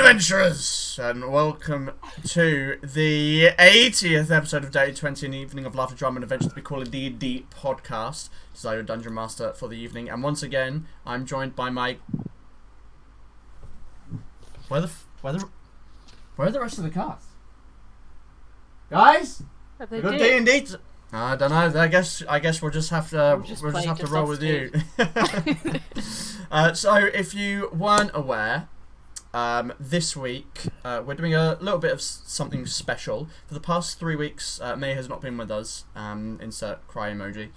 adventurers, and welcome to the 80th episode of Day 20, an evening of laughter, drama, and adventure to be called a D&D Podcast. This is your Dungeon Master for the evening, and once again, I'm joined by my... Where are the rest of the cast? Guys? We got D&D... I don't know. I guess we'll just have to roll with you. So if you weren't aware, this week we're doing a little bit of something special. For the past 3 weeks, May has not been with us. Insert cry emoji.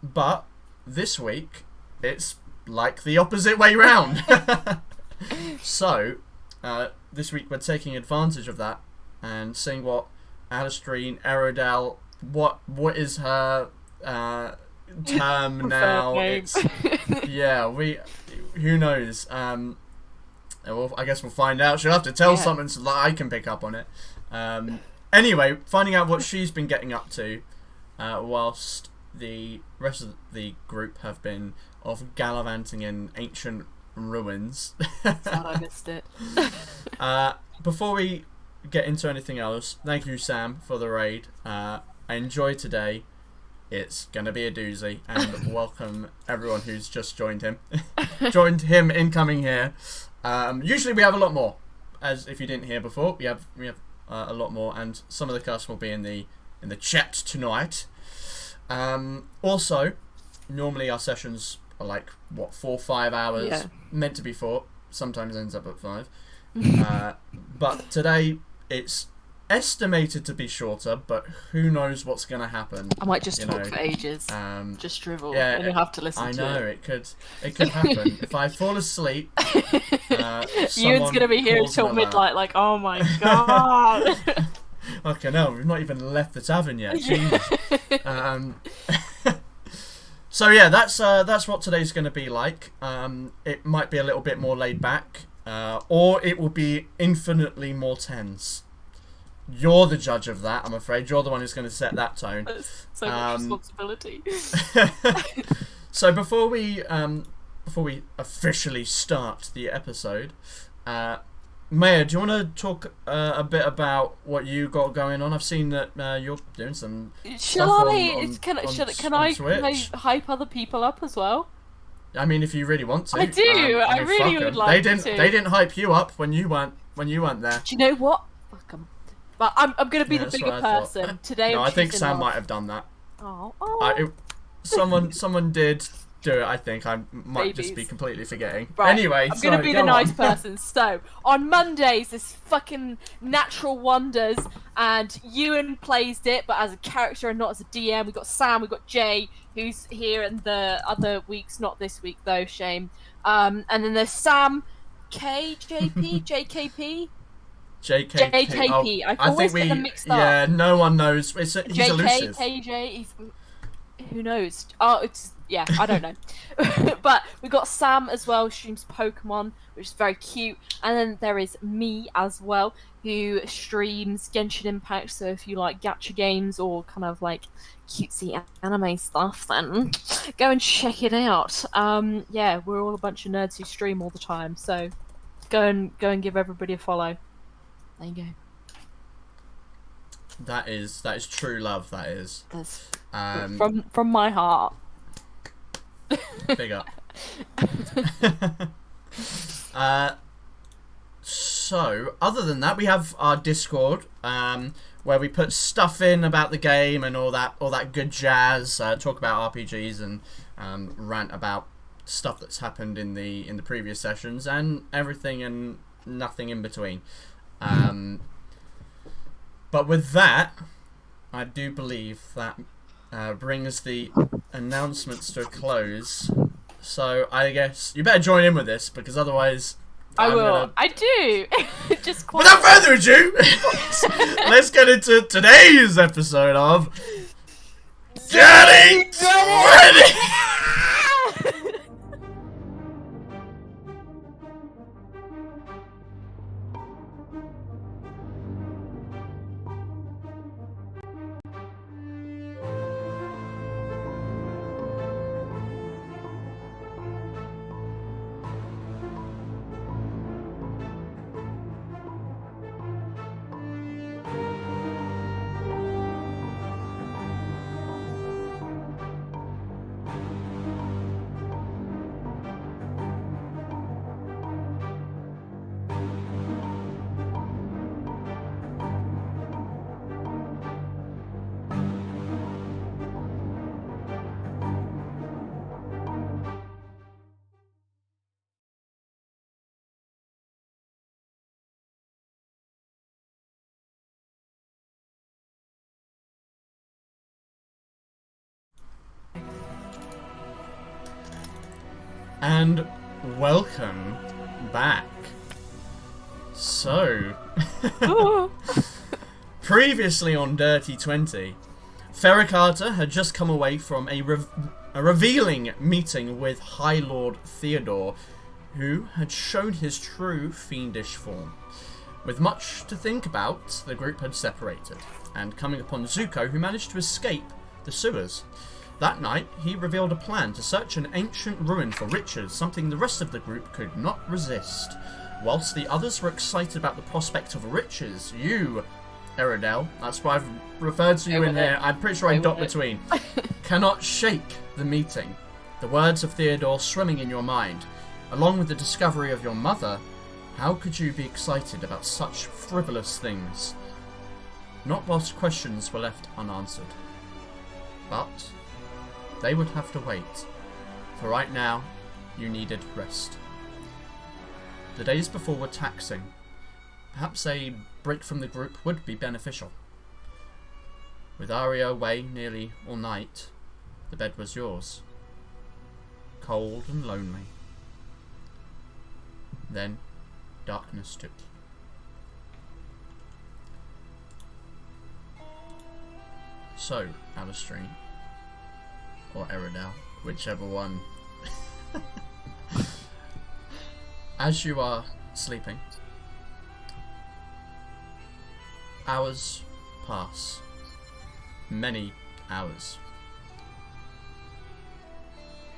But this week it's like the opposite way round. So this week we're taking advantage of that and seeing what Alastrine, Eredhel, what is her term now? It's, yeah, who knows? Well, I guess we'll find out. She'll have to tell something so that I can pick up on it. Anyway, finding out what she's been getting up to, whilst the rest of the group have been off gallivanting in ancient ruins. Thought I missed it. Before we get into anything else, thank you, Sam, for the raid. I enjoyed today. It's gonna be a doozy, and welcome everyone who's just joined him. Joined him incoming here. Usually we have a lot more, as if you didn't hear before. We have a lot more, and some of the cast will be in the chat tonight. Also, normally our sessions are like 4 or 5 hours, meant to be 4. Sometimes ends up at 5. But today it's estimated to be shorter, but who knows what's going to happen. I might just talk for ages, just drivel, and you'll have to listen to it. I know, it could happen. If I fall asleep, Ewan's going to be here until midnight, like, oh my god. Okay, no, we've not even left the tavern yet. Jeez. So yeah, that's what today's going to be like. It might be a little bit more laid back, or it will be infinitely more tense. You're the judge of that, I'm afraid. You're the one who's going to set that tone. That's so much responsibility. So before we officially start the episode, Maya, do you want to talk a bit about what you got going on? I've seen that you're doing some. Can I hype other people up as well? I mean, if you really want to. I do. I really would like to. They didn't hype you up when you weren't there. Do you know what? Fuck them. But I'm going to be the bigger person today. No, I think Sam might have done that. Oh. Someone did do it. I think I might just be completely forgetting. Right. Anyway, I'm going to be the nice person. So on Mondays, this fucking Natural Wonders, and Ewan plays it, but as a character and not as a DM. We got Sam, we got Jay, who's here, and the other weeks, not this week though. Shame. And then there's Sam, KJP, JKP. JKP. I always get them mixed up. Yeah, no one knows. He's elusive. KJ, who knows? Oh, I don't know. But we got Sam as well, streams Pokemon, which is very cute. And then there is me as well, who streams Genshin Impact. So if you like gacha games or kind of like cutesy anime stuff, then go and check it out. Yeah, we're all a bunch of nerds who stream all the time. So go and give everybody a follow. There you go. That is true love. That is. That's from my heart. Big up. So other than that, we have our Discord, where we put stuff in about the game and all that good jazz. Talk about RPGs and rant about stuff that's happened in the previous sessions and everything and nothing in between. But with that, I do believe that brings the announcements to a close. So I guess you better join in with this, because otherwise I will. I do. Just without further ado, let's get into today's episode of Getting Ready. And welcome back. So, previously on Dirty 20, Ferricata had just come away from a revealing meeting with High Lord Theodore, who had shown his true fiendish form. With much to think about, the group had separated, and coming upon Zuko, who managed to escape the sewers. That night, he revealed a plan to search an ancient ruin for riches, something the rest of the group could not resist. Whilst the others were excited about the prospect of riches, you, Eredhel, that's why I've referred to you in here, I'm pretty sure I dot between, cannot shake the meeting. The words of Theodore swimming in your mind, along with the discovery of your mother. How could you be excited about such frivolous things? Not whilst questions were left unanswered. But they would have to wait, for right now, you needed rest. The days before were taxing. Perhaps a break from the group would be beneficial. With Aria away nearly all night, the bed was yours. Cold and lonely. Then, darkness took you. So, Alastrine, or Eredhel, whichever one. As you are sleeping, hours pass. Many hours.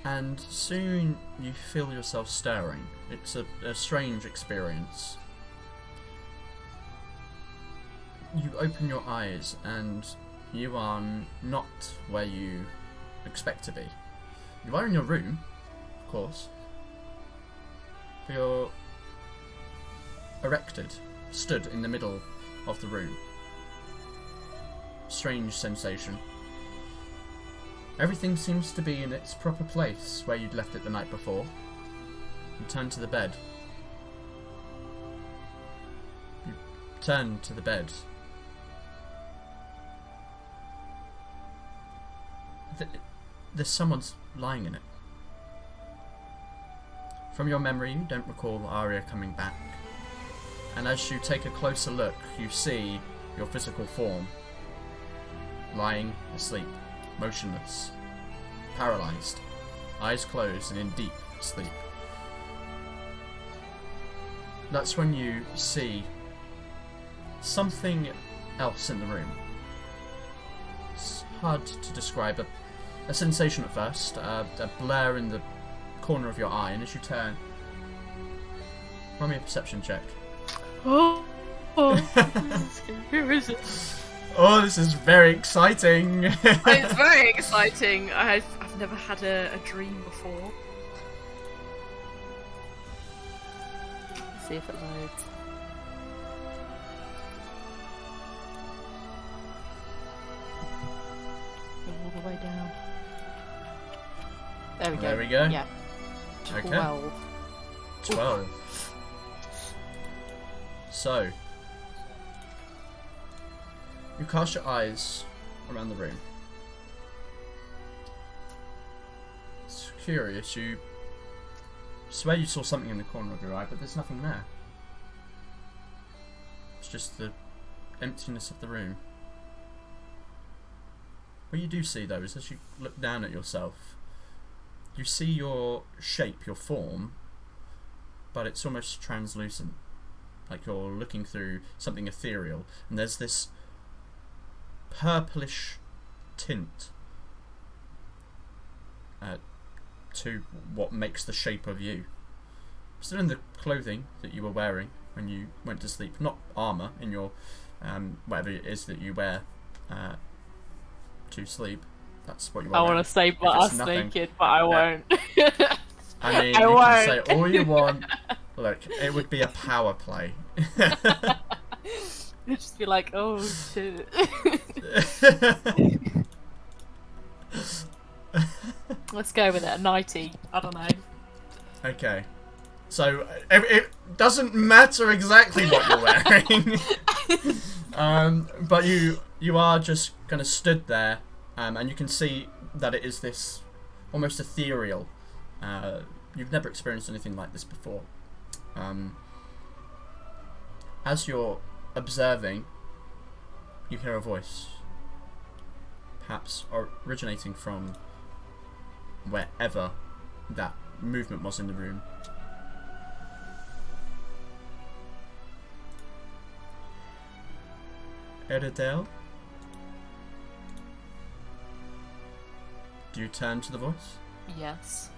And soon you feel yourself stirring. It's a strange experience. You open your eyes and you are not where you expect to be. You are in your room, of course. But you're erected, stood in the middle of the room. Strange sensation. Everything seems to be in its proper place where you'd left it the night before. You turn to the bed. You turn to the bed. There's someone lying in it. From your memory, you don't recall Aria coming back. And as you take a closer look, you see your physical form. Lying asleep, motionless, paralysed, eyes closed and in deep sleep. That's when you see something else in the room. It's hard to describe. A sensation at first, a blur in the corner of your eye, and as you turn, roll me a perception check. Who is it? Oh, this is very exciting. It's very exciting. I've never had a dream before. Let's see if it loads. Go all the way down. There we go. There we go. Yeah. Okay. 12. 12. So, you cast your eyes around the room. It's curious, you swear you saw something in the corner of your eye, but there's nothing there. It's just the emptiness of the room. What you do see, though, is as you look down at yourself, you see your shape, your form, but it's almost translucent. Like you're looking through something ethereal, and there's this purplish tint to what makes the shape of you. Still in the clothing that you were wearing when you went to sleep, not armour in your whatever it is that you wear to sleep. That's what you were I wearing. want to say butt ass naked, but I won't. I mean, I you won't. can say all you want. Look, it would be a power play. You'd just be like, oh shit. Let's go with it. A 90. I don't know. Okay. So, it doesn't matter exactly what you're wearing. But you are just kind of stood there, and you can see that it is this almost ethereal You've never experienced anything like this before. As you're observing, you hear a voice, perhaps originating from wherever that movement was in the room. Eredhel? Do you turn to the voice? Yes.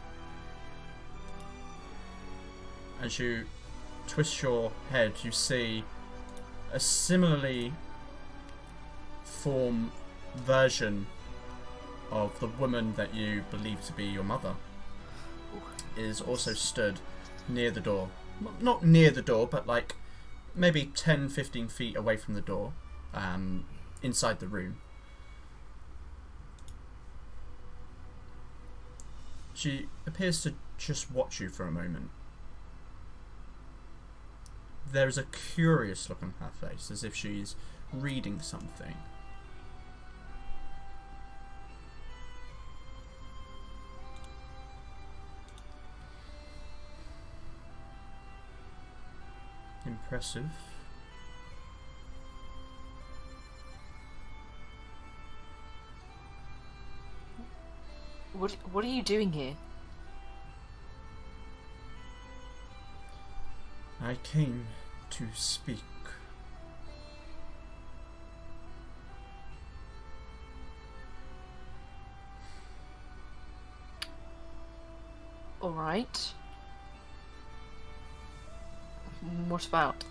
As you twist your head, you see a similarly formed version of the woman that you believe to be your mother is also stood near the door. Not near the door, but like maybe 10-15 feet away from the door, inside the room. She appears to just watch you for a moment. There is a curious look on her face, as if she's reading something. Impressive. What are you doing here? I came to speak. All right. What about?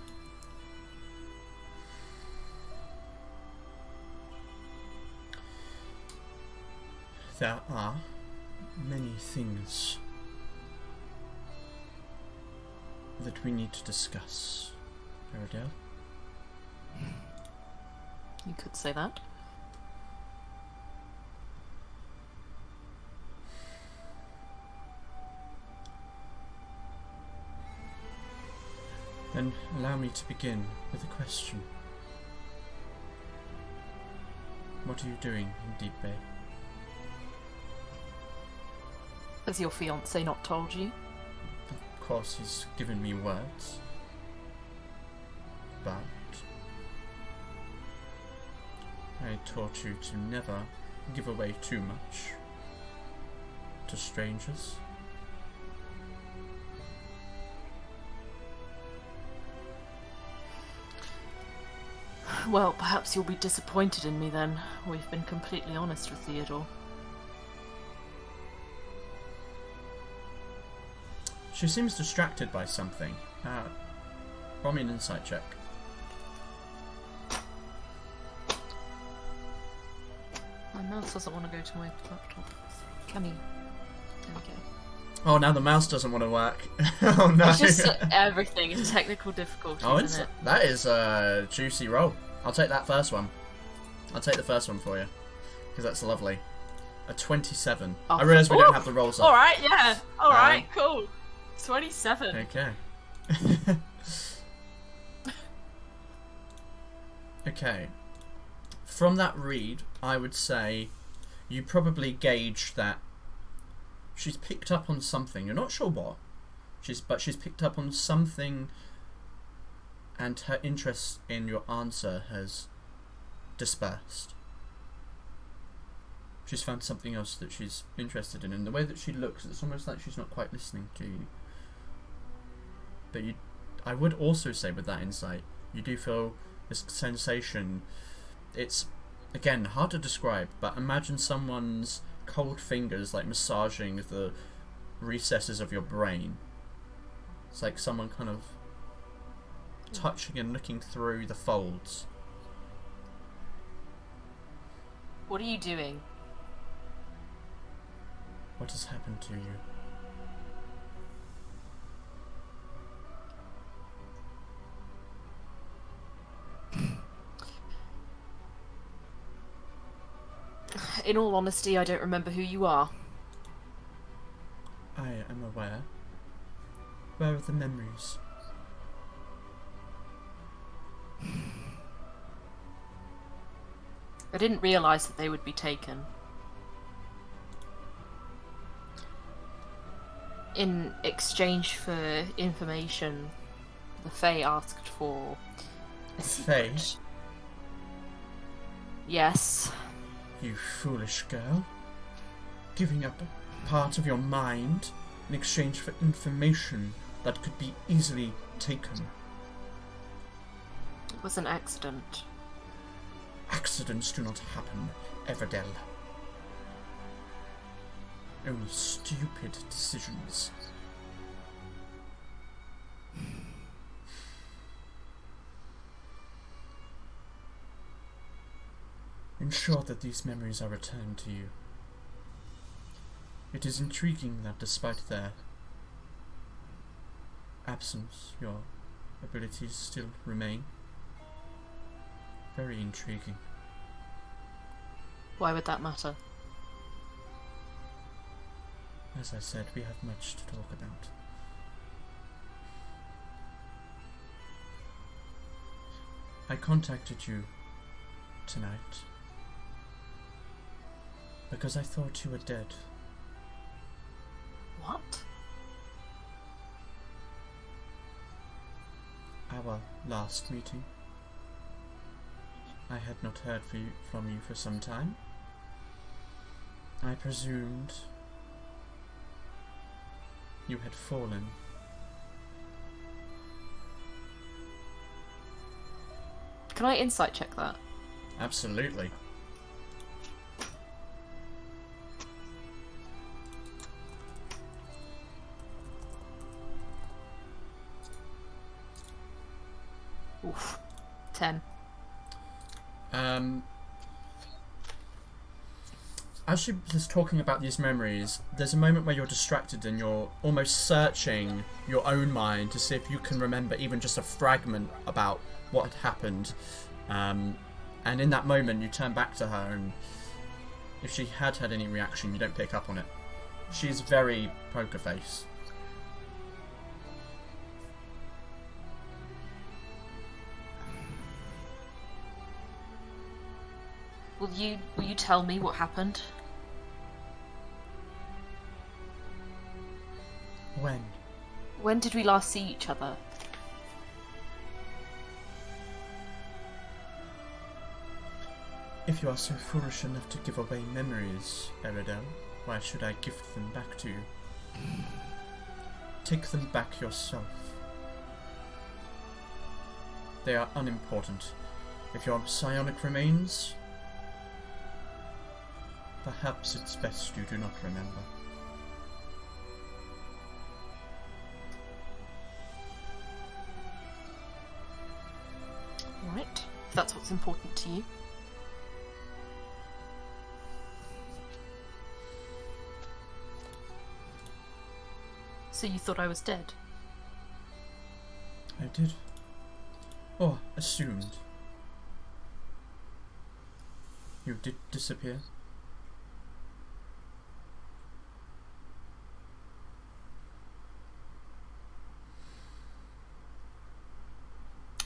There are many things that we need to discuss, Eredhel. You could say that. Then allow me to begin with a question. What are you doing in Deep Bay? Has your fiancé not told you? Of course, he's given me words, but I taught you to never give away too much to strangers. Well, perhaps you'll be disappointed in me then. We've been completely honest with Theodore. She seems distracted by something. Roll me an insight check. My mouse doesn't want to go to my laptop. Can he? There we go. Oh, now the mouse doesn't want to work. Oh no! It's just everything is technical difficulties, isn't it? That is a juicy roll. I'll take that first one. I'll take the first one for you, because that's lovely. A 27. Oh. I realise we don't have the rolls up. Alright, yeah. Alright, cool. 27. Okay. Okay. From that read, I would say you probably gauge that she's picked up on something. You're not sure what. But she's picked up on something, and her interest in your answer has dispersed. She's found something else that she's interested in. And the way that she looks, it's almost like she's not quite listening to you. But I would also say with that insight, you do feel this sensation. It's, again, hard to describe, but imagine someone's cold fingers like massaging the recesses of your brain. It's like someone kind of touching and looking through the folds. What are you doing? What has happened to you? In all honesty, I don't remember who you are. I am aware. Where are the memories? I didn't realise that they would be taken. In exchange for information, the Fae asked for a Fae? secret. Yes. You foolish girl. Giving up part of your mind in exchange for information that could be easily taken. It was an accident. Accidents do not happen, Eredhel. Only stupid decisions. Ensure that these memories are returned to you. It is intriguing that despite their absence, your abilities still remain. Very intriguing. Why would that matter? As I said, we have much to talk about. I contacted you tonight because I thought you were dead. What? Our last meeting. I had not heard from you for some time. I presumed you had fallen. Can I insight check that? Absolutely. Oof. 10. As she was talking about these memories, there's a moment where you're distracted and you're almost searching your own mind to see if you can remember even just a fragment about what had happened. And in that moment, you turn back to her, and if she had any reaction, you don't pick up on it. She's very poker face. Will you tell me what happened? When? When did we last see each other? If you are so foolish enough to give away memories, Eredhel, why should I gift them back to you? Take them back yourself. They are unimportant. If your psionic remains, perhaps it's best you do not remember. Right, if that's what's important to you. So you thought I was dead? I did. Or assumed. You did disappear.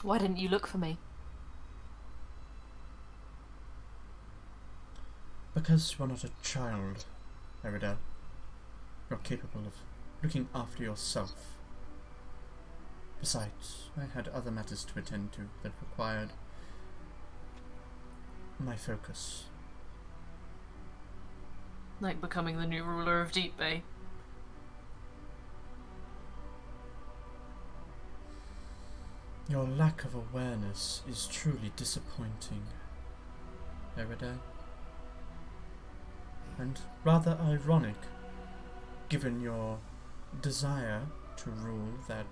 Why didn't you look for me? Because you are not a child, Eredhel. You're capable of looking after yourself. Besides, I had other matters to attend to that required my focus. Like becoming the new ruler of Deep Bay. Your lack of awareness is truly disappointing, Eredhel. And rather ironic, given your desire to rule that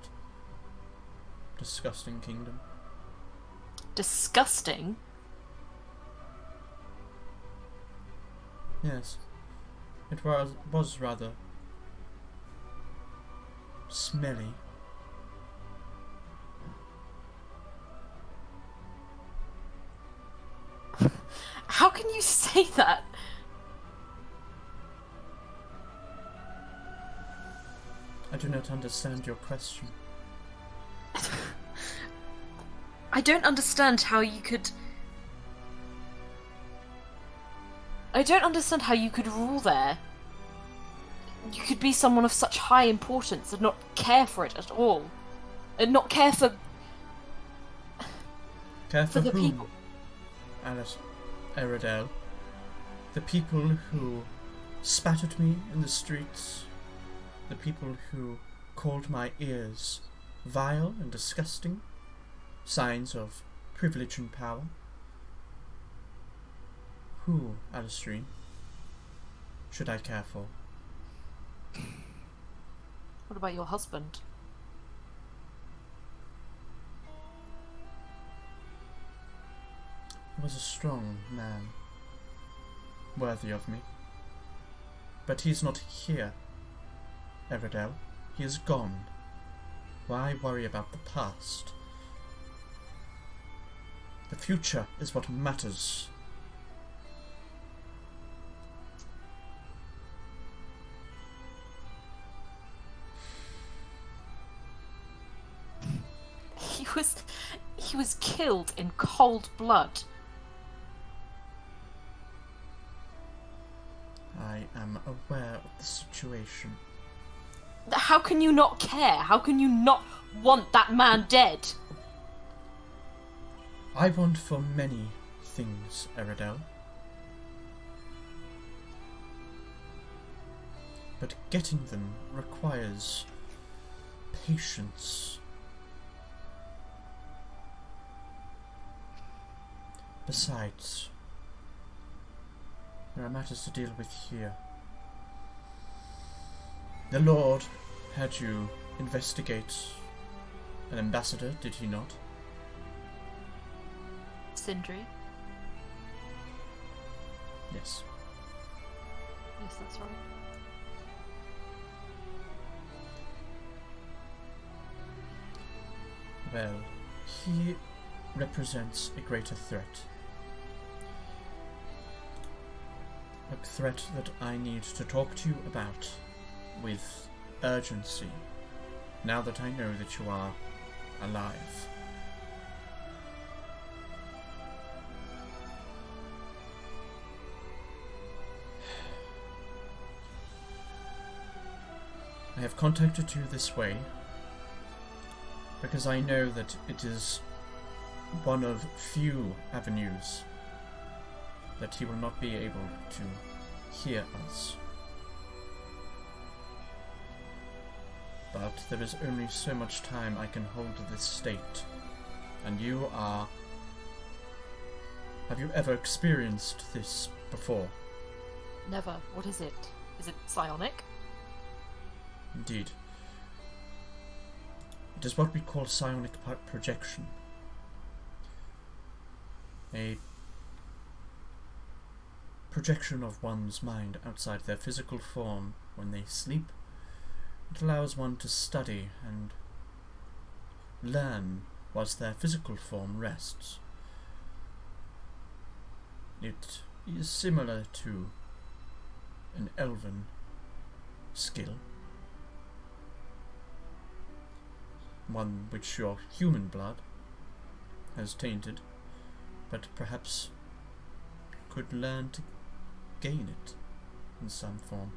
disgusting kingdom. Disgusting? Yes, it was rather smelly. How can you say that? I do not understand your question. I don't understand how you could... I don't understand how you could rule there. You could be someone of such high importance and not care for it at all. And not care for... Care for the whom? people. Eredhel. The people who spat at me in the streets. The people who called my ears vile and disgusting. Signs of privilege and power. Who, Alastrine, should I care for? What about your husband? He was a strong man, worthy of me. But he is not here, Eredhel. He is gone. Why worry about the past? The future is what matters. He was killed in cold blood. I am aware of the situation. How can you not care? How can you not want that man dead? I want for many things, Eredhel. But getting them requires patience. Besides, there are matters to deal with here. The Lord had you investigate an ambassador, did he not? Sindri? Yes. Yes, that's right. Well, he represents a greater threat. A threat that I need to talk to you about with urgency, now that I know that you are alive. I have contacted you this way because I know that it is one of few avenues that he will not be able to hear us. But there is only so much time I can hold this state, and you are... Have you ever experienced this before? Never. What is it? Is it psionic? Indeed. It is what we call psionic projection. A projection of one's mind outside their physical form when they sleep. It allows one to study and learn whilst their physical form rests. It is similar to an elven skill, one which your human blood has tainted, but perhaps could learn to gain it in some form.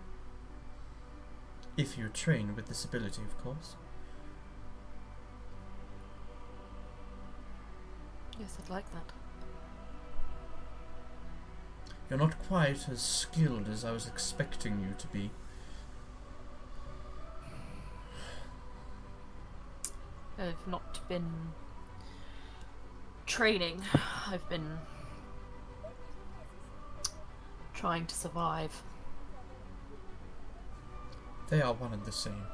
If you train with this ability, of course. Yes, I'd like that. You're not quite as skilled as I was expecting you to be. I've not been training. I've been trying to survive. They are one and the same.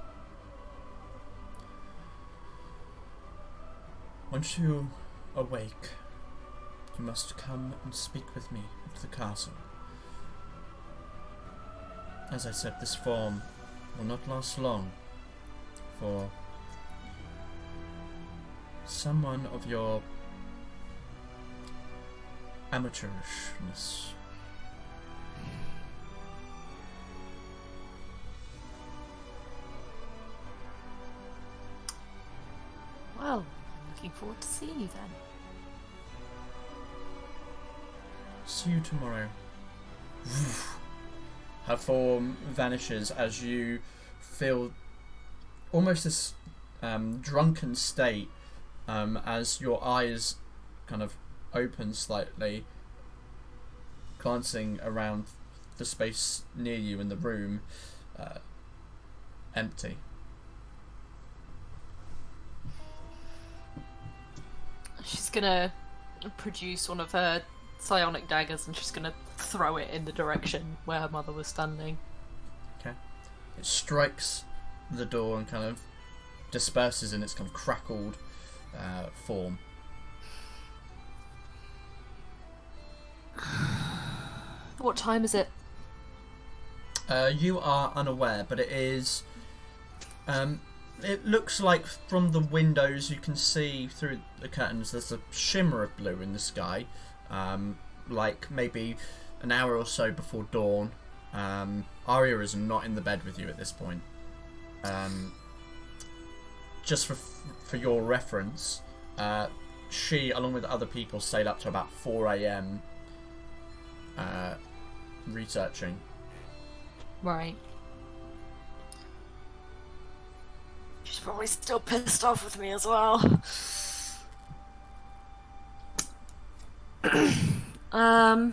Once you awake, you must come and speak with me at the castle. As I said, this form will not last long, for someone of your amateurishness. Well, I'm looking forward to seeing you then. See you tomorrow. her form vanishes as you feel almost this drunken state as your eyes kind of open slightly, glancing around the space near you in the room, empty. She's gonna produce one of her psionic daggers and she's gonna throw it in the direction where her mother was standing. Okay. It strikes the door and kind of disperses in its kind of crackled form. What time is it? You are unaware, but it is. It looks like from the windows you can see through the curtains. There's a shimmer of blue in the sky, like maybe an hour or so before dawn. Aria is not in the bed with you at this point. Just for your reference, she, along with other people, stayed up to about 4 a.m. Researching. Right. She's probably still pissed off with me as well. Trying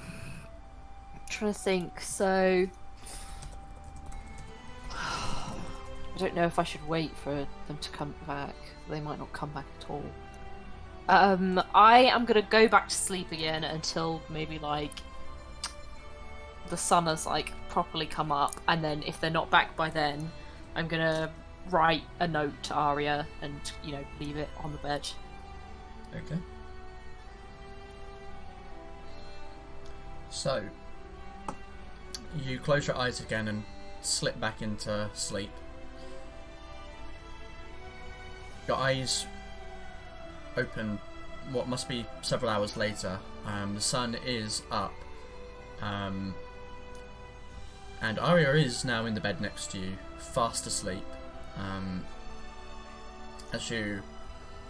to think. So, I don't know if I should wait for them to come back. They might not come back at all. I am gonna go back to sleep again until maybe like the sun has like properly come up, and then if they're not back by then, I'm gonna write a note to Aria and, you know, leave it on the bed. Okay. So, you close your eyes again and slip back into sleep. Your eyes open what must be several hours later. The sun is up. And Aria is now in the bed next to you, fast asleep. As you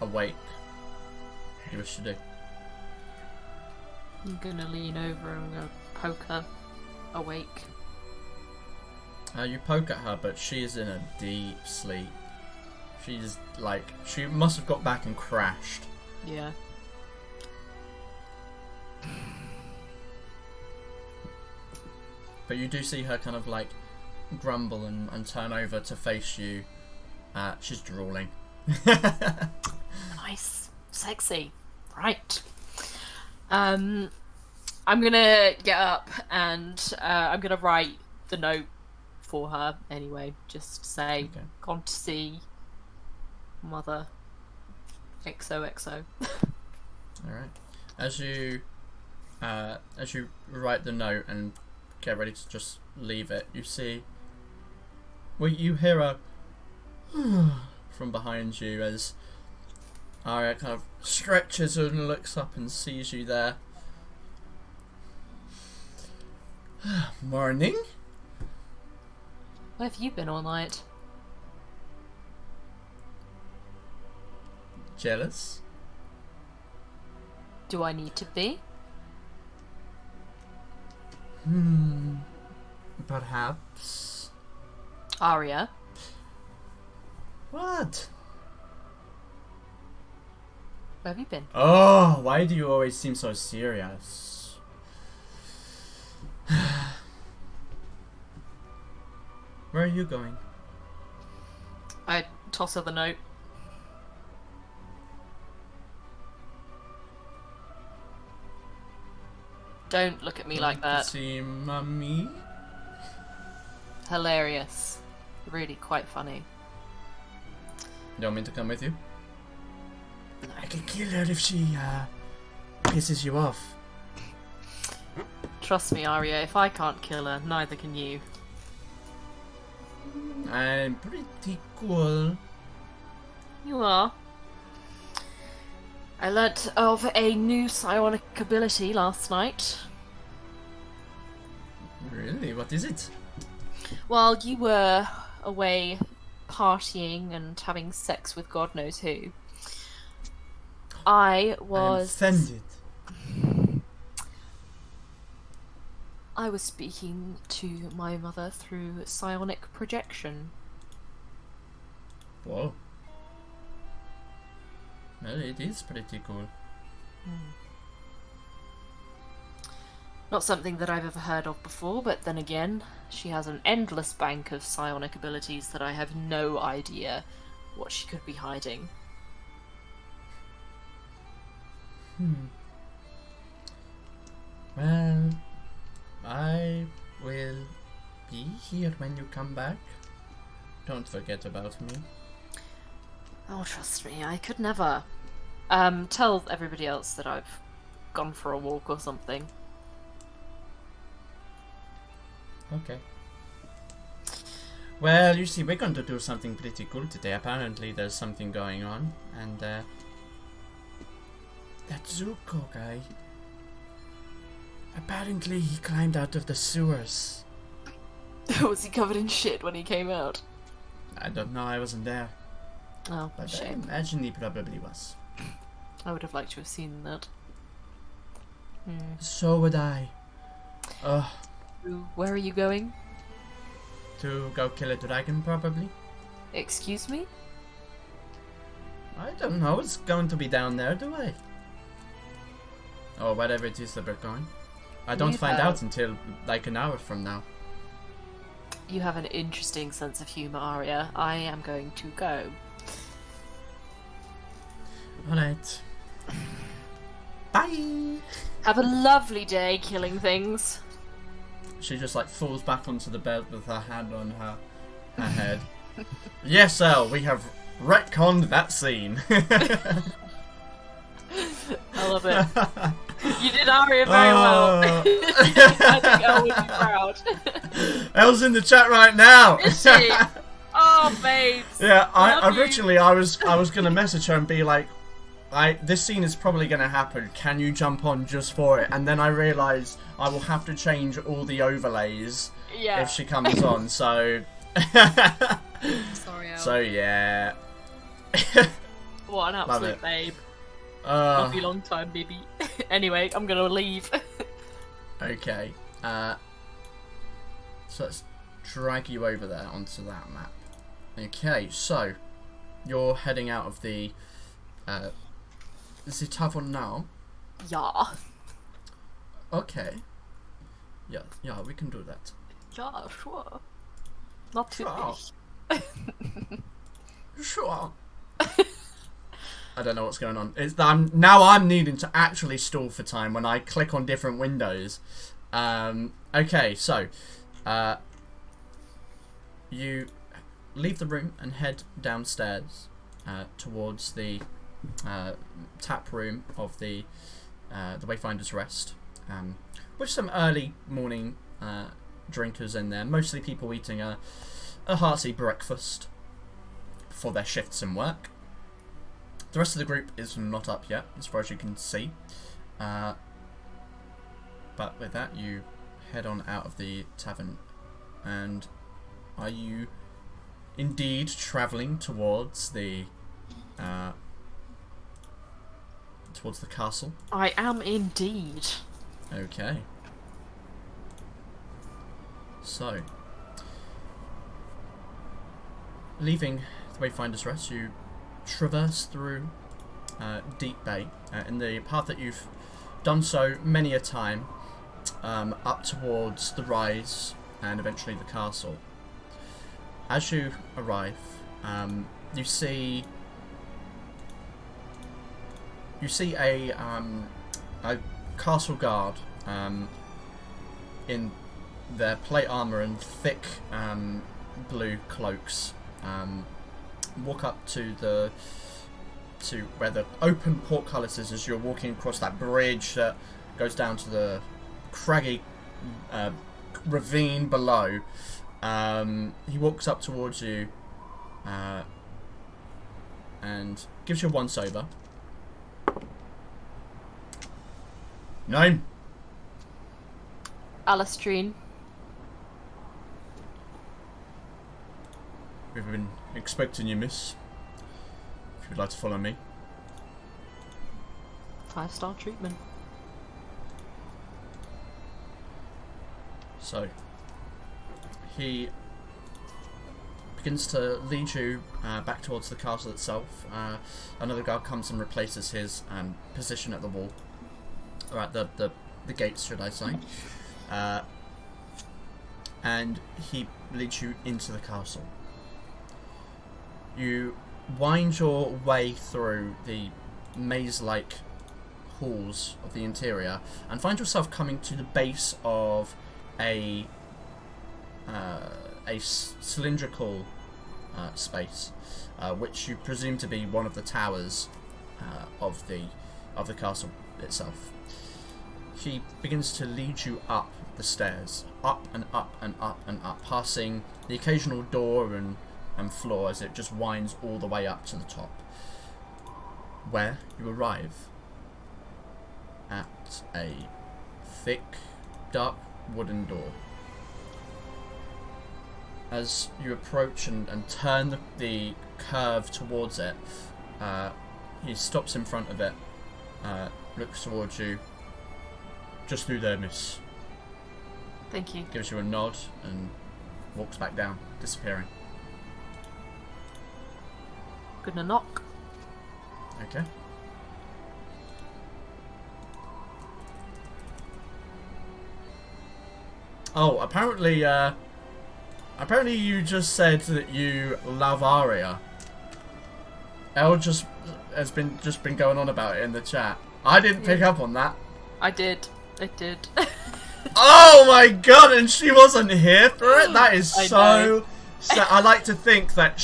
awake, what do you wish to do? I'm gonna lean over and I'm gonna poke her awake. You poke at her, but she is in a deep sleep. She's like, she must have got back and crashed. Yeah. But you do see her kind of like grumble and turn over to face you. She's drooling. Nice. Sexy. Right. I'm gonna get up and I'm gonna write the note for her anyway. Just say, Okay. gone to see mother. XOXO. Alright. As you write the note and get ready to just leave it, you see, well, you hear a from behind you as Aria kind of stretches and looks up and sees you there. Morning? Where have you been all night? Jealous? Do I need to be? Perhaps. Aria. What? Where have you been? Oh, why do you always seem so serious? Where are you going? I toss her the note. Don't look at me like that. See mummy? Hilarious. Really quite funny. You want me to come with you? No. I can kill her if she pisses you off. Trust me, Aria, if I can't kill her, neither can you. I'm pretty cool. You are. I learnt of a new psionic ability last night. Really? What is it? While you were away partying and having sex with God knows who, I was... I'm offended. I was speaking to my mother through psionic projection. Whoa. Well, it is pretty cool. Not something that I've ever heard of before, but then again, she has an endless bank of psionic abilities that I have no idea what she could be hiding. Well, I will be here when you come back. Don't forget about me. Oh, trust me, I could never. Tell everybody else that I've gone for a walk or something. Okay. Well, you see, we're going to do something pretty cool today. Apparently there's something going on, and that Zuko guy, apparently he climbed out of the sewers. Was he covered in shit when he came out? I don't know, I wasn't there. Oh, But I shame. imagine he probably was. I would have liked to have seen that. So would I. Where are you going? To go kill a dragon, probably? Excuse me? I don't know, it's going to be down there, do I? Or whatever it is that we're going. I don't find out until like an hour from now. You have an interesting sense of humour, Arya. I am going to go. Alright. Bye! Have a lovely day killing things. She just like falls back onto the bed with her hand on her head. Yes, Elle, we have retconned that scene. I love it. You did Arya very well. I think Elle would be proud. Elle's in the chat right now. Is she? Oh, babes. Yeah, Love you. originally I was gonna message her and be like, this scene is probably gonna happen. Can you jump on just for it? And then I realised I will have to change all the overlays if she comes on. So, Sorry, Elle. so yeah. What an Love absolute it. babe. Love you long time, baby. Anyway, I'm gonna leave. Okay. So let's drag you over there onto that map. Okay, so you're heading out of the tavern now. Yeah. Okay. Yeah, we can do that. Yeah, sure. Not too Sure. big. Sure. I don't know what's going on. I'm needing to actually stall for time when I click on different windows. Okay, so you leave the room and head downstairs towards the tap room of the Wayfinder's Rest, with some early morning drinkers in there, mostly people eating a hearty breakfast before their shifts and work. The rest of the group is not up yet, as far as you can see. But with that, you head on out of the tavern. And are you indeed travelling towards the castle? I am indeed. Okay. So, leaving the Wayfinder's Rest, you traverse through Deep Bay in the path that you've done so many a time, up towards the rise and eventually the castle. As you arrive, you see a castle guard in their plate armor and thick blue cloaks walk up to where the open portcullis is as you're walking across that bridge that goes down to the craggy ravine below. He walks up towards you and gives you a once-over. Name? Alastrine. We've been expecting you, miss. If you'd like to follow me. 5-star treatment. So he begins to lead you back towards the castle itself. Another guard comes and replaces his position at the wall, or at the gates, should I say. And he leads you into the castle. You wind your way through the maze-like halls of the interior and find yourself coming to the base of a cylindrical space, which you presume to be one of the towers of the castle itself. He begins to lead you up the stairs, up and up and up and up, passing the occasional door and floor as it just winds all the way up to the top, where you arrive at a thick, dark wooden door. As you approach and turn the curve towards it, he stops in front of it, looks towards you. Just through there, miss. Thank you. Gives you a nod and walks back down, disappearing. Gonna knock. Okay. Oh, apparently you just said that you love Aria. Elle has been going on about it in the chat. I didn't pick up on that. I did. Oh my god, and she wasn't here for it? That is so sad. I like to think that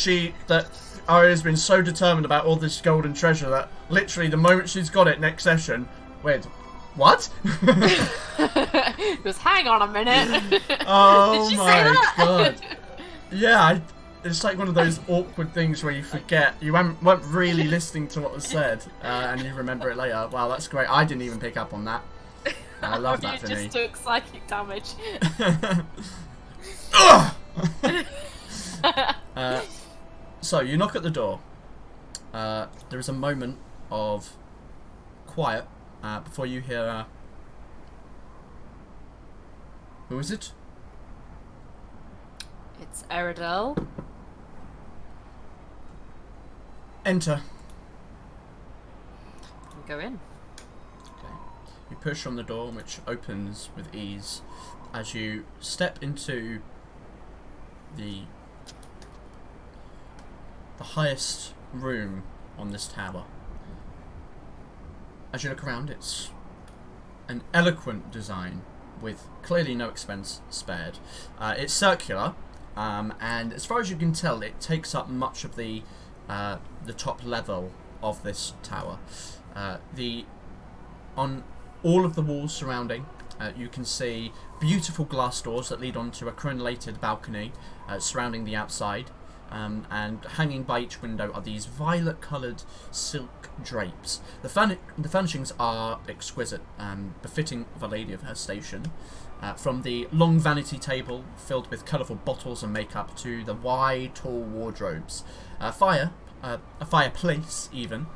Aria's been so determined about all this golden treasure that literally the moment she's got it next session, wait, what? Just hang on a minute. Oh Did you my say that? god. Yeah, it's like one of those awkward things where you forget. You weren't really listening to what was said, and you remember it later. Wow, that's great. I didn't even pick up on that. I love that for me. You just took psychic damage. So you knock at the door. There is a moment of quiet before you hear. Who is it? It's Eredhel. Enter. We go in. Okay. You push on the door, which opens with ease as you step into the highest room on this tower. As you look around, it's an eloquent design with clearly no expense spared. It's circular, and as far as you can tell, it takes up much of the top level of this tower. On all of the walls surrounding, you can see beautiful glass doors that lead onto a crenellated balcony surrounding the outside. And hanging by each window are these violet-coloured silk drapes. The furnishings are exquisite, befitting of a lady of her station. From the long vanity table filled with colourful bottles and makeup to the wide, tall wardrobes. A fireplace even.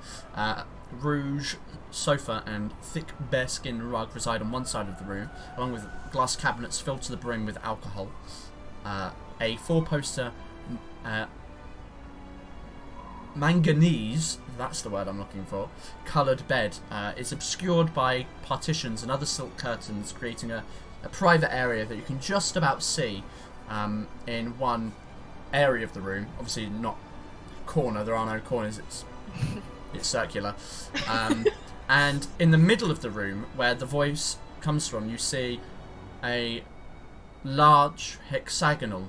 Rouge, sofa and thick bearskin rug reside on one side of the room, along with glass cabinets filled to the brim with alcohol. A four-poster manganese, that's the word I'm looking for, coloured bed is obscured by partitions and other silk curtains, creating a private area that you can just about see in one area of the room. Obviously not corner, there are no corners, it's circular. And in the middle of the room, where the voice comes from, you see a large hexagonal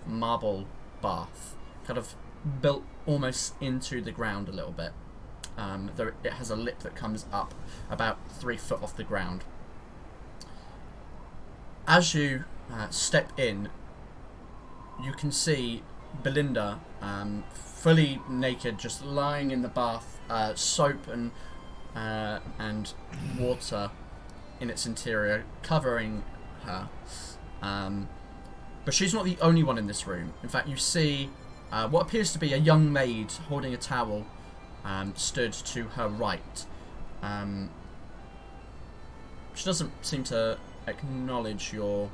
marble bath, kind of built almost into the ground a little bit. It has a lip that comes up about 3 foot off the ground. As you step in, you can see Belinda fully naked, just lying in the bath, soap and water in its interior covering her. But she's not the only one in this room. In fact, you see what appears to be a young maid holding a towel stood to her right. She doesn't seem to acknowledge your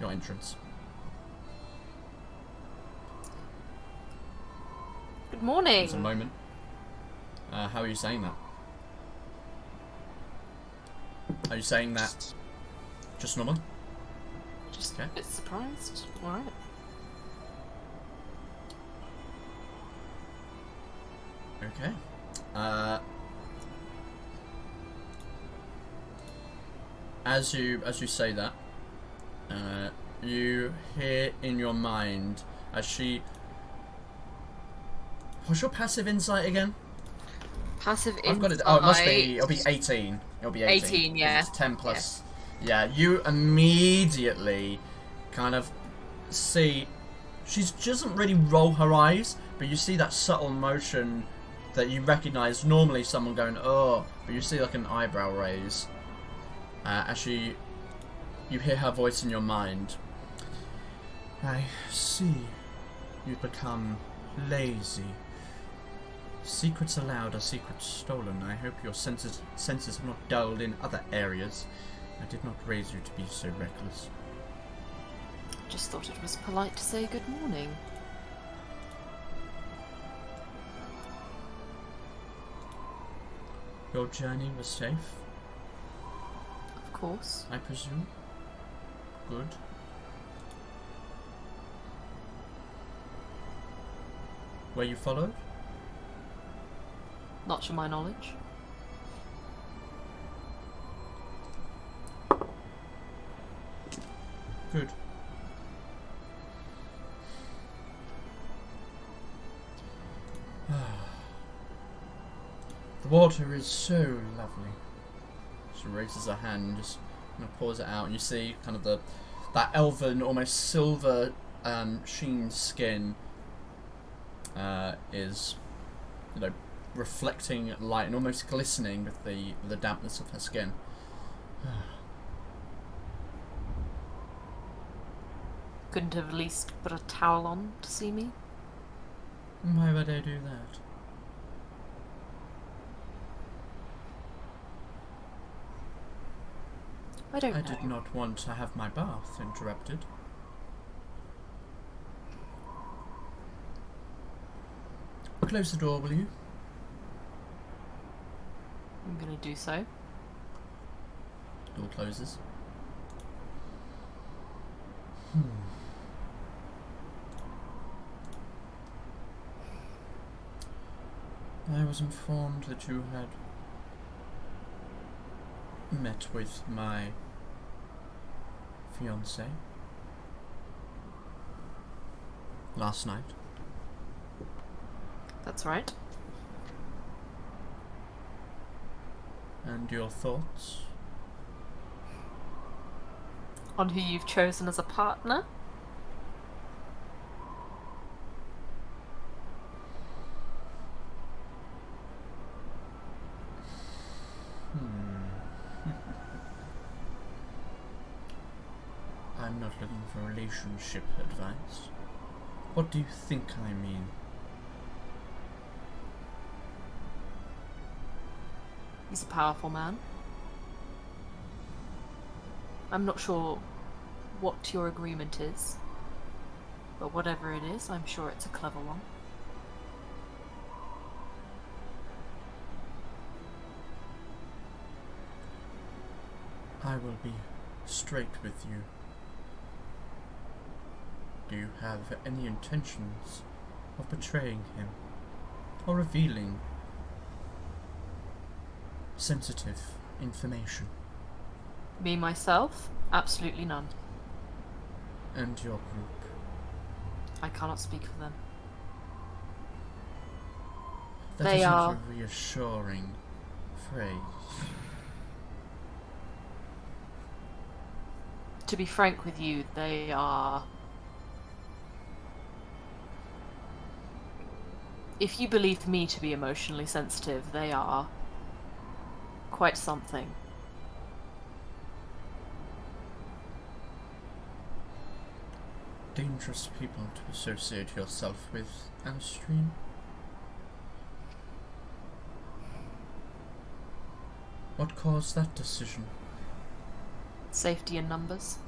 your entrance. Good morning. There's a moment. How are you saying that? Are you saying that just normal? Just Okay. a bit surprised. Alright. Okay. As you say that, you hear in your mind as she. What's your passive insight again? Passive insight. I've got it. Oh, it must be. It'll be 18. It'll be 18. 18, yeah. It's 10 plus. Yeah, you immediately kind of see. She doesn't really roll her eyes, but you see that subtle motion that you recognise normally someone going, oh, but you see like an eyebrow raise. As you hear her voice in your mind. I see. You've become lazy. Secrets allowed are secrets stolen. I hope your senses have not dulled in other areas. I did not raise you to be so reckless. Just thought it was polite to say good morning. Your journey was safe, Of course. I presume? Good. Were you followed? Not to my knowledge. Good. The water is so lovely. She raises her hand and just pours it out, and you see kind of that elven, almost silver sheen skin is, reflecting light and almost glistening with the dampness of her skin. Couldn't have at least put a towel on to see me? Why would I do that? I don't know. I did not want to have my bath interrupted. Close the door, will you? I'm gonna do so. Door closes. I was informed that you had met with my fiancée last night. That's right. And your thoughts? On who you've chosen as a partner? I'm not looking for relationship advice. What do you think I mean? He's a powerful man. I'm not sure what your agreement is, but whatever it is, I'm sure it's a clever one. I will be straight with you. Do you have any intentions of betraying him or revealing sensitive information? Me, myself? Absolutely none. And your group? I cannot speak for them. That They isn't are- a reassuring phrase. To be frank with you, they are... If you believe me to be emotionally sensitive, they are quite something. Dangerous people to associate yourself with, Alastrine. What caused that decision? Safety in numbers.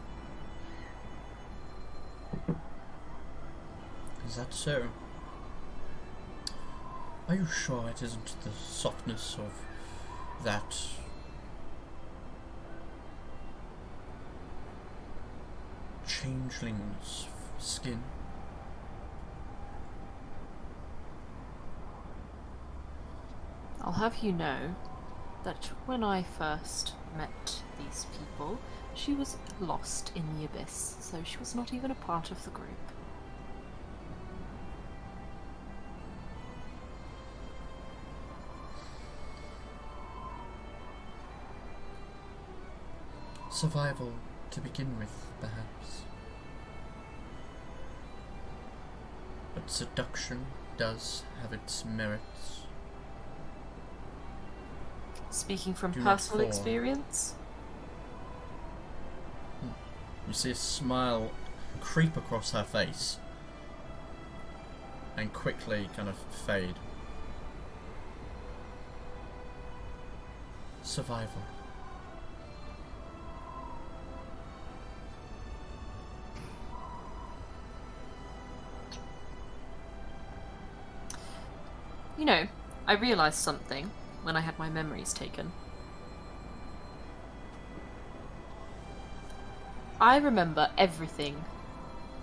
Is that so? Are you sure it isn't the softness of that changeling's skin? I'll have you know that when I first met these people, she was lost in the abyss, so she was not even a part of the group. Survival to begin with, perhaps. But seduction does have its merits. Speaking from Do not personal fall. experience? You see a smile creep across her face and quickly kind of fade. Survival. You know, I realised something when I had my memories taken. I remember everything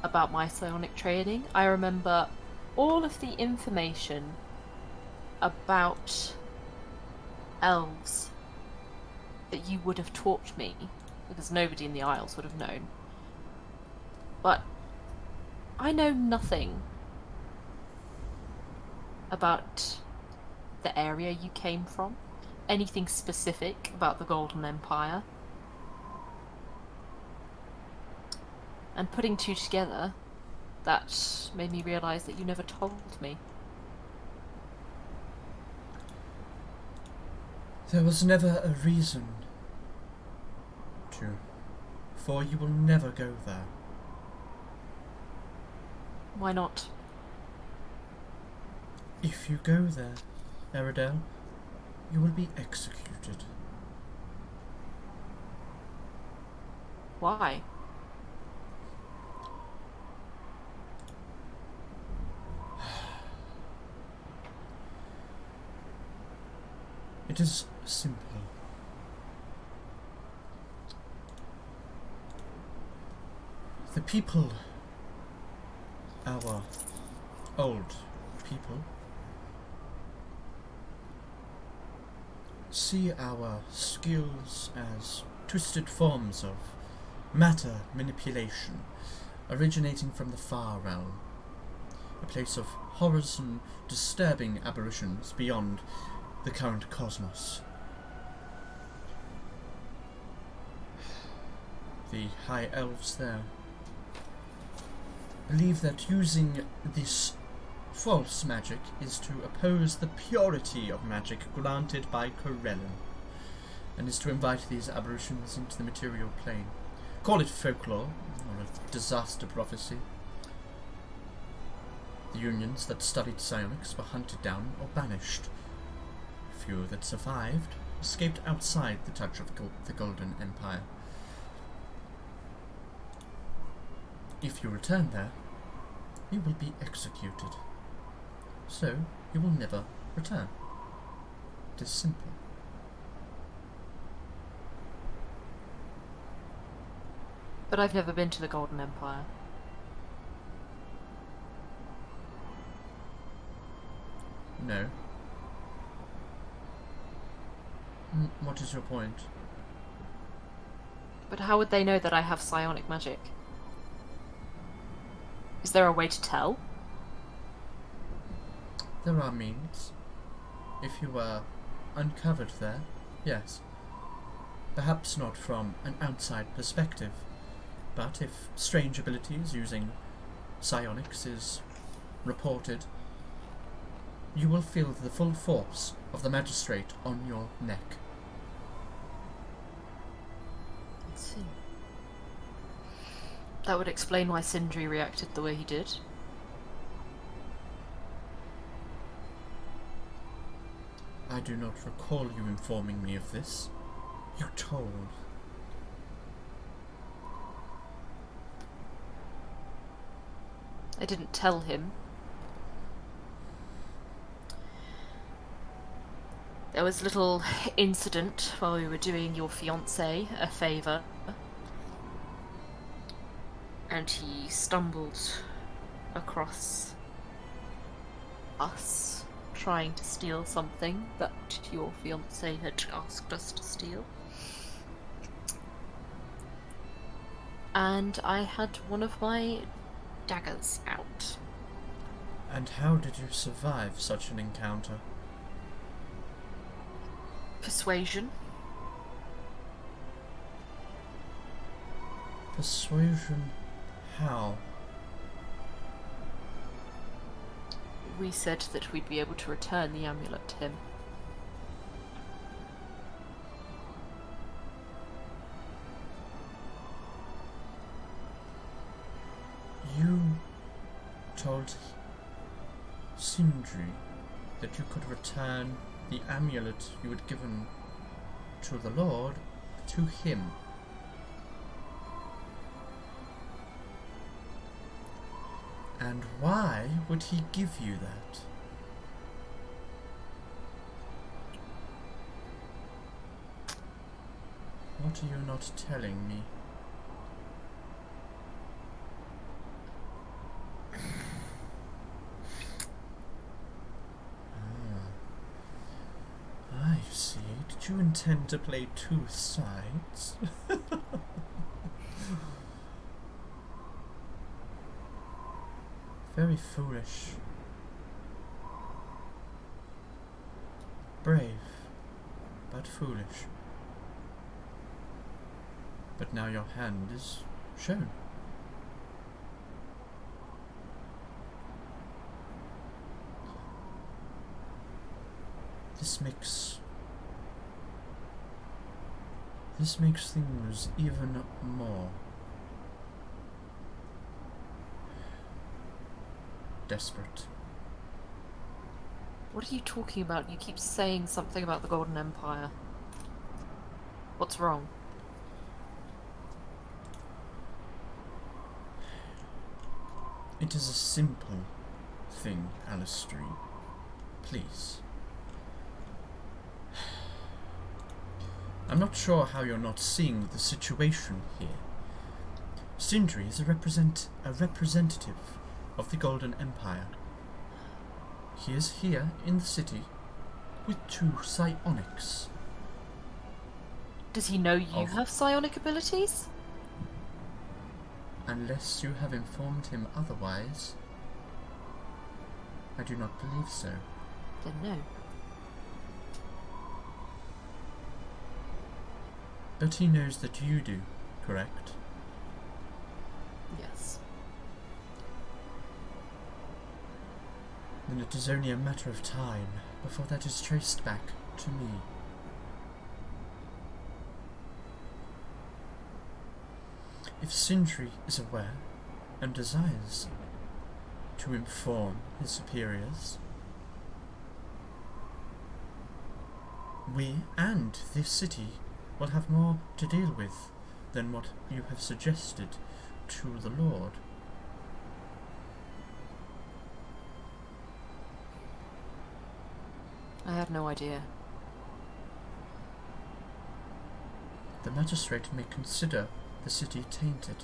about my psionic training. I remember all of the information about elves that you would have taught me, because nobody in the Isles would have known. But I know nothing about the area you came from, anything specific about the Golden Empire. And putting two together, that made me realise that you never told me. There was never a reason to, for you will never go there. Why not? If you go there, Eredhel, you will be executed. Why? It is simple. The people, our old people, see our skills as twisted forms of matter manipulation originating from the far realm, a place of horrors and disturbing aberrations beyond the current cosmos. The High Elves there believe that using this false magic is to oppose the purity of magic granted by Corellin, and is to invite these aberrations into the material plane. Call it folklore, or a disaster prophecy. The unions that studied psionics were hunted down or banished. Few that survived escaped outside the touch of the Golden Empire. If you return there, you will be executed. So, you will never return. It is simple. But I've never been to the Golden Empire. No. What is your point? But how would they know that I have psionic magic? Is there a way to tell? There are means. If you were uncovered there, yes. Perhaps not from an outside perspective, but if strange abilities using psionics is reported, you will feel the full force of the magistrate on your neck. Let's see. That would explain why Sindri reacted the way he did. I do not recall you informing me of this. You told. I didn't tell him. There was a little incident while we were doing your fiancé a favour. And he stumbled across us, trying to steal something that your fiancé had asked us to steal. And I had one of my daggers out. And how did you survive such an encounter? Persuasion. Persuasion? How? We said that we'd be able to return the amulet to him. You told Sindri that you could return the amulet you had given to the Lord to him. And why would he give you that? What are you not telling me? I see. Did you intend to play two sides? Very foolish. Brave, but foolish. But now your hand is shown. This makes things even more desperate. What are you talking about? You keep saying something about the Golden Empire. What's wrong? It is a simple thing, Alastrine. Please. I'm not sure how you're not seeing the situation here. Sindri is a representative of the Golden Empire. He is here in the city with two psionics. Does he know you have psionic abilities? Unless you have informed him otherwise, I do not believe so. Then no. But he knows that you do, correct? Yes. Then it is only a matter of time before that is traced back to me. If Sindri is aware and desires to inform his superiors, we and this city will have more to deal with than what you have suggested to the Lord. I had no idea. The magistrate may consider the city tainted.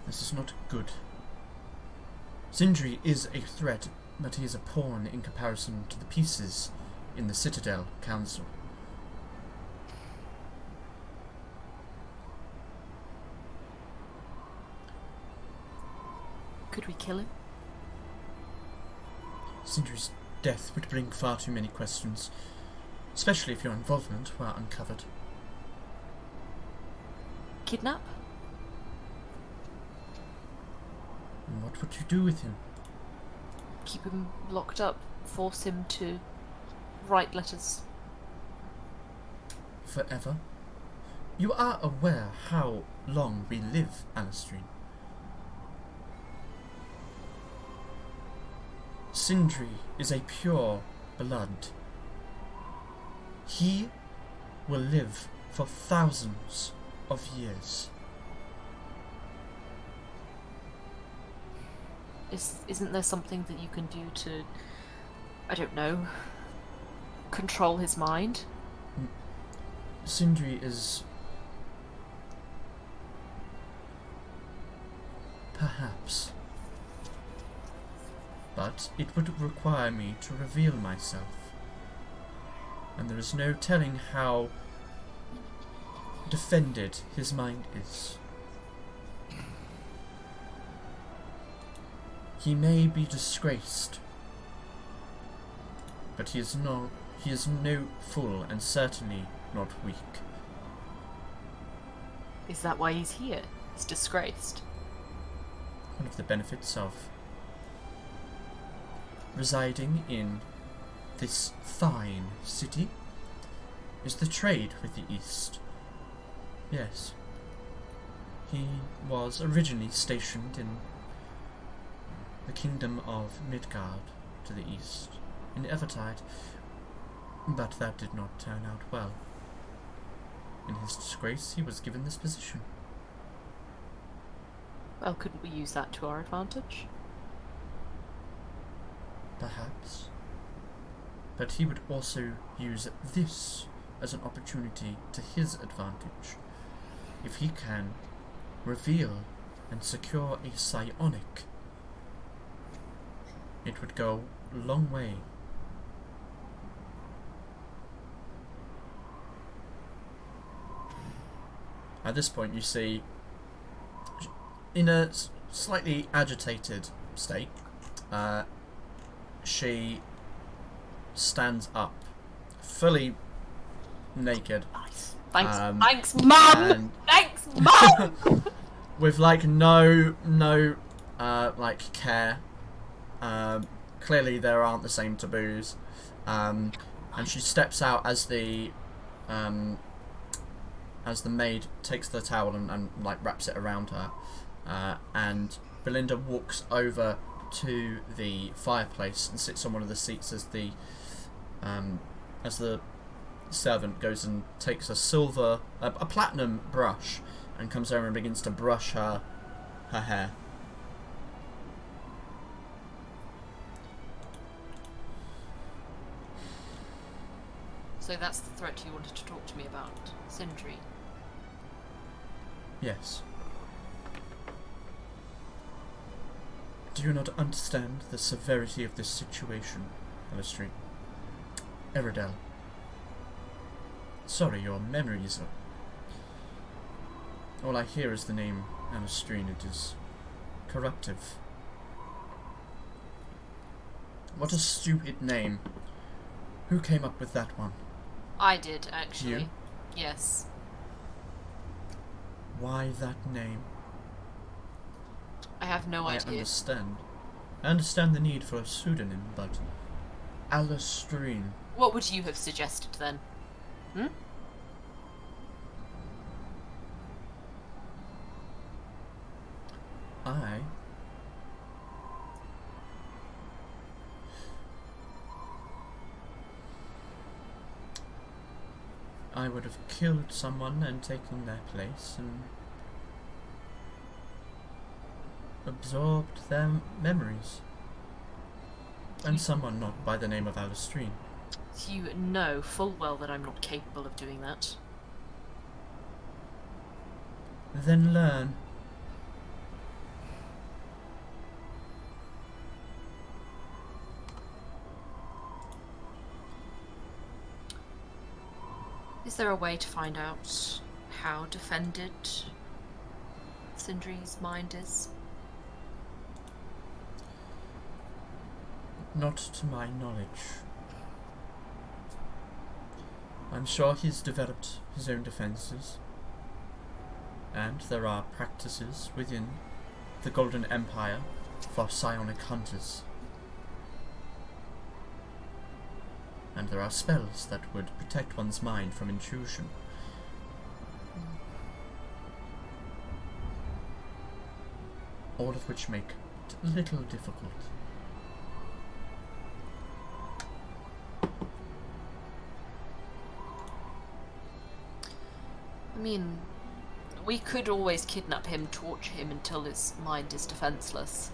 This is not good. Sindri is a threat, but he is a pawn in comparison to the pieces in the Citadel Council. Could we kill him? Sindri's death would bring far too many questions, especially if your involvement were uncovered. Kidnap? And what would you do with him? Keep him locked up. Force him to write letters. Forever? You are aware how long we live, Alastrine. Sindri is a pure blood. He will live for thousands of years. Isn't there something that you can do to, I don't know, control his mind? Sindri is... perhaps. But it would require me to reveal myself. And there is no telling how defended his mind is. He may be disgraced, but he is no fool, and certainly not weak. Is that why he's here? He's disgraced. One of the benefits of residing in this fine city is the trade with the East. Yes. He was originally stationed in the kingdom of Midgard to the east, in Evertide, but that did not turn out well. In his disgrace, he was given this position. Well, couldn't we use that to our advantage? Perhaps. But he would also use this as an opportunity to his advantage. If he can reveal and secure a psionic, it would go a long way. At this point, you see, in a slightly agitated state, she stands up, fully naked. Nice. Thanks, Um, thanks, Mum! and- Thanks, Mum! with like no like care. Clearly there aren't the same taboos, and she steps out as the maid takes the towel and like wraps it around her, and Belinda walks over to the fireplace and sits on one of the seats as the servant goes and takes a platinum brush and comes over and begins to brush her hair. So that's the threat you wanted to talk to me about, Sindri. Yes. Do you not understand the severity of this situation, Alastrine? Eredhel. Sorry, your memories are... All I hear is the name Alastrine. It is corruptive. What a stupid name. Who came up with that one? I did, actually. You? Yes. Why that name? I have no I idea. understand. I understand the need for a pseudonym, but... Alastrine. What would you have suggested then? Hmm? I would have killed someone and taken their place and absorbed their memories. And someone not by the name of Alastrine. You know full well that I'm not capable of doing that. Then learn. Is there a way to find out how defended Sindri's mind is? Not to my knowledge. I'm sure he's developed his own defences. And there are practices within the Golden Empire for psionic hunters. And there are spells that would protect one's mind from intrusion. All of which make it a little difficult. mean, we could always kidnap him, torture him until his mind is defenseless.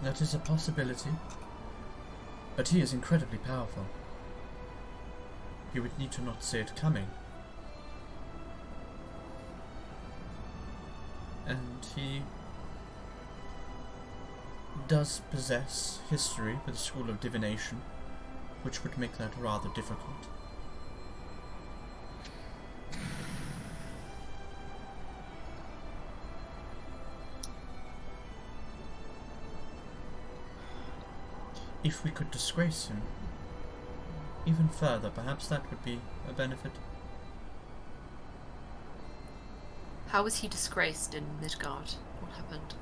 That is a possibility. But he is incredibly powerful. You would need to not see it coming. And he does possess history with the School of Divination, which would make that rather difficult. If we could disgrace him even further, perhaps that would be a benefit. How was he disgraced in Midgard? What happened?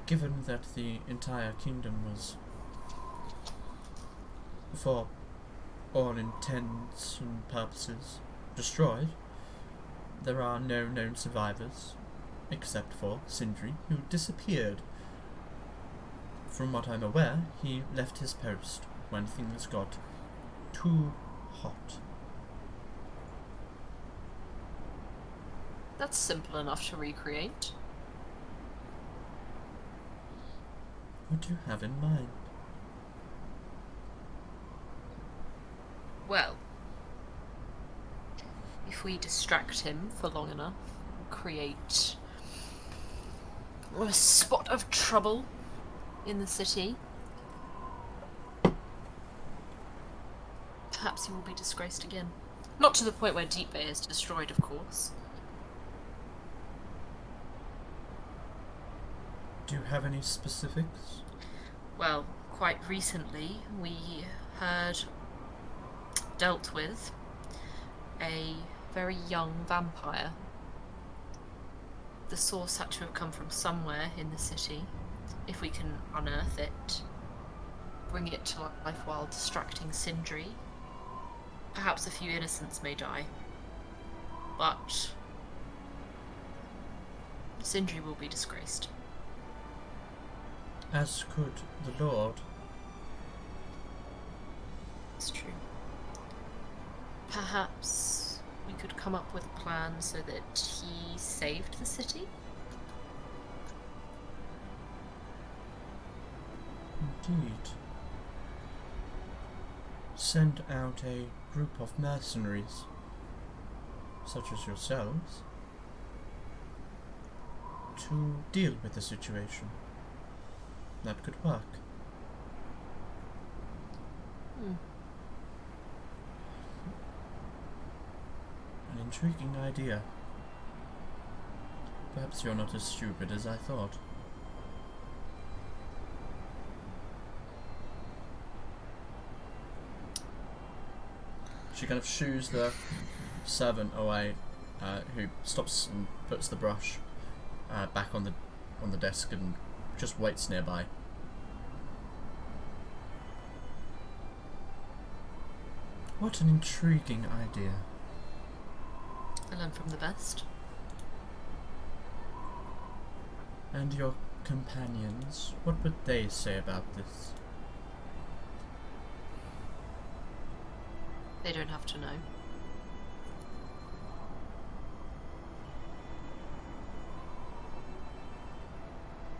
Given that the entire kingdom was, for all intents and purposes, destroyed, there are no known survivors, except for Sindri, who disappeared. From what I'm aware, he left his post when things got too hot. That's simple enough to recreate. What do you have in mind? Well, if we distract him for long enough, create a spot of trouble in the city, perhaps he will be disgraced again. Not to the point where Deep Bay is destroyed, of course. Do you have any specifics? Well, quite recently we dealt with a very young vampire. The source had to have come from somewhere in the city. If we can unearth it, bring it to life while distracting Sindri, perhaps a few innocents may die. But Sindri will be disgraced. As could the Lord. It's true. Perhaps we could come up with a plan so that he saved the city? Indeed. Send out a group of mercenaries, such as yourselves, to deal with the situation. That could work. An intriguing idea. Perhaps you're not as stupid as I thought. She kind of shoos the servant away, who stops and puts the brush back on the desk and just waits nearby. What an intriguing idea. I learn from the best. And your companions, what would they say about this? They don't have to know.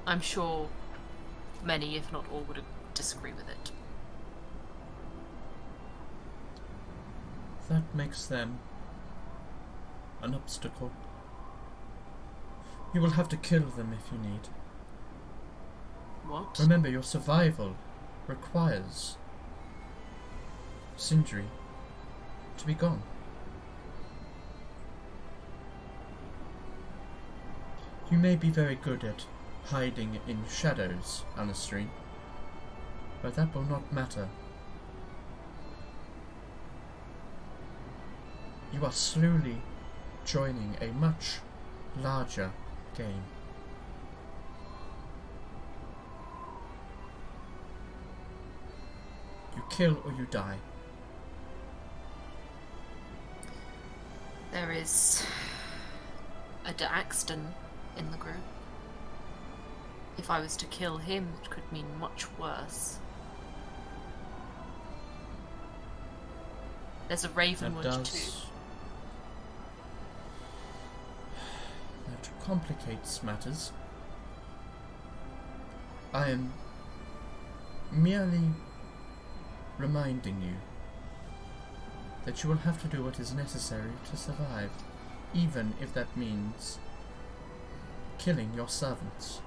I'm sure many, if not all, would disagree with it. That makes them an obstacle. You will have to kill them if you need. What? Remember, your survival requires Sindri to be gone. You may be very good at hiding in shadows, Alastrine, but that will not matter. You are slowly joining a much larger game. You kill or you die. There is a Daxton in the group. If I was to kill him, it could mean much worse. There's a That Ravenwood too. does. That complicates matters. I am merely reminding you that you will have to do what is necessary to survive, even if that means killing your servants.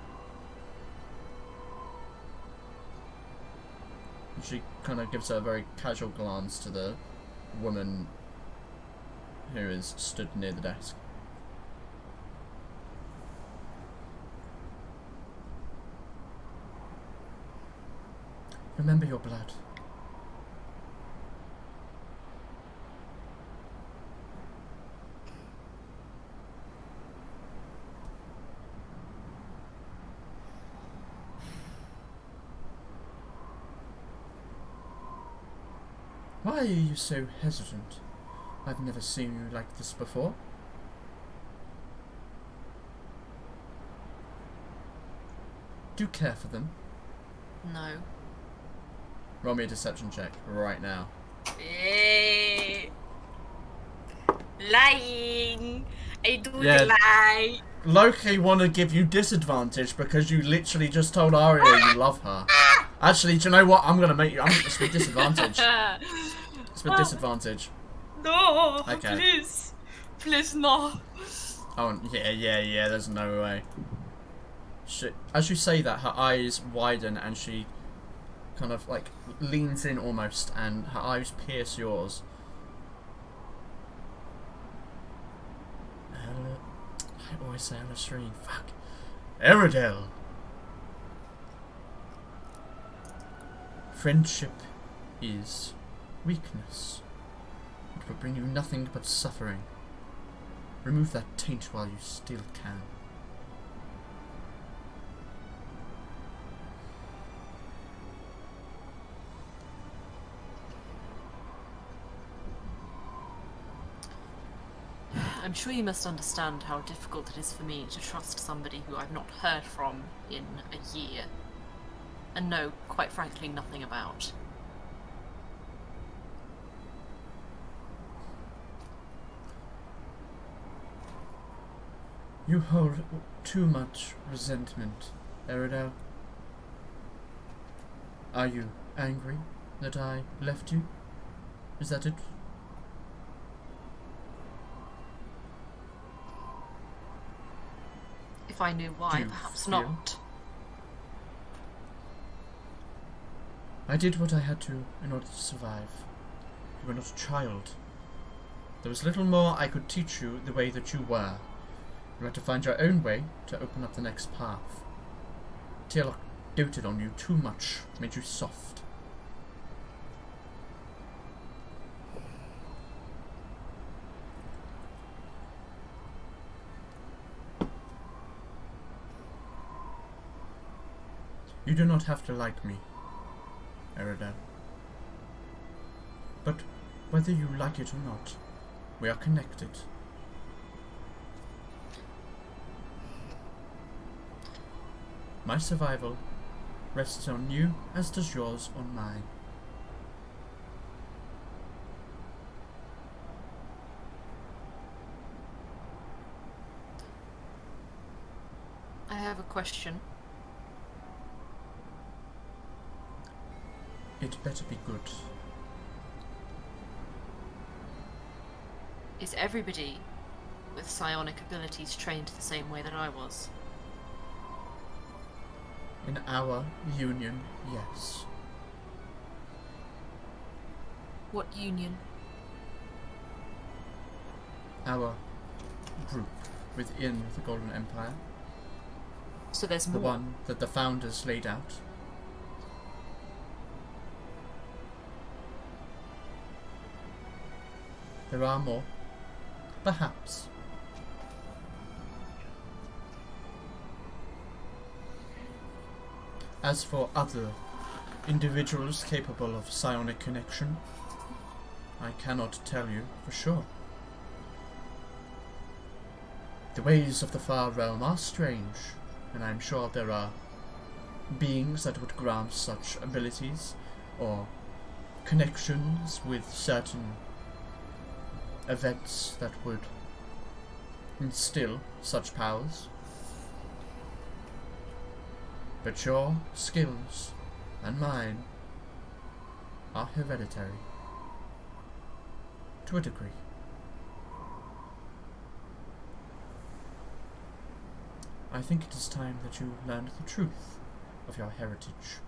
And she kind of gives a very casual glance to the woman who is stood near the desk. Remember your blood. Why are you so hesitant? I've never seen you like this before. Do you care for them? No. Roll me a deception check right now. Eh. Lying. I do Yeah. lie. Loki want to give you disadvantage because you literally just told Aria you love her. Actually, do you know what? I'm going to split disadvantage. Split disadvantage. No. Okay. Please. Please no. Oh, yeah, there's no way. As you say that, her eyes widen and she kind of like leans in almost, and her eyes pierce yours. I always say Alastrine. Fuck. Eredhel. Friendship is weakness. It will bring you nothing but suffering. Remove that taint while you still can. I'm sure you must understand how difficult it is for me to trust somebody who I've not heard from in a year, and know, quite frankly, nothing about. You hold too much resentment, Eredhel. Are you angry that I left you? Is that it? If I knew why, Do you perhaps feel- not. I did what I had to in order to survive. You were not a child. There was little more I could teach you the way that you were. You had to find your own way to open up the next path. Taylor doted on you too much, made you soft. You do not have to like me, Eredhel. But whether you like it or not, we are connected. My survival rests on you as does yours on mine. I have a question. It better be good. Is everybody with psionic abilities trained the same way that I was? In our union, yes. What union? Our group within the Golden Empire. So there's The more. one that the founders laid out. There are more. Perhaps. As for other individuals capable of psionic connection, I cannot tell you for sure. The ways of the far realm are strange, and I'm sure there are beings that would grant such abilities, or connections with certain events that would instill such powers. But your skills and mine are hereditary, to a degree. I think it is time that you learned the truth of your heritage.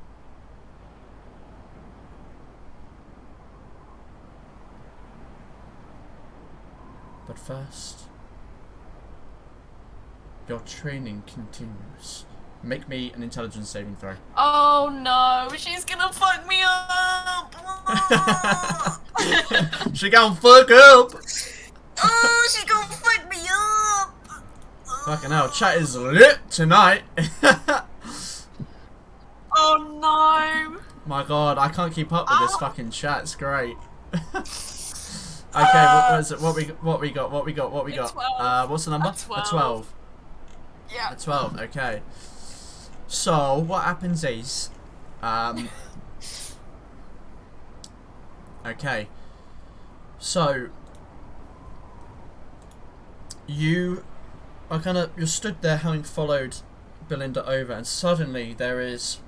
But first, your training continues. Make me an intelligence saving throw. Oh no, she's gonna fuck me up! She gonna fuck up! Oh, she gonna fuck me up! Fucking hell, chat is lit tonight. Oh no! My god, I can't keep up with this fucking chat. It's great. Okay, what is it? What we got? A 12. What's the number? A 12. A 12. Yeah. A 12. Okay. So what happens is, okay. So you are you're stood there having followed Belinda over, and suddenly there is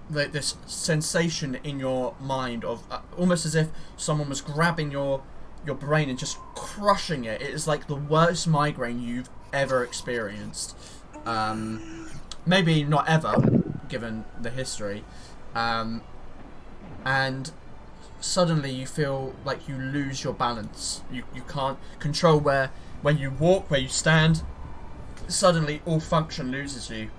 like this sensation in your mind of almost as if someone was grabbing your brain and just crushing it. It is like the worst migraine you've ever experienced. Maybe not ever, given the history. And suddenly you feel like you lose your balance. You can't control when you walk, where you stand. Suddenly all function loses you.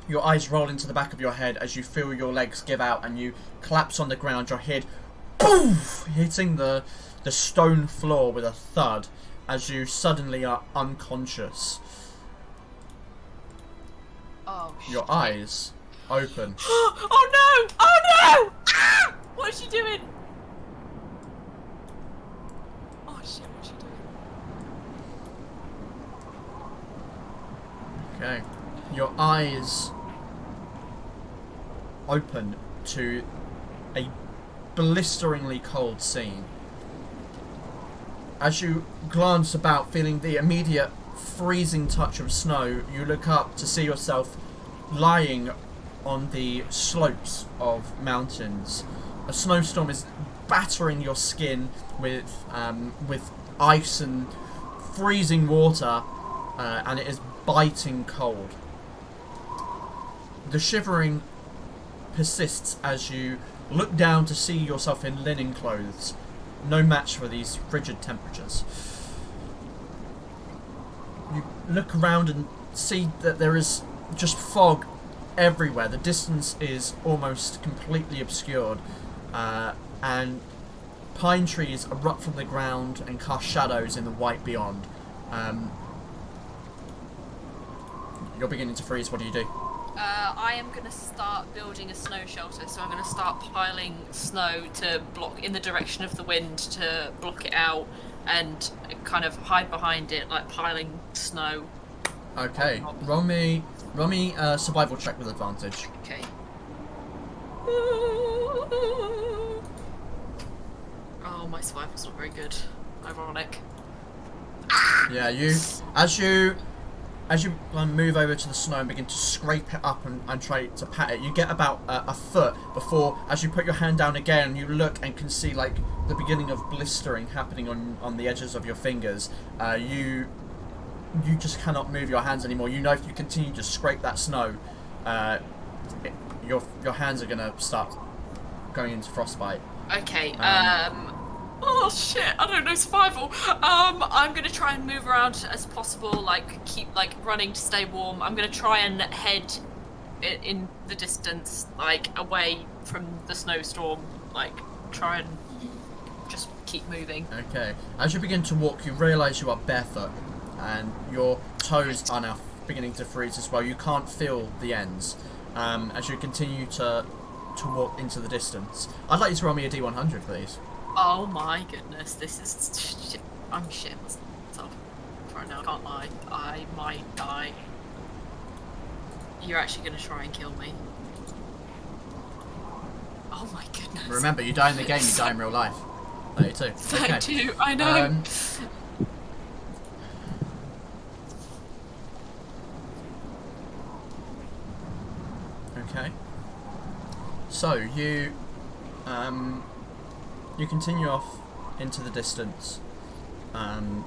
Your eyes roll into the back of your head as you feel your legs give out and you collapse on the ground, your head poof, hitting the stone floor with a thud as you suddenly are unconscious. Oh, Your eyes open. Oh no! Oh no! Ah! What is she doing? Oh shit, what's she doing? Okay. Your eyes open to a blisteringly cold scene. As you glance about, feeling the immediate freezing touch of snow, you look up to see yourself lying on the slopes of mountains. A snowstorm is battering your skin with ice and freezing water, and it is biting cold. The shivering persists as you look down to see yourself in linen clothes, no match for these frigid temperatures. You look around and see that there is just fog everywhere. The distance is almost completely obscured, and pine trees erupt from the ground and cast shadows in the white beyond. You're beginning to freeze. What do you do? I am going to start building a snow shelter, so I'm going to start piling snow to block in the direction of the wind to block it out and kind of hide behind it, like piling snow. Okay, roll me a survival check with advantage. Okay. Oh, my survival's not very good. Ironic. Yeah, as you move over to the snow and begin to scrape it up and try to pat it, you get about a foot before, as you put your hand down again, you look and can see like the beginning of blistering happening on the edges of your fingers. You just cannot move your hands anymore. You know if you continue to scrape that snow, your hands are gonna start going into frostbite. Okay. Oh shit! I don't know survival. I'm gonna try and move around as possible. Like keep like running to stay warm. I'm gonna try and head in the distance, like away from the snowstorm. Like try and just keep moving. Okay. As you begin to walk, you realise you are barefoot, and your toes are now beginning to freeze as well. You can't feel the ends. As you continue to walk into the distance, I'd like you to roll me a D100, please. Oh my goodness, this is shit. I'm shitting myself right now. I can't lie. I might die. You're actually going to try and kill me. Oh my goodness. Remember, you die in the game, you die in real life. 32. Okay. 32, I know. Okay. So you continue off into the distance, and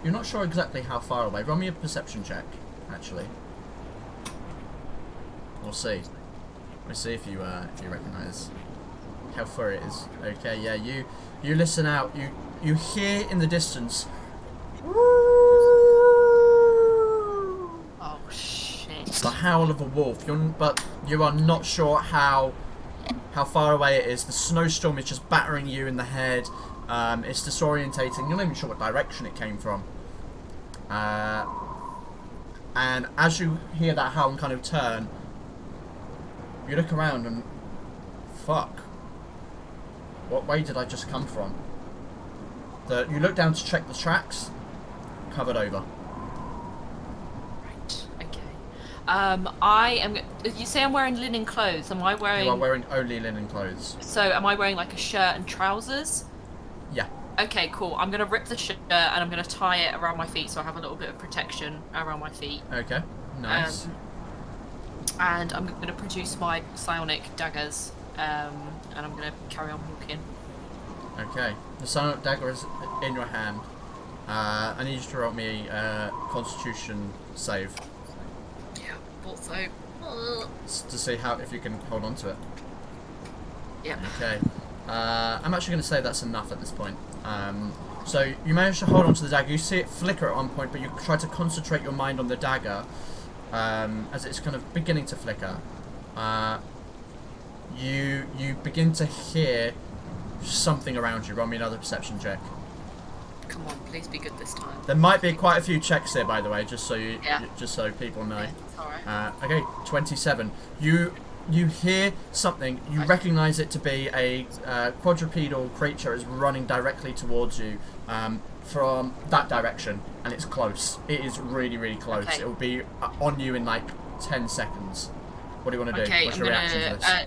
you're not sure exactly how far away. Roll me a perception check, actually. We'll see. We'll see if you recognise how far it is. Okay, yeah, you listen out. You hear in the distance. Oh shit! The howl of a wolf. But you are not sure how far away it is. The snowstorm is just battering you in the head. It's disorientating. You're not even sure what direction it came from. And as you hear that howl and kind of turn, you look around and fuck. What way did I just come from? You look down to check the tracks. Covered over. Right. Okay. I am. You say I'm wearing linen clothes. Am I wearing? You are wearing only linen clothes. So am I wearing like a shirt and trousers? Yeah. Okay, cool. I'm gonna rip the shirt and I'm gonna tie it around my feet so I have a little bit of protection around my feet. Okay. Nice. And I'm gonna produce my psionic daggers. And I'm gonna carry on walking. Okay. The psionic dagger is in your hand. I need you to roll me a Constitution save. Yeah. Also. To see if you can hold on to it. Yeah. Okay. I'm actually going to say that's enough at this point. So you manage to hold on to the dagger. You see it flicker at one point, but you try to concentrate your mind on the dagger as it's kind of beginning to flicker. You begin to hear something around you. Roll me another perception check. Come on, please be good this time. There might be quite a few checks here, by the way, just so people know. Yeah, it's alright. Okay, 27. You hear something. You recognise it to be a quadrupedal creature is running directly towards you from that direction, and it's close. It is really, really close. Okay. It will be on you in like 10 seconds. What do you want to do? Okay, What's I'm your reaction to gonna this?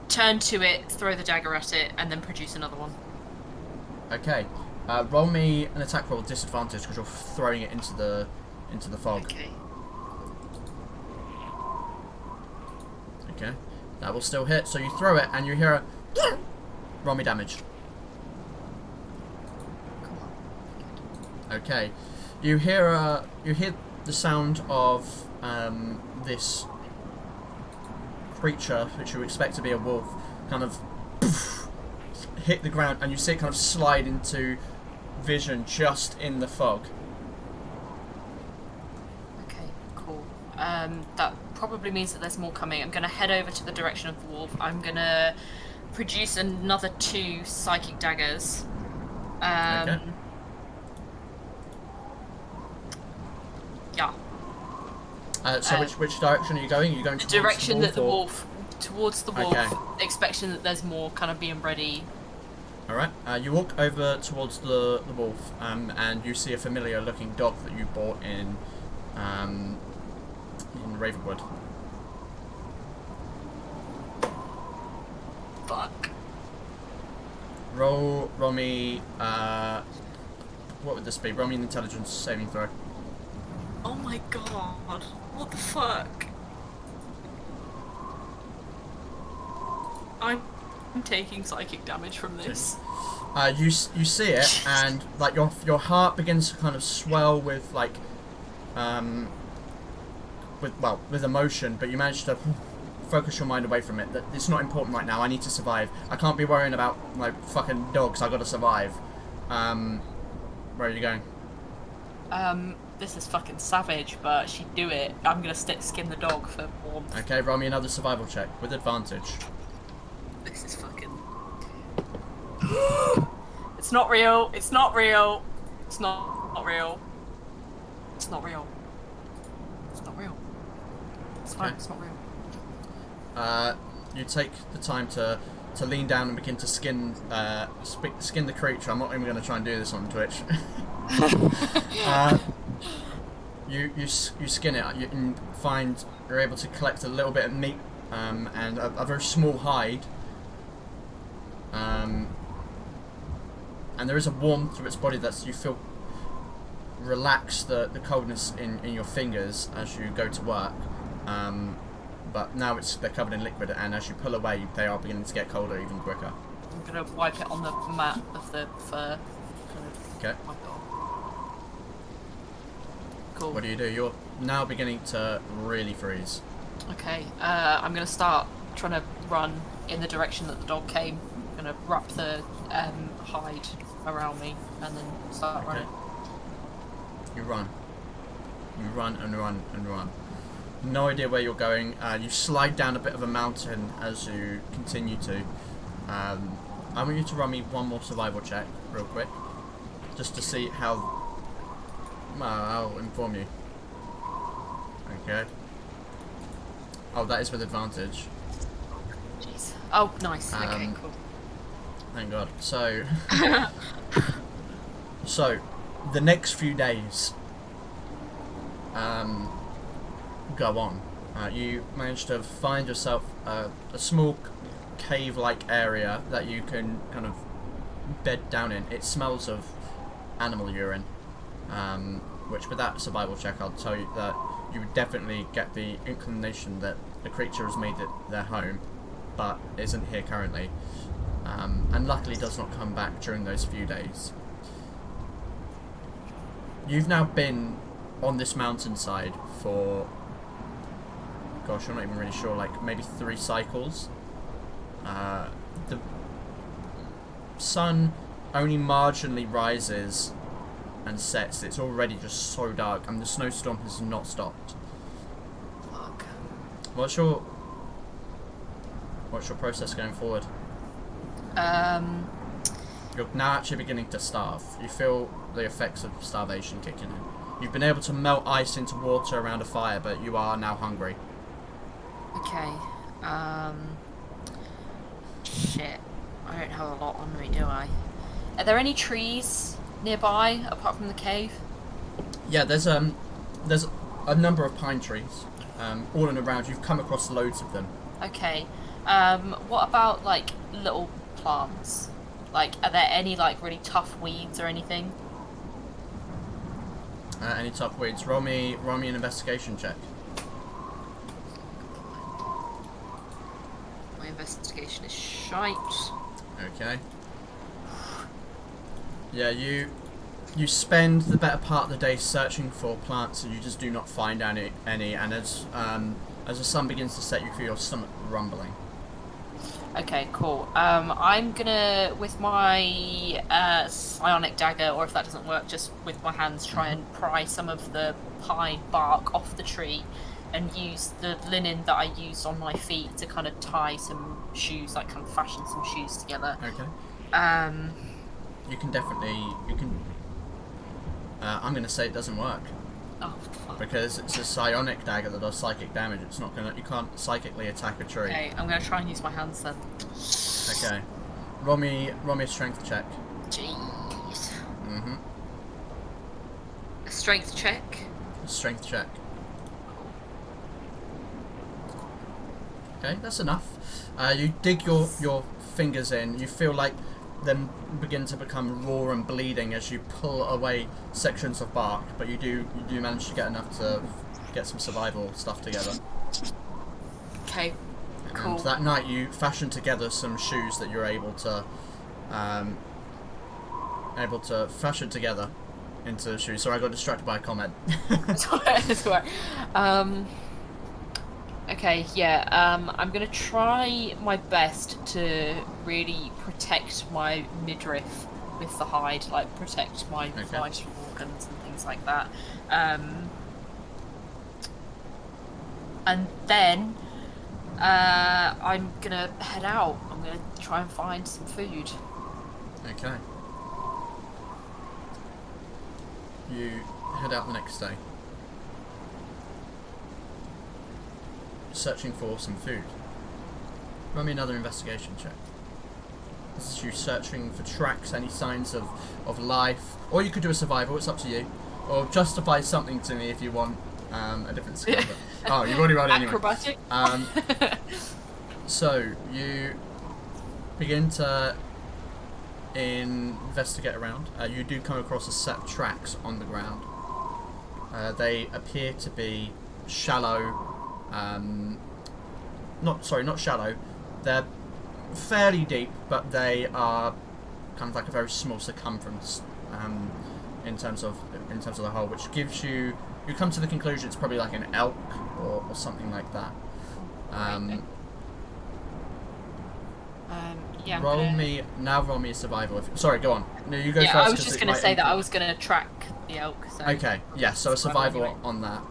turn to it, throw the dagger at it, and then produce another one. Okay. Roll me an attack roll with disadvantage because you're throwing it into the fog. Okay. Okay. That will still hit. So you throw it and you hear a roll me damage. Come on. Okay. You hear the sound of this creature, which you expect to be a wolf, kind of hit the ground, and you see it kind of slide into vision just in the fog. Okay, cool. That probably means that there's more coming. I'm going to head over to the direction of the wolf. I'm going to produce another 2 psychic daggers. Okay. Yeah. So which direction are you going? Are you going The towards direction that the or- wolf... Towards the wolf, Okay. expecting that there's more kind of being ready. Alright, you walk over towards the wolf, and you see a familiar looking dog that you bought in Ravenwood. Fuck. Roll me, what would this be? Roll me an intelligence saving throw. Oh my god. What the fuck? I'm taking psychic damage from this. You see it, and like your heart begins to kind of swell with like with emotion, but you manage to focus your mind away from it. That it's not important right now. I need to survive. I can't be worrying about like fucking dogs. I got to survive. Where are you going? This is fucking savage, but she'd do it. I'm gonna skin the dog for warmth. Okay, roll me another survival check with advantage. This is fucking... It's not real. It's not real. It's not real. It's not real. It's not real. It's fine. Okay. It's not real. You take the time to lean down and begin to skin the creature. I'm not even going to try and do this on Twitch. you skin it. You can find you're able to collect a little bit of meat and a very small hide. And there is a warmth to its body that you feel relax the coldness in your fingers as you go to work. But now they're covered in liquid, and as you pull away, they are beginning to get colder even quicker. I'm gonna wipe it on the mat of the fur. Okay. Wipe it on. Cool. What do? You're now beginning to really freeze. Okay. I'm gonna start trying to run in the direction that the dog came. I'm gonna wrap the hide around me and then start running. You run. You run and run and run. No idea where you're going. You slide down a bit of a mountain as you continue to. I want you to run me one more survival check, real quick, just to see how. Well, I'll inform you. Okay. Oh, that is with advantage. Jeez. Oh, nice. Okay, cool. Thank God. So, the next few days go on. You manage to find yourself a small cave-like area that you can kind of bed down in. It smells of animal urine, which with that survival check I'll tell you that you would definitely get the inclination that the creature has made it their home, but isn't here currently, and luckily does not come back during those few days. You've now been on this mountainside for, gosh, I'm not even really sure, like maybe 3 cycles. The sun only marginally rises and sets. It's already just so dark, and the snowstorm has not stopped. Fuck. What's your process going forward? You're now actually beginning to starve. You feel the effects of starvation kicking in. You've been able to melt ice into water around a fire, but you are now hungry. Okay. Shit. I don't have a lot on me, do I? Are there any trees nearby apart from the cave? Yeah, there's a number of pine trees, all in around. You've come across loads of them. Okay. What about like little plants? Like, are there any like really tough weeds or anything? Any tough weeds? Roll me an investigation check. My investigation is shite. Okay. Yeah, you spend the better part of the day searching for plants, and you just do not find any. And as the sun begins to set, you feel your stomach rumbling. Okay, cool. I'm gonna, with my psionic dagger, or if that doesn't work, just with my hands, try and pry some of the pine bark off the tree, and use the linen that I used on my feet to kind of tie some shoes, like kind of fashion some shoes together. Okay. You can. I'm gonna say it doesn't work. Oh, fuck. Because it's a psionic dagger that does psychic damage. It's not gonna. You can't psychically attack a tree. Okay, I'm gonna try and use my hands then. Okay. Roll me a strength check. Jeez. Mhm. A strength check. Strength check. Okay, that's enough. You dig your fingers in. You feel like them begin to become raw and bleeding as you pull away sections of bark, but you do manage to get enough to get some survival stuff together. Okay, cool. And that night you fashion together some shoes that you're able to fashion together into shoes. Sorry, I got distracted by a comment. It's alright. Okay, yeah, I'm gonna try my best to really protect my midriff with the hide, like protect my vital organs and things like that. And then I'm gonna head out. I'm gonna try and find some food. Okay. You head out the next day, searching for some food. Run me another investigation check. This is you searching for tracks, any signs of life, or you could do a survival, it's up to you. or justify something to me if you want a different skill. But, oh, you've already rolled anyway. Acrobatic. So you begin to investigate around. You do come across a set of tracks on the ground. They appear to be shallow. Not shallow. They're fairly deep, but they are kind of like a very small circumference in terms of the hole, which gives you come to the conclusion it's probably like an elk or something like that. Yeah. Roll me a survival. Sorry, go on. No, you go first. Yeah, I was just going to say that I was going to track the elk. So okay. Yeah. So a survival anyway. on that.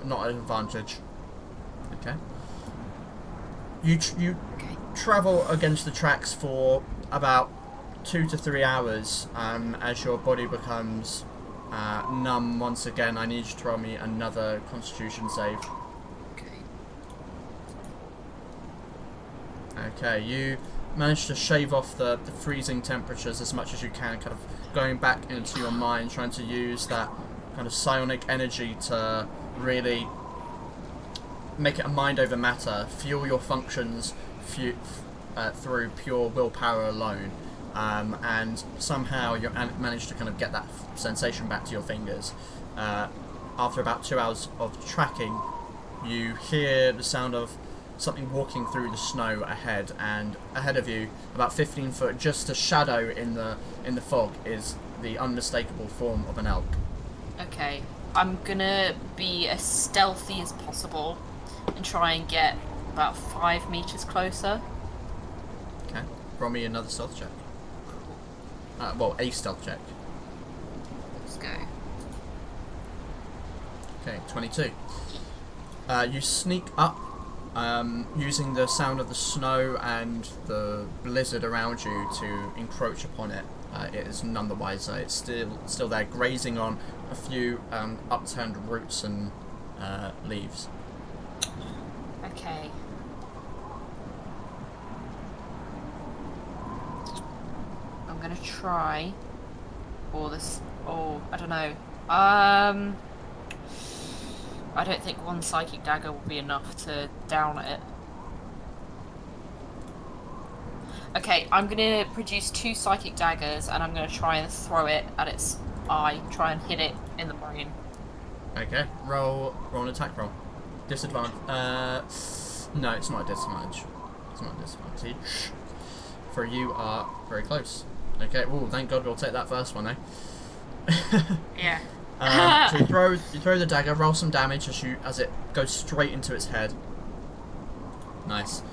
Not an advantage. Okay. You travel against the tracks for about 2 to 3 hours as your body becomes numb once again. I need you to roll me another Constitution save. Okay, you manage to shave off the freezing temperatures as much as you can, kind of going back into your mind, trying to use that kind of psionic energy to really make it a mind over matter, fuel your functions through pure willpower alone, and somehow you manage to kind of get that sensation back to your fingers. After about 2 hours of tracking, you hear the sound of something walking through the snow ahead, and ahead of you, about 15 foot, just a shadow in the fog, is the unmistakable form of an elk. Okay, I'm gonna be as stealthy as possible and try and get about 5 meters closer. Okay, roll me another stealth check. Well, a stealth check. Let's go. Okay, 22. You sneak up, using the sound of the snow and the blizzard around you to encroach upon it. It is none the wiser. It's still there, grazing on a few upturned roots and leaves. Okay. I'm gonna try. I don't know. I don't think one psychic dagger will be enough to down it. Okay, I'm gonna produce 2 psychic daggers and I'm gonna try and throw it at its eye, try and hit it in the brain. Okay, roll an attack roll. Disadvantage. No, it's not a disadvantage. It's not a disadvantage. For you are very close. Okay, ooh, thank God we'll take that first one, eh? Yeah. So you throw the dagger, roll some damage as it goes straight into its head. Nice.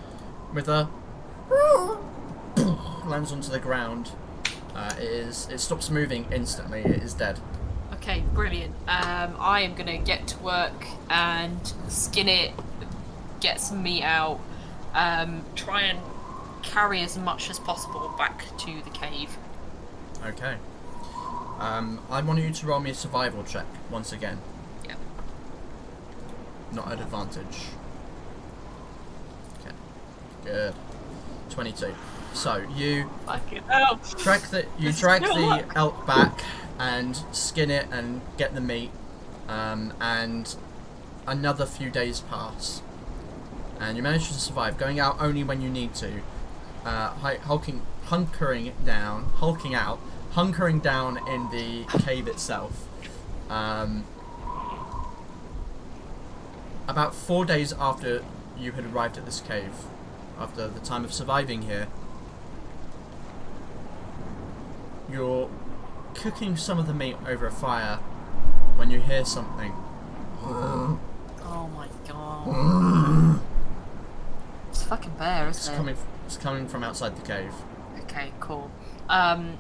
With a lands onto the ground. It stops moving instantly. It is dead. Okay, brilliant. I am gonna get to work and skin it, get some meat out, try and carry as much as possible back to the cave. Okay. I want you to roll me a survival check once again. Yep. Not at advantage. Okay. Good. 22. So you Fucking hell. drag the elk back and skin it and get the meat, and another few days pass, and you manage to survive, going out only when you need to, hunkering down in the cave itself. About 4 days after you had arrived at this cave, after the time of surviving here, you're cooking some of the meat over a fire when you hear something. Oh my god. It's a fucking bear, isn't it? It's coming from outside the cave. Okay, cool. I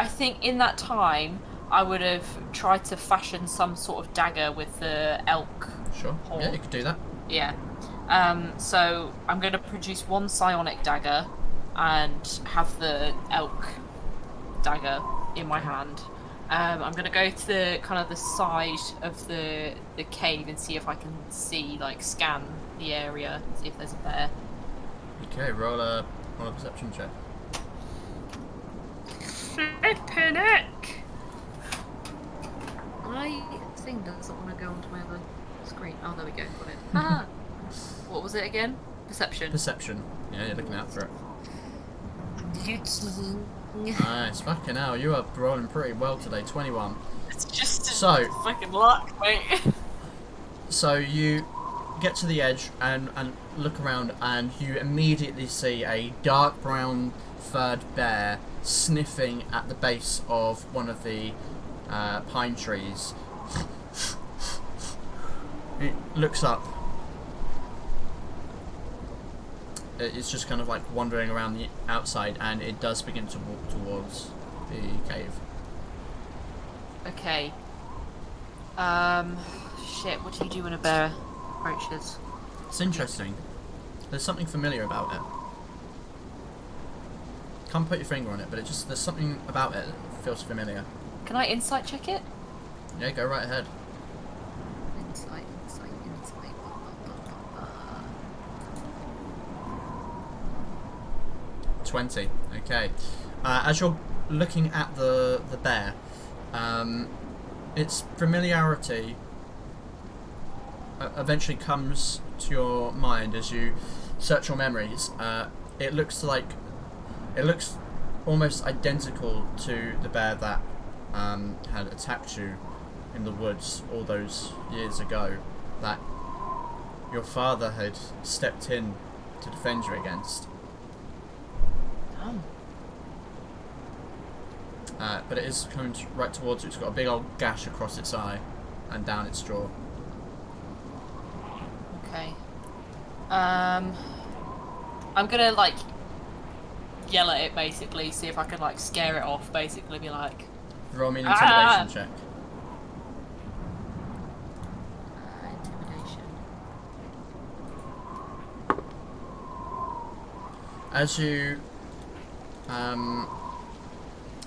think in that time, I would have tried to fashion some sort of dagger with the elk. Sure. horn. Yeah, you could do that. Yeah. So I'm going to produce 1 psionic dagger and have the elk dagger in my hand. I'm going to go to the kind of the side of the cave and see if I can scan the area, see if there's a bear. Okay, roll a perception check. Flippin' heck! thing doesn't want to go onto my other screen. Oh, there we go. Got it. Haha. What was it again? Perception. Perception. Yeah, you're looking out for it. Looking. Nice. Fucking hell, you are rolling pretty well today. 21. It's just So- fucking luck, mate. So you get to the edge and look around, and you immediately see a dark brown furred bear sniffing at the base of one of the pine trees. It looks up. It's just kind of like wandering around the outside, and it does begin to walk towards the cave. Okay. Shit, what do you do when a bear approaches? It's interesting. There's something familiar about it. Can't put your finger on it, but there's something about it that feels familiar. Can I insight check it? Yeah, go right ahead. Insight. 20. Okay. As you're looking at the bear, its familiarity eventually comes to your mind as you search your memories. It looks almost identical to the bear that had attacked you in the woods all those years ago, that your father had stepped in to defend you against. But it is coming right towards you. It's got a big old gash across its eye and down its jaw. Okay. I'm gonna like yell at it basically, see if I can like scare it off. Basically, be like, Roll me an intimidation check. intimidation.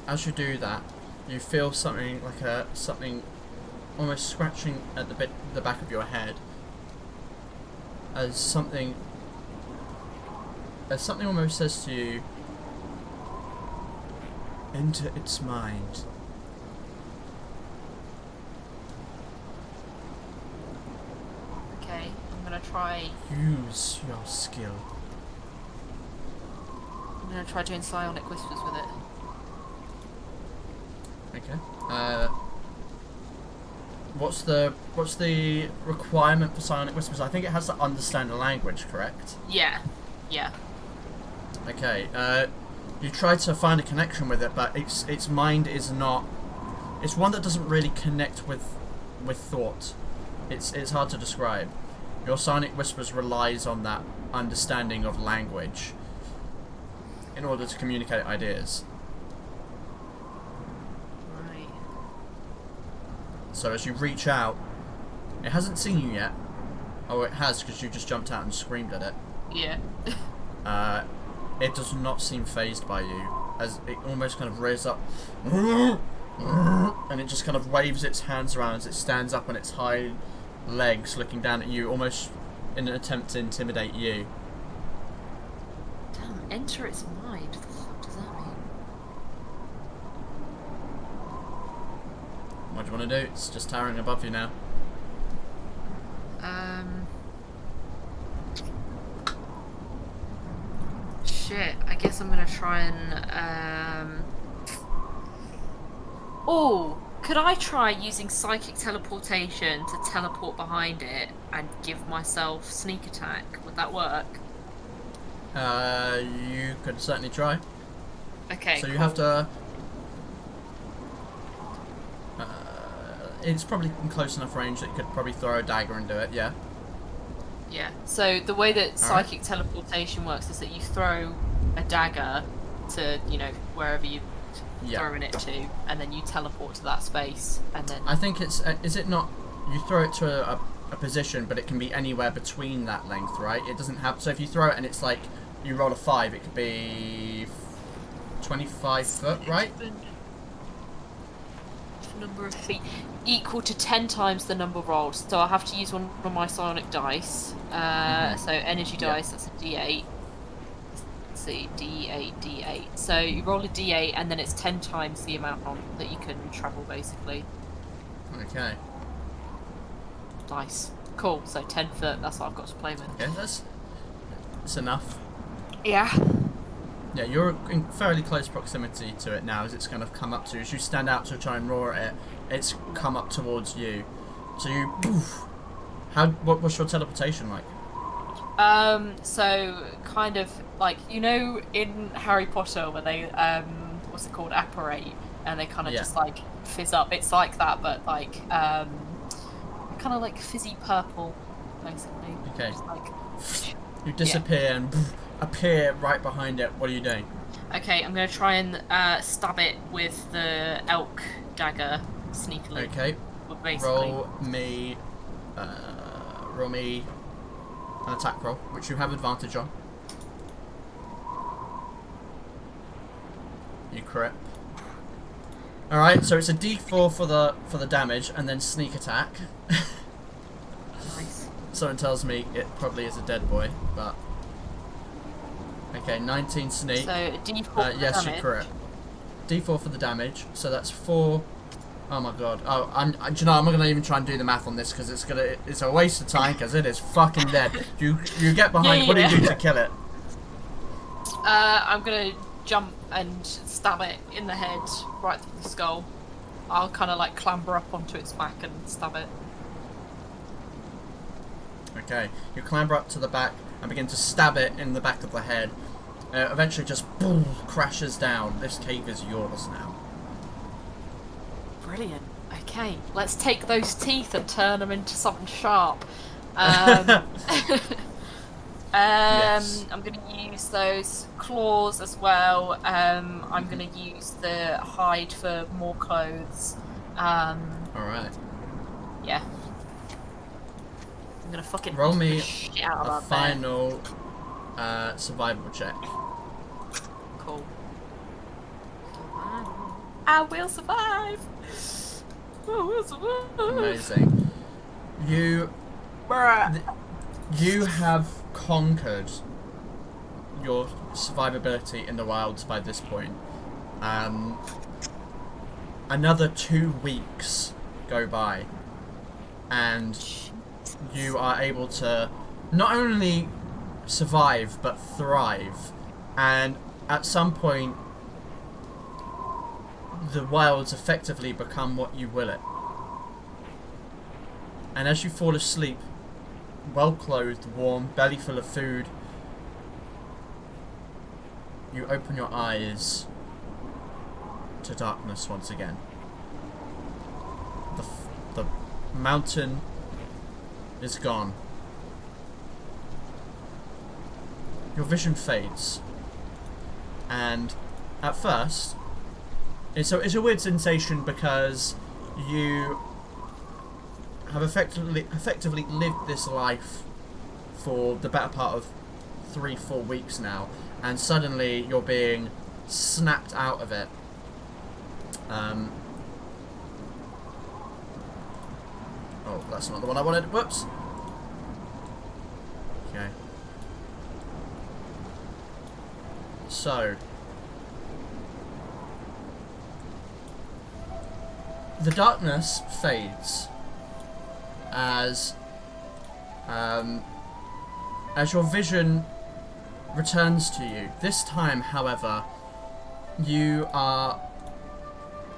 As you do that, you feel something like something almost scratching at the back of your head, as something almost says to you, enter its mind. Okay, I'm gonna try. Use your skill. I'm gonna try doing psionic whispers with it. Okay. What's the requirement for psionic whispers? I think it has to understand the language, correct? Yeah. Yeah. Okay. You try to find a connection with it, but its mind is not. It's one that doesn't really connect with thought. It's hard to describe. Your psionic whispers relies on that understanding of language in order to communicate ideas. Right. So as you reach out, it hasn't seen you yet. Oh, it has, because you just jumped out and screamed at it. Yeah. It does not seem fazed by you, as it almost kind of rears up, and it just kind of waves its hands around as it stands up on its hind legs, looking down at you, almost in an attempt to intimidate you. Damn, enter its mind. What the fuck does that mean? What do you want to do? It's just towering above you now. Shit, I guess I'm gonna try and, Oh, could I try using psychic teleportation to teleport behind it and give myself sneak attack? Would that work? You could certainly try. Okay, So you cool. have to... it's probably in close enough range that you could probably throw a dagger and do it, yeah? Yeah, so the way that psychic teleportation works is that you throw a dagger to, wherever you're throwing it to, and then you teleport to that space, and then... I think it's... is it not... You throw it to a position, but it can be anywhere between that length, right? It doesn't have... So if you throw it and it's like, you roll a 5, it could be 25 foot, right? Number of feet equal to 10 times the number rolled, so I'll have to use one of my psionic dice. So energy dice, that's a d8. Let's see, d8. So you roll a d8 and then it's 10 times the amount that you can travel, basically. Okay. Nice. Cool. So 10 foot. That's what I've got to play with. Okay, that's enough. Yeah. Yeah, you're in fairly close proximity to it now as it's kind of come up to you. As you stand out to try and roar at it, it's come up towards you. So you... Poof. What's your teleportation like? So kind of like, you know, in Harry Potter where they what's it called, apparate, and they kind of just like fizz up. It's like that, but like kind of like fizzy purple, basically. Okay. Just like you disappear and appear right behind it. What are you doing? Okay, I'm gonna try and stab it with the elk dagger sneakily. Okay. Basically. Roll me an attack roll, which you have advantage on. You crit. Alright, so it's a d4 for the damage and then sneak attack. Nice. Someone tells me it probably is a dead boy, but okay, 19 sneak. So a d4 for yes, damage. you crit. D4 for the damage, so that's 4. Oh my god. Oh, do you know, I'm not gonna even try and do the math on this because it's a waste of time because it is fucking dead. You get behind. What do you do to kill it? I'm gonna jump and stab it in the head, right through the skull. I'll kind of like clamber up onto its back and stab it. Okay, you clamber up to the back and begin to stab it in the back of the head. Eventually, just boom, crashes down. This cave is yours now. Brilliant. Okay, let's take those teeth and turn them into something sharp. Yes. I'm going to use those claws as well. I'm going to use the hide for more clothes. Alright. Yeah. I'm going to fucking roll me shit out a of that final survival check. Cool. I will survive. I will survive. Amazing. You have conquered your survivability in the wilds by this point. Another 2 weeks go by, and you are able to not only survive but thrive. And at some point, the wilds effectively become what you will it. And as you fall asleep, well clothed, warm, belly full of food, you open your eyes to darkness once again. The mountain is gone. Your vision fades. And at first, it's a weird sensation because you have effectively lived this life for the better part of 3-4 weeks now, and suddenly you're being snapped out of it. Oh, that's not the one I wanted. Whoops. Okay. So, the darkness fades as your vision returns to you. This time, however, you are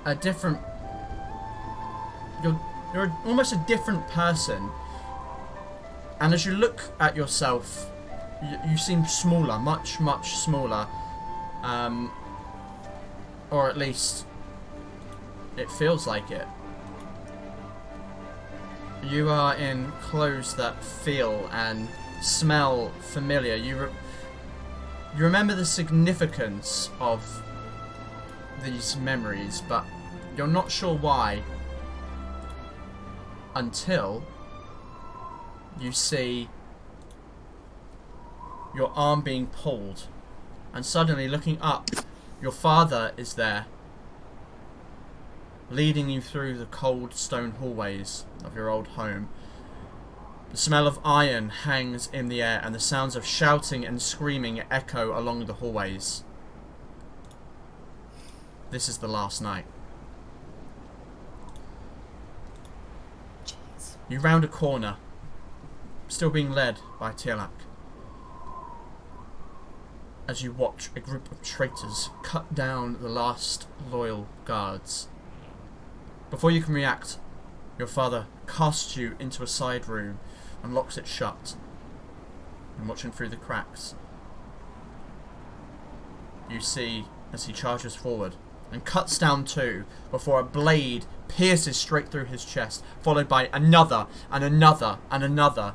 a different. You're almost a different person, and as you look at yourself, you seem smaller, much smaller, or at least it feels like it. You are in clothes that feel and smell familiar. You remember the significance of these memories, but you're not sure why until you see your arm being pulled, and suddenly looking up, your father is there, leading you through the cold stone hallways of your old home. The smell of iron hangs in the air, and the sounds of shouting and screaming echo along the hallways. This is the last night. Jeez. You round a corner, still being led by Tialak, as you watch a group of traitors cut down the last loyal guards. Before you can react, your father casts you into a side room and locks it shut. And watching through the cracks, you see as he charges forward and cuts down 2 before a blade pierces straight through his chest, followed by another and another and another.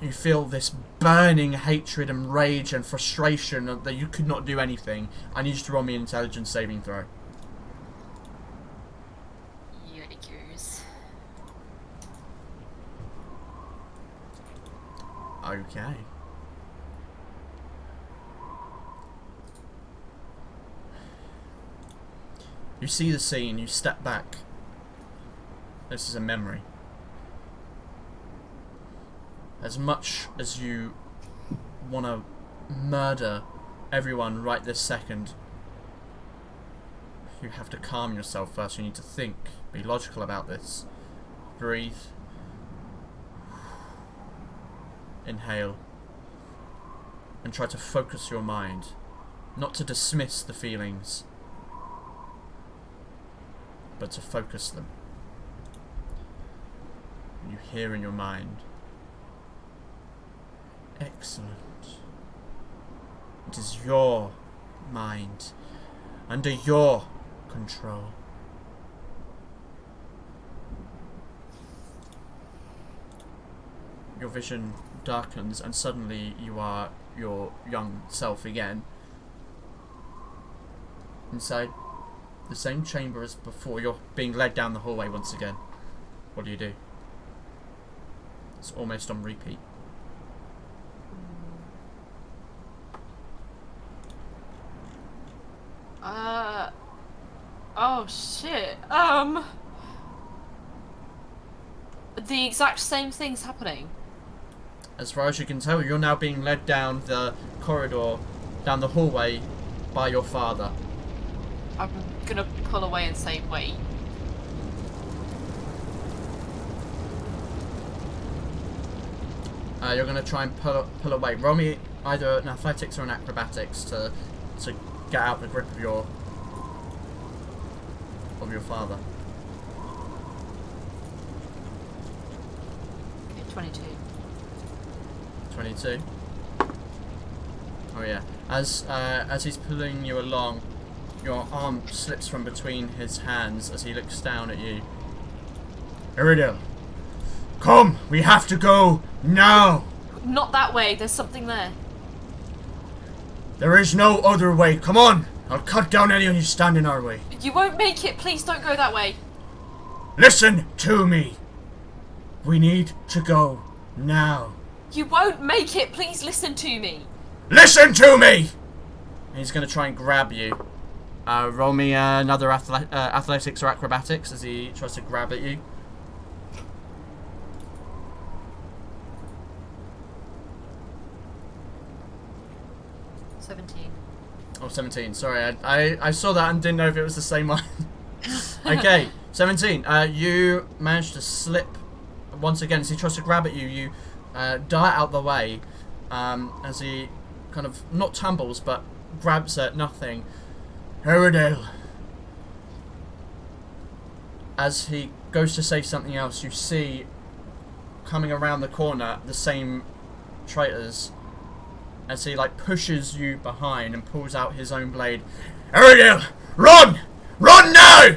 You feel this burning hatred and rage and frustration that you could not do anything. I need you to roll me an intelligence saving throw. Yikers. Okay. You see the scene, you step back. This is a memory. As much as you want to murder everyone right this second, you have to calm yourself first. You need to think, be logical about this. Breathe. Inhale. And try to focus your mind. Not to dismiss the feelings, but to focus them. You hear in your mind, excellent. It is your mind, under your control. Your vision darkens and suddenly you are your young self again. Inside the same chamber as before, you're being led down the hallway once again. What do you do? It's almost on repeat. Oh shit. The exact same thing's happening. As far as you can tell, you're now being led down the corridor, down the hallway, by your father. I'm gonna pull away and say, wait. You're gonna try and pull away. Roll me either an athletics or an acrobatics to get out the grip of your father. Okay, 22. 22. Oh yeah. As he's pulling you along, your arm slips from between his hands as he looks down at you. Eredhel, come! We have to go now! Not that way, there's something there. There is no other way. Come on! I'll cut down anyone who stand in our way. You won't make it, please don't go that way. Listen to me! We need to go now. You won't make it, please listen to me. Listen to me! And he's going to try and grab you. Roll me another athletics or acrobatics as he tries to grab at you. Oh, 17. Sorry, I saw that and didn't know if it was the same one. Okay, 17. You managed to slip once again as he tries to grab at you. You dart out the way as he kind of, not tumbles, but grabs at nothing. Eredhel. As he goes to say something else, you see coming around the corner the same traitors as he like pushes you behind and pulls out his own blade. Eredhel, run! Run now!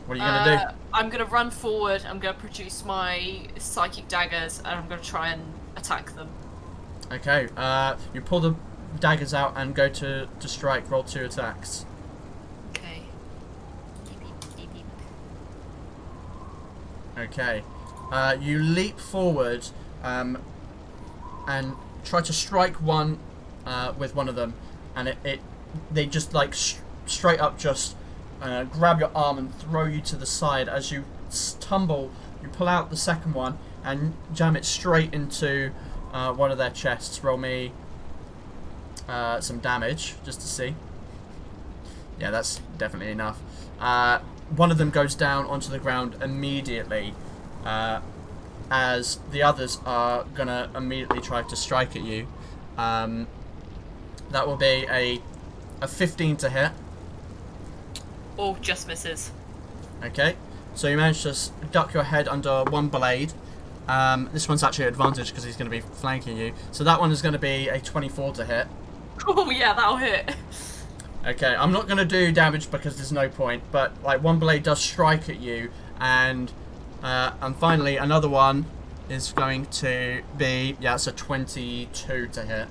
What are you going to do? I'm going to run forward, I'm going to produce my psychic daggers, and I'm going to try and attack them. Okay, you pull the daggers out and go to strike. Roll 2 attacks. Okay. Okay. You leap forward and try to strike one with one of them, and they just like straight up just grab your arm and throw you to the side. As you tumble, you pull out the second one and jam it straight into one of their chests. Roll me some damage just to see. Yeah, that's definitely enough. one of them goes down onto the ground immediately, as the others are gonna immediately try to strike at you. That will be a 15 to hit. Oh, just misses. Okay, so you manage to duck your head under one blade. This one's actually an advantage because he's going to be flanking you. So that one is going to be a 24 to hit. Oh yeah, that'll hit. Okay, I'm not going to do damage because there's no point, but like one blade does strike at you, and finally another one is going to be, yeah, it's a 22 to hit,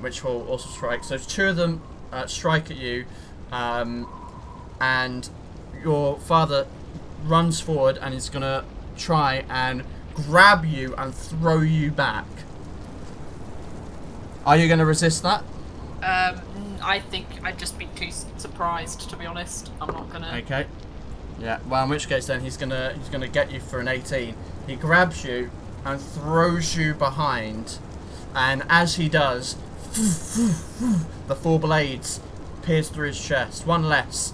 which will also strike. So two of them strike at you, and your father runs forward and is going to try and grab you and throw you back. Are you going to resist that? I think I'd just be too surprised, to be honest. I'm not gonna. Okay. Yeah. Well, in which case then he's gonna get you for an 18. He grabs you and throws you behind, and as he does, the 4 blades pierce through his chest, one less,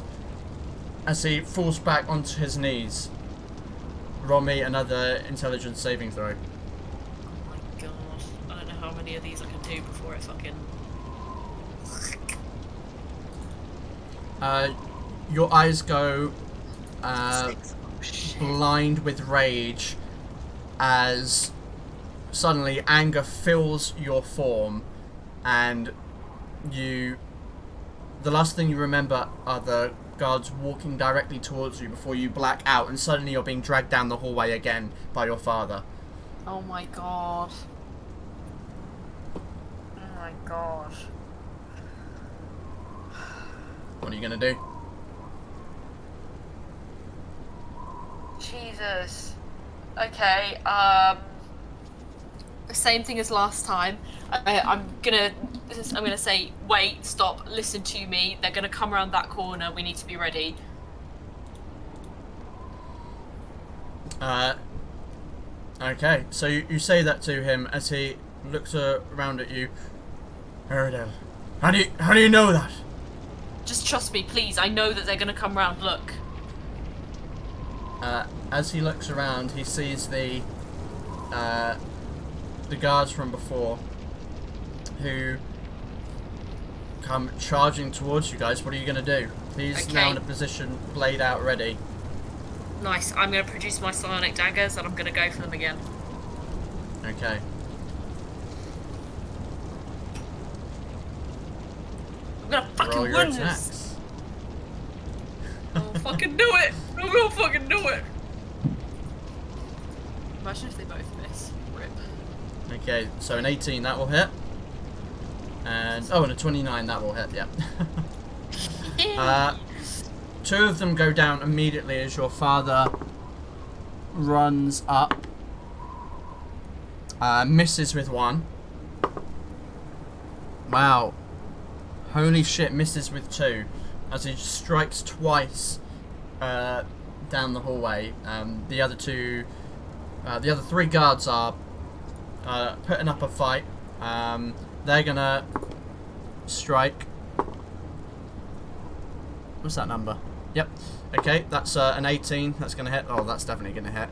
as he falls back onto his knees. Roll me another intelligence saving throw. Oh my god. I don't know how many of these I can do before I fucking... Your eyes go 6. Oh, shit. blind with rage as suddenly anger fills your form, and the last thing you remember are the guards walking directly towards you before you black out, and suddenly you're being dragged down the hallway again by your father. Oh my god. Oh my gosh. What are you gonna do? Jesus. Okay, same thing as last time. I'm gonna say, wait, stop, listen to me. They're gonna come around that corner. We need to be ready. Okay, so you say that to him as he looks around at you. Eredhel, how do you know that? Just trust me, please. I know that they're gonna come round. Look. As he looks around, he sees the guards from before, who come charging towards you guys. What are you going to do? He's now in a position, blade out, ready. Nice. I'm going to produce my psionic daggers and I'm going to go for them again. Okay. I'm going to Roll fucking your win this. attacks. I'll fucking do it. I'm going to fucking do it. Imagine if they both miss. Rip. Okay, so an 18, that will hit. And a 29, that will hit, yeah. Two of them go down immediately as your father runs up. Misses with one. Wow. Holy shit, misses with 2. As he strikes twice down the hallway. The other 3 guards are putting up a fight. They're gonna strike. What's that number? Yep. Okay, that's an 18. That's gonna hit. Oh, that's definitely gonna hit.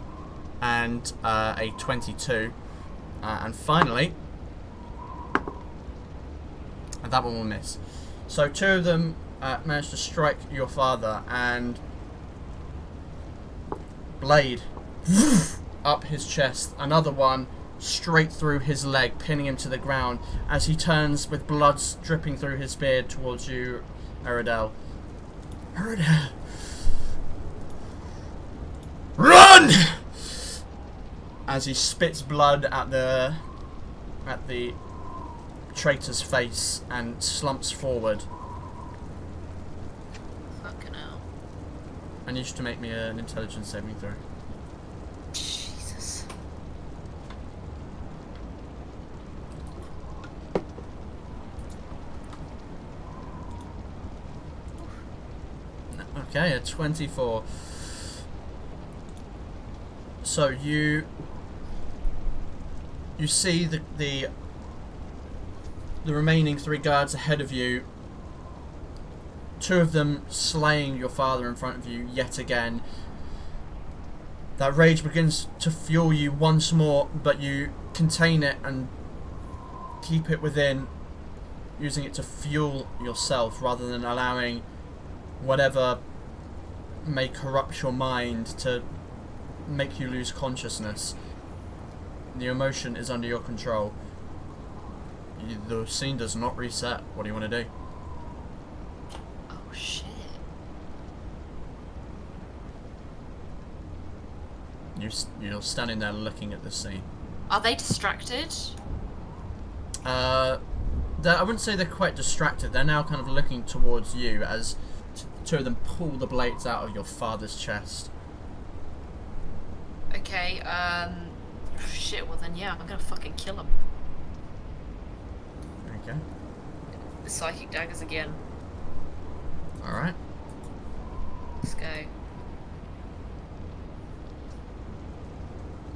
And a 22. And finally, that one will miss. So 2 of them managed to strike your father, and blade up his chest. Another one straight through his leg, pinning him to the ground as he turns with blood dripping through his beard towards you, Eredhel. Eredhel! Run! As he spits blood at the traitor's face and slumps forward. Fucking hell. I need you to make me an intelligence saving throw. Jesus. Okay, a 24. So you see the remaining 3 guards ahead of you two of them slaying your father in front of you yet again. That rage begins to fuel you once more, but you contain it and keep it within, using it to fuel yourself rather than allowing whatever may corrupt your mind to make you lose consciousness. The emotion is under your control. The scene does not reset. What do you want to do? Oh shit. You're standing there looking at the scene. Are they distracted? I wouldn't say they're quite distracted. They're now kind of looking towards you as two of them pull the blades out of your father's chest. Okay, shit, well then yeah, I'm gonna fucking kill him. Okay. The psychic daggers again. Alright. Let's go.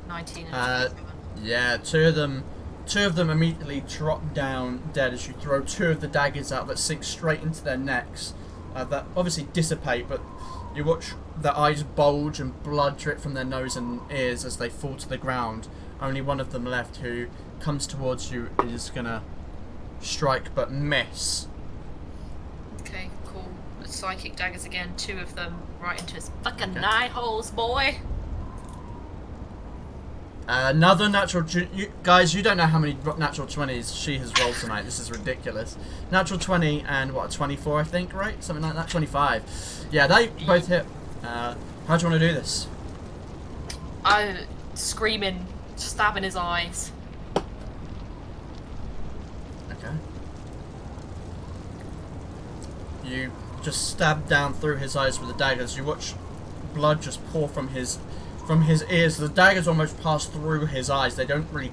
19 and 27. Yeah, two of them immediately drop down dead as you throw two of the daggers out that sink straight into their necks. That obviously dissipate, but you watch their eyes bulge and blood drip from their nose and ears as they fall to the ground. Only one of them left, who comes towards you, is gonna strike but miss. Okay, cool. The psychic daggers again, two of them right into his fucking eye holes, boy. Another natural... guys, you don't know how many natural 20s she has rolled tonight. This is ridiculous. Natural 20 and, what, 24, I think, right? Something like that. 25. Yeah, they both hit. How do you want to do this? I'm screaming, stabbing his eyes. Okay. You just stab down through his eyes with the daggers. You watch blood just pour from his ears. The daggers almost pass through his eyes. They don't really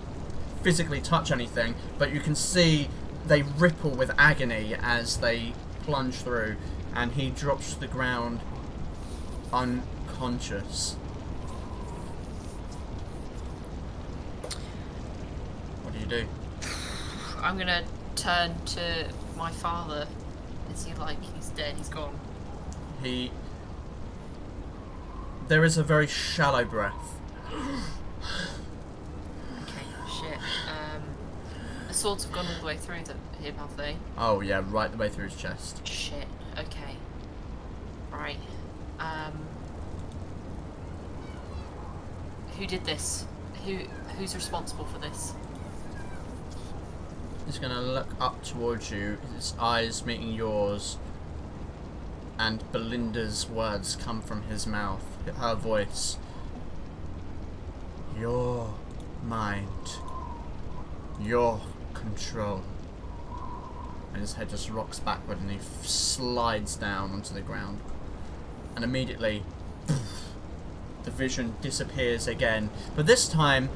physically touch anything, but you can see they ripple with agony as they plunge through, and he drops to the ground unconscious. What do you do? I'm gonna turn to my father. Is he like, he's dead, he's gone? There is a very shallow breath. Okay, shit. The swords have gone all the way through him, have they? Oh yeah, right the way through his chest. Shit, okay. Right. Who did this? Who's responsible for this? He's gonna look up towards you, his eyes meeting yours, and Belinda's words come from his mouth, her voice. Your mind. Your control. And his head just rocks backward and he slides down onto the ground. And immediately, the vision disappears again. But this time,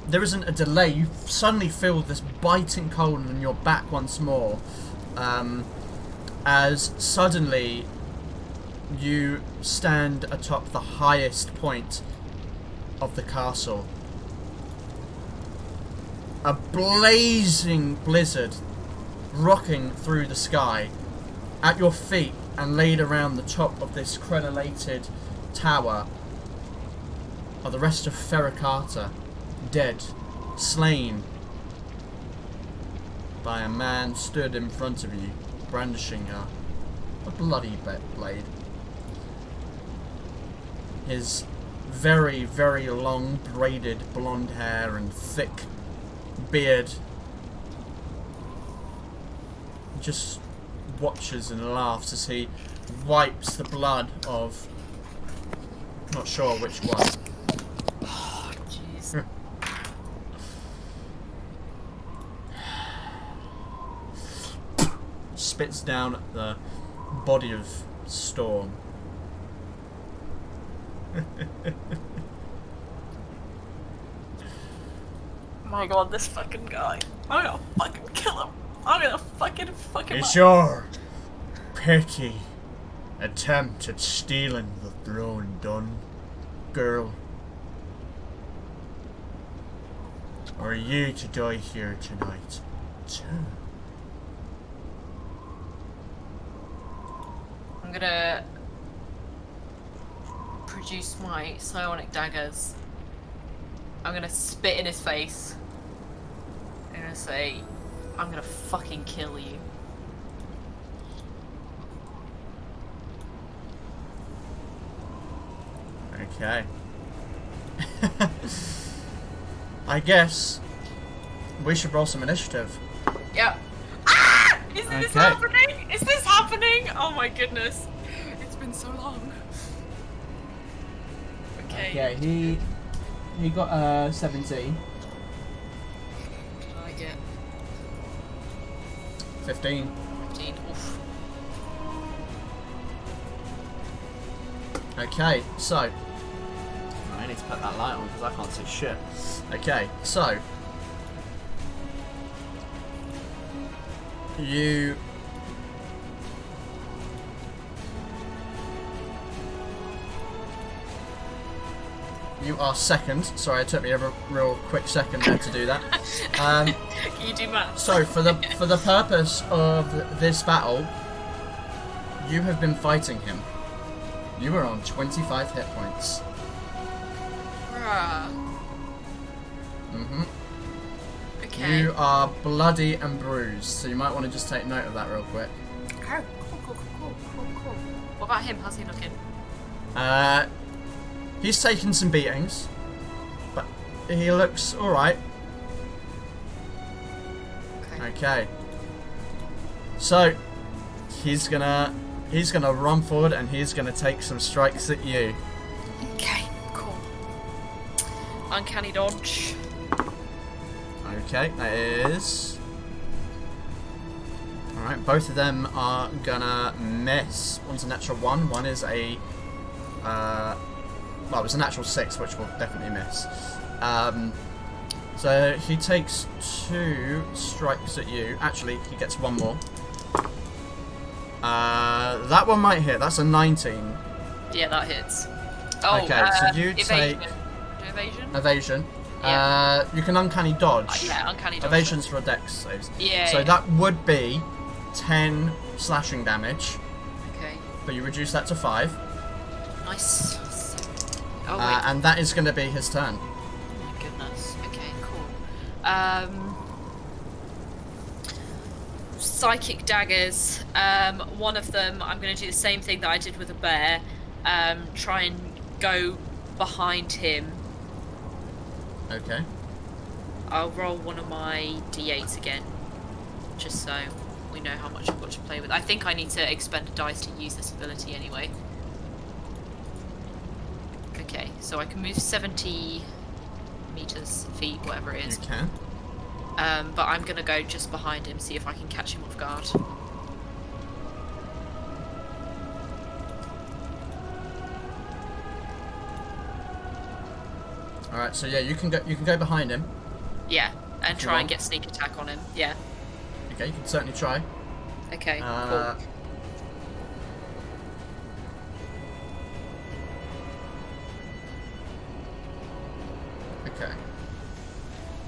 there isn't a delay. You suddenly feel this biting cold on your back once more. As suddenly you stand atop the highest point of the castle. A blazing blizzard rocking through the sky. At your feet and laid around the top of this crenellated tower are the rest of Ferracata, dead, slain by a man stood in front of you, brandishing a bloody blade. His very, very long braided blonde hair and thick beard just watches and laughs as he wipes the blood of, not sure which one. Oh, jeez. Spits down at the body of Storm. My god, this fucking guy. I'm gonna fucking kill him. I'm gonna fucking fuck him Is up. your petty attempt at stealing the throne done, girl? Or are you to die here tonight, too? gonna produce my psionic daggers. I'm gonna spit in his face. I'm gonna say, I'm gonna fucking kill you. Okay. I guess we should roll some initiative. Yep. Ah! Is this Okay. happening? Is this happening? Oh my goodness. It's been so long. Okay. Okay, he got 17. Did I get 15. 15? Oof. Okay, so I need to put that light on because I can't see shit. Okay, so you are second. Sorry, it took me a real quick second there to do that. Can you do maths? So for the purpose of this battle, you have been fighting him. You are on 25 hit points. Bruh. Mhm. Okay. You are bloody and bruised, so you might want to just take note of that real quick. Oh, cool. What about him? How's he looking? He's taken some beatings, but he looks alright. Okay. Okay. So he's gonna run forward and he's gonna take some strikes at you. Okay, cool. Uncanny dodge. Okay, that is. Alright, both of them are gonna miss. One's a natural 1, one is a well, it was a natural 6, which will definitely miss. So he takes 2 strikes at you. Actually, he gets 1 more. That one might hit. That's a 19. Yeah, that hits. Oh, Okay, so you evasion. take Do evasion? evasion. Yeah. You can uncanny dodge. Yeah, uncanny dodge. Evasion's for dex saves. Yeah. So yeah. that would be 10 slashing damage, Okay. but you reduce that to 5. Nice. Oh wait. And that is going to be his turn. Oh my goodness. Okay, cool. Psychic daggers. One of them, I'm going to do the same thing that I did with a bear. Try and go behind him. Okay. I'll roll one of my d8s again, just so we know how much I've got to play with. I think I need to expend a dice to use this ability anyway. Okay, so I can move 70 meters, feet, whatever it is. You can. But I'm gonna go just behind him, see if I can catch him off guard. All right. So yeah, you can go behind him. Yeah, and If you try and want. get sneak attack on him. Yeah. Okay, you can certainly try. Okay. Uh, Cool. Okay.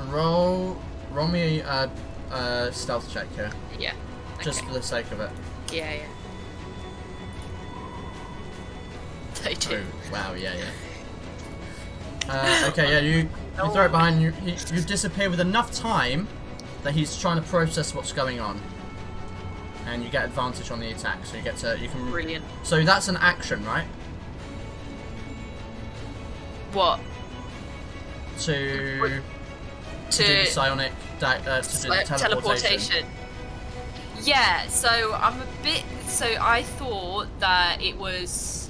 Roll me a stealth check here, Yeah. just okay. for the sake of it. Yeah. 32. Oh, wow, yeah. Okay, yeah, you throw it behind you. You disappear with enough time that he's trying to process what's going on, and you get advantage on the attack. So you can. Brilliant. So that's an action, right? What? To do the psionic, to do the teleportation. Yeah, so I'm a bit. So I thought that it was.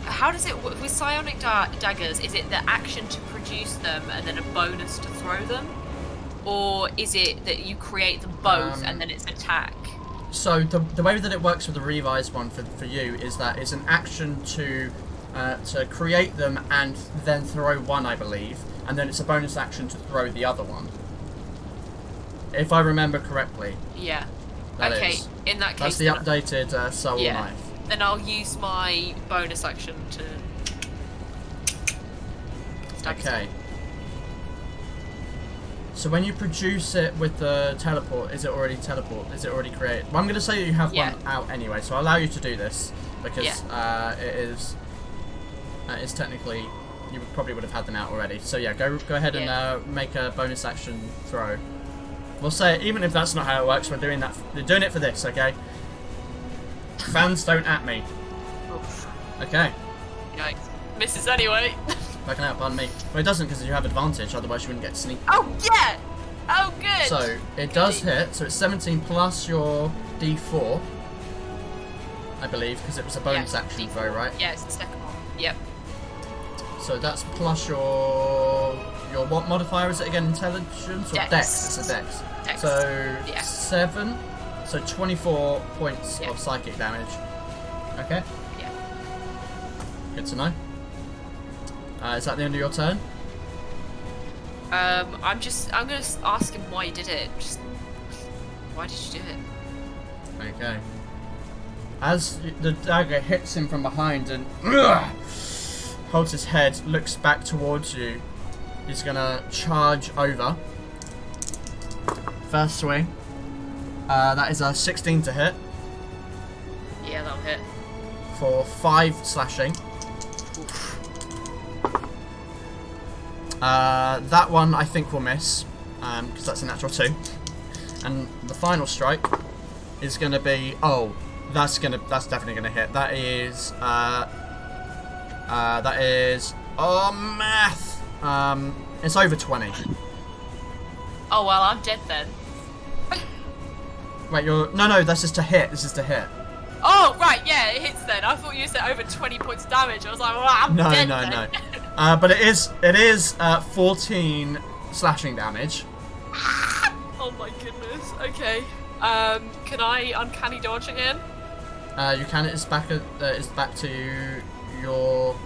How does it work with psionic daggers? Is it the action to produce them and then a bonus to throw them, or is it that you create them both and then it's attack? So the way that it works with the revised one for you is that it's an action to create them and then throw one, I believe, and then it's a bonus action to throw the other one. If I remember correctly. Yeah. That okay. is. In that case. That's the updated soul yeah. knife. Then I'll use my bonus action to. Stab Okay. So when you produce it with the teleport, is it already created? Well, I'm going to say you have one out anyway, so I'll allow you to do this because it's technically you probably would have had them out already. So yeah, go ahead and make a bonus action throw. We'll say even if that's not how it works, we're doing that. We're doing it for this, okay? Fans don't at me. Oof. Okay. Yikes. Misses anyway. Backing out, pardon me. Well, it doesn't because you have advantage, otherwise you wouldn't get sneak. Oh, yeah! Oh, good! So, it does hit, so it's 17 plus your d4, I believe, because it was a bonus action throw, right? Yeah, it's the second one. Yep. So that's plus your what modifier is it again? Intelligence or Dex? It's a Dex. So 7, so 24 points of psychic damage. Okay. Yeah. Good to know. Is that the end of your turn? I'm gonna ask him why he did it. Just why did you do it? Okay. As the dagger hits him from behind and holds his head, looks back towards you, he's gonna charge over. First swing. That is a 16 to hit. Yeah, that'll hit. For 5 slashing. Oof. That one I think will miss, because that's a natural 2. And the final strike is going to be that's definitely going to hit. That is math. It's over 20. Oh well, I'm dead then. Wait, no, that's just to hit. This is to hit. Oh right, yeah, it hits then. I thought you said over 20 points of damage. I was like, well, I'm dead then. No. But it is 14 slashing damage. Oh my goodness. Okay. Can I uncanny dodge again? You can. It's back to your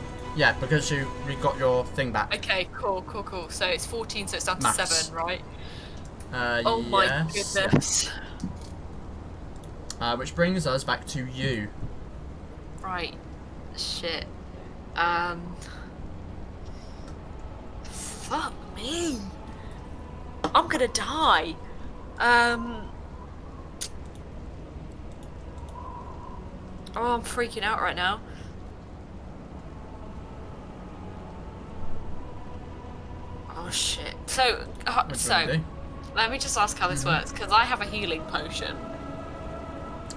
because we got your thing back. Okay, cool. So it's 14, so it's down to Maths. 7, right? Oh my goodness. Which brings us back to you. Right. Shit. Fuck me. I'm gonna die. Oh, I'm freaking out right now. Oh shit. So, let me just ask how this works, because I have a healing potion.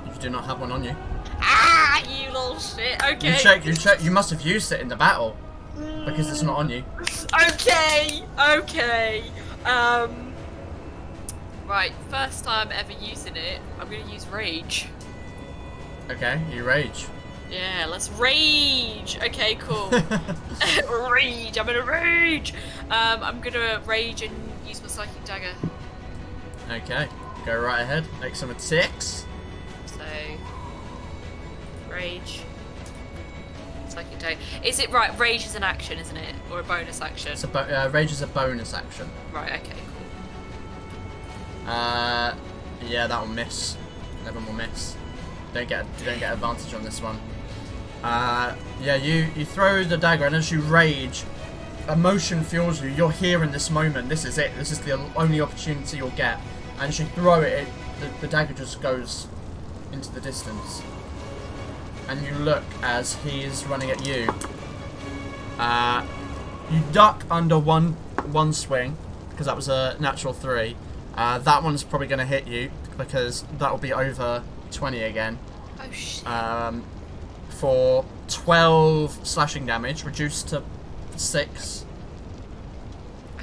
You do not have one on you. Ah, you little shit. Okay. You check. You must have used it in the battle, because it's not on you. Okay. Right, first time ever using it, I'm gonna use rage. Okay, you rage. Yeah, let's rage. Okay, cool. Rage. I'm gonna rage. I'm gonna rage and use my psychic dagger. Okay, go right ahead. Make some attacks. So, rage. Psychic dagger. Is it right? Rage is an action, isn't it, or a bonus action? It's rage is a bonus action. Right. Okay. Cool. Yeah, that will miss. 11 will miss. You don't get advantage on this one. Yeah, you throw the dagger, and as you rage, emotion fuels you. You're here in this moment. This is it. This is the only opportunity you'll get. And as you throw it, the dagger just goes into the distance. And you look as he is running at you. You duck under one swing, because that was a natural 3. That one's probably going to hit you, because that will be over 20 again. Oh shit. For 12 slashing damage, reduced to 6.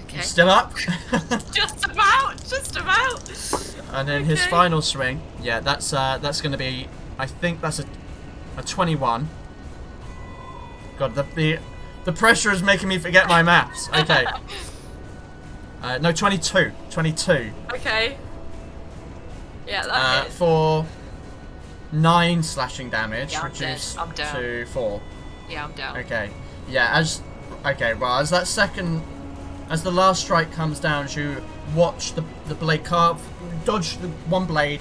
Okay. You still up? Just about. And then his final swing, yeah, that's going to be, I think that's a 21. God, the pressure is making me forget my maths. Okay. No, 22. 22. Okay. Yeah, that hit. For 9 slashing damage, Yeah, reduced I'm down. to 4. Yeah, I'm down. Okay. Yeah, as the last strike comes down, you watch the blade carve, dodge the one blade,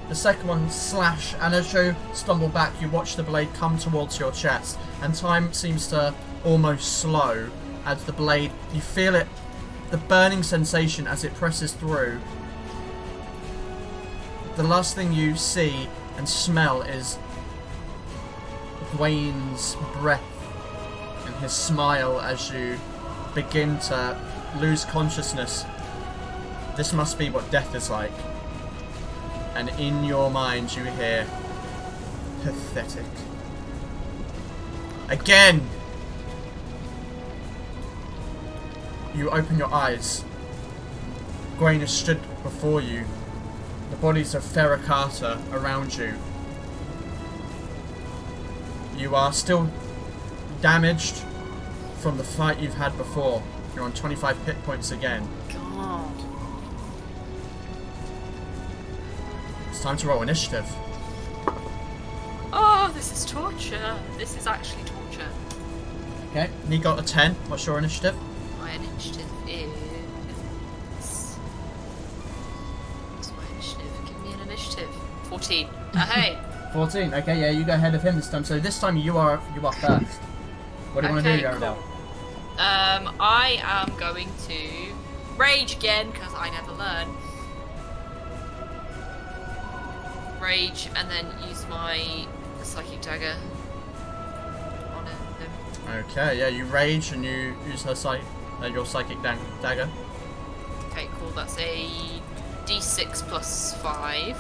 the second one slash, and as you stumble back, you watch the blade come towards your chest, and time seems to almost slow as the blade, you feel it the burning sensation as it presses through. The last thing you see and smell is Gwain's breath and his smile as you begin to lose consciousness. This must be what death is like. And in your mind you hear, pathetic. Again! You open your eyes. Gwain has stood before you. The bodies of Ferracata around you. You are still damaged from the fight you've had before. You're on 25 hit points again. God. It's time to roll initiative. Oh, this is torture. This is actually torture. Okay, you got a 10. What's your initiative? My initiative is. What's my initiative? Give me an initiative. 14. Hey. 14. Okay, yeah, you go ahead of him this time. So this time you are first. What do you want to do, Eredhel? Cool. I am going to rage again because I never learn. Rage and then use my psychic dagger on him. Okay, yeah, you rage and you use her your psychic dagger. Okay, cool. That's a d6 plus 5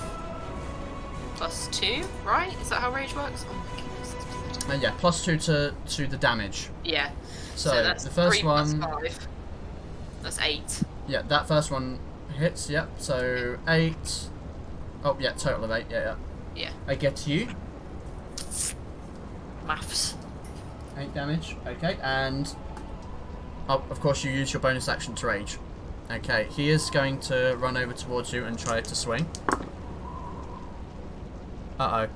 plus 2, right? Is that how rage works? Oh my goodness, that's pathetic. Yeah, plus 2 to the damage. Yeah. So that's the first 3 plus one. 5. That's 8. Yeah, that first one hits. Yep. So 8. Oh yeah, total of 8. Yeah. Yeah. I get to you. Maths. 8 damage. Okay, and of course you use your bonus action to rage. Okay, he is going to run over towards you and try to swing. Uh-oh.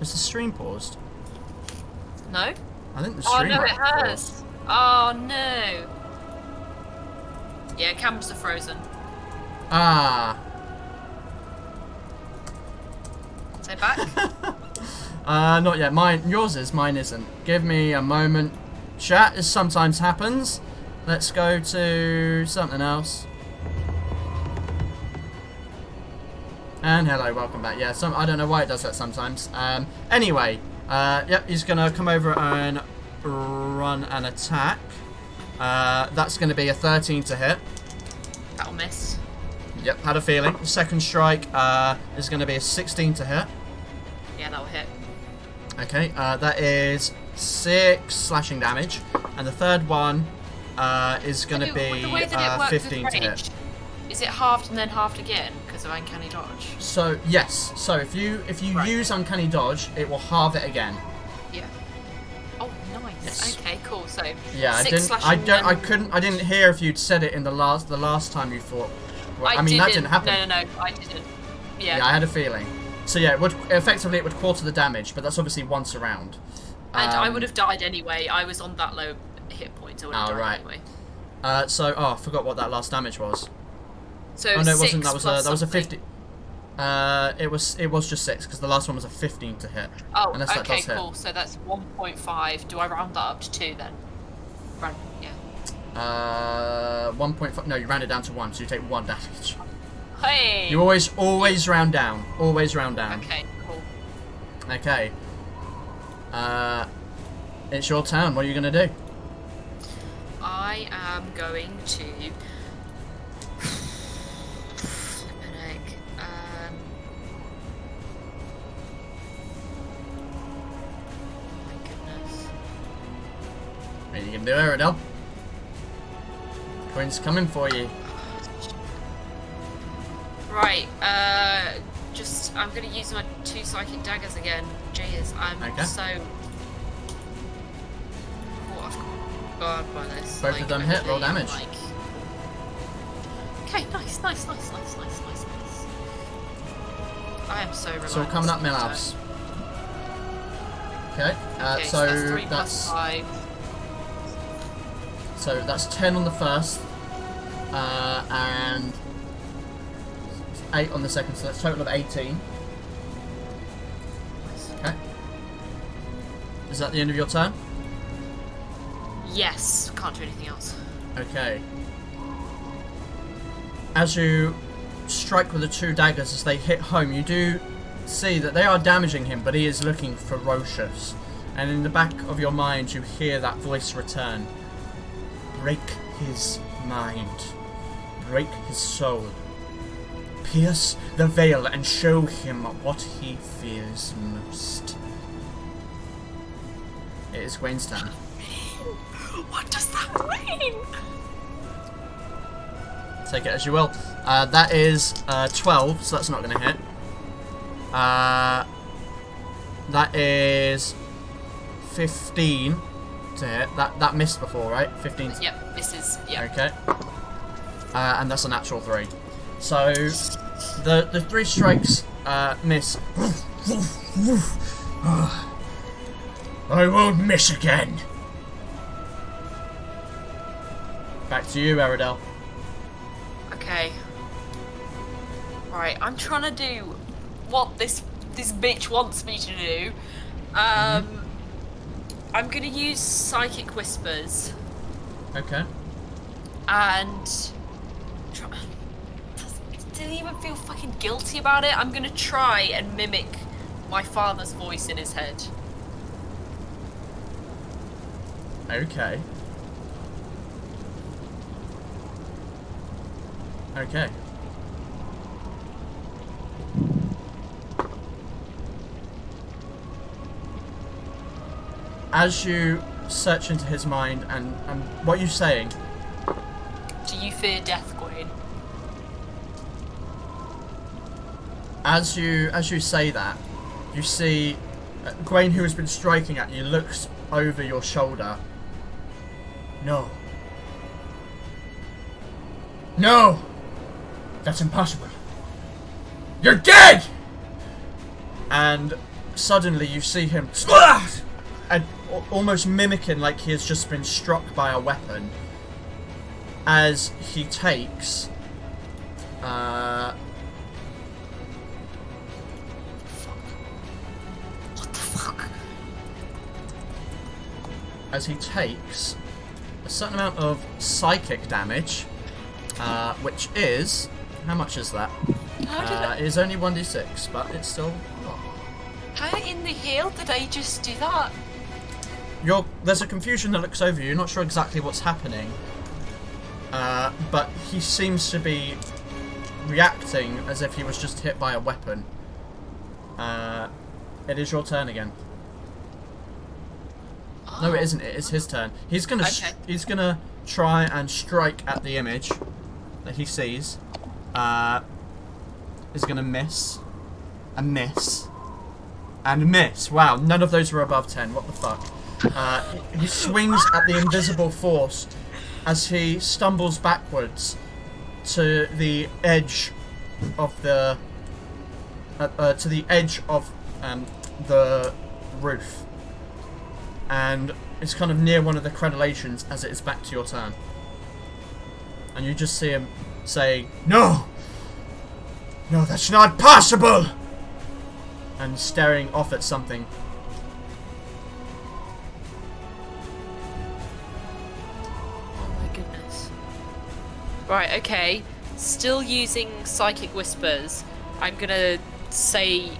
Is the stream paused? No? I think the Oh stream no, might it have has. paused. Oh no. Yeah, cameras are frozen. Ah. Say back. Not yet. Yours is. Mine isn't. Give me a moment. Chat, as sometimes happens. Let's go to something else. And hello, welcome back. Yeah, I don't know why it does that sometimes. Anyway, yep, he's gonna come over and run an attack. That's gonna be a 13 to hit. That'll miss. Yep, had a feeling. The second strike is gonna be a 16 to hit. Yeah, that'll hit. Okay, that is 6 slashing damage, and the third one is going to be The way that it works 15 with to hit. rage, is it halved and then halved again because of uncanny dodge? So yes, so if you Right. use uncanny dodge, it will halve it again. Yeah. Oh, nice. Yes. Okay, cool. So Yeah, 6 slashing. I didn't hear if you'd said it in the last time you fought. Well, I mean that didn't happen. No, I didn't. Yeah. Yeah, I had a feeling. So yeah, it would quarter the damage, but that's obviously once around. And I would have died anyway. I was on that low hit point. I would have died right. anyway. I forgot what that last damage was. So Oh no, it 6 wasn't. That was plus a something. 50. It was just 6 because the last one was a 15 to hit. Oh, Unless that okay, does hit. cool. So that's 1.5. Do I round that up to 2 then? Round, yeah. 1.5. No, you round it down to 1, so you take 1 damage. Hey. You always round down. Always round down. Okay, cool. Okay. It's your turn. What are you gonna do? I am going to. Flippin' egg. My goodness. What are you gonna do, Eredhel? Queen's coming for you. Right, I'm gonna use my 2 psychic daggers again. Jeez, I'm Okay. so caught off guard by this. Both of them hit, roll damage. Okay, nice. I am so relaxed. So we're coming up Millhouse. Okay, Okay, so that's 3 plus 5. So that's 10 on the first, and 8 on the second, so that's a total of 18. Okay. Is that the end of your turn? Yes, can't do anything else. Okay. As you strike with the 2 daggers as they hit home, you do see that they are damaging him, but he is looking ferocious. And in the back of your mind, you hear that voice return. Break his mind. Break his soul. Pierce the veil and show him what he fears most. It is Gwen's turn. What does that mean? Take it as you will. That is 12, so that's not going to hit. That is 15 to hit. That missed before, right? 15. Yep, misses. Yep. Okay. And that's a natural 3. So the 3 strikes miss. I won't miss again. Back to you, Eredhel. Okay. Right, I'm trying to do what this bitch wants me to do. I'm gonna use psychic whispers Okay. and didn't even feel fucking guilty about it. I'm gonna try and mimic my father's voice in his head. Okay. Okay. As you search into his mind and what are you saying? Do you fear death, Gwen? As you say that, you see Gwen, who has been striking at you, looks over your shoulder. No. No! That's impossible. You're dead! And suddenly you see him and almost mimicking like he has just been struck by a weapon as he takes What the fuck? as he takes a certain amount of psychic damage, which is, how much is that? It is only 1d6, but it's still a lot. How in the hell did I just do that? There's a confusion that looks over you. You're not sure exactly what's happening, but he seems to be reacting as if he was just hit by a weapon. It is your turn again. No, it isn't. It is his turn. He's gonna he's gonna try and strike at the image that he sees. Is gonna miss, and miss, and miss. Wow, none of those were above 10. What the fuck? He swings at the invisible force as he stumbles backwards to the edge of the the roof, and it's kind of near one of the crenellations as it is back to your turn. And you just see him say, "No! No, that's not possible!" And staring off at something. Oh my goodness. Right, okay. Still using psychic whispers. I'm gonna say,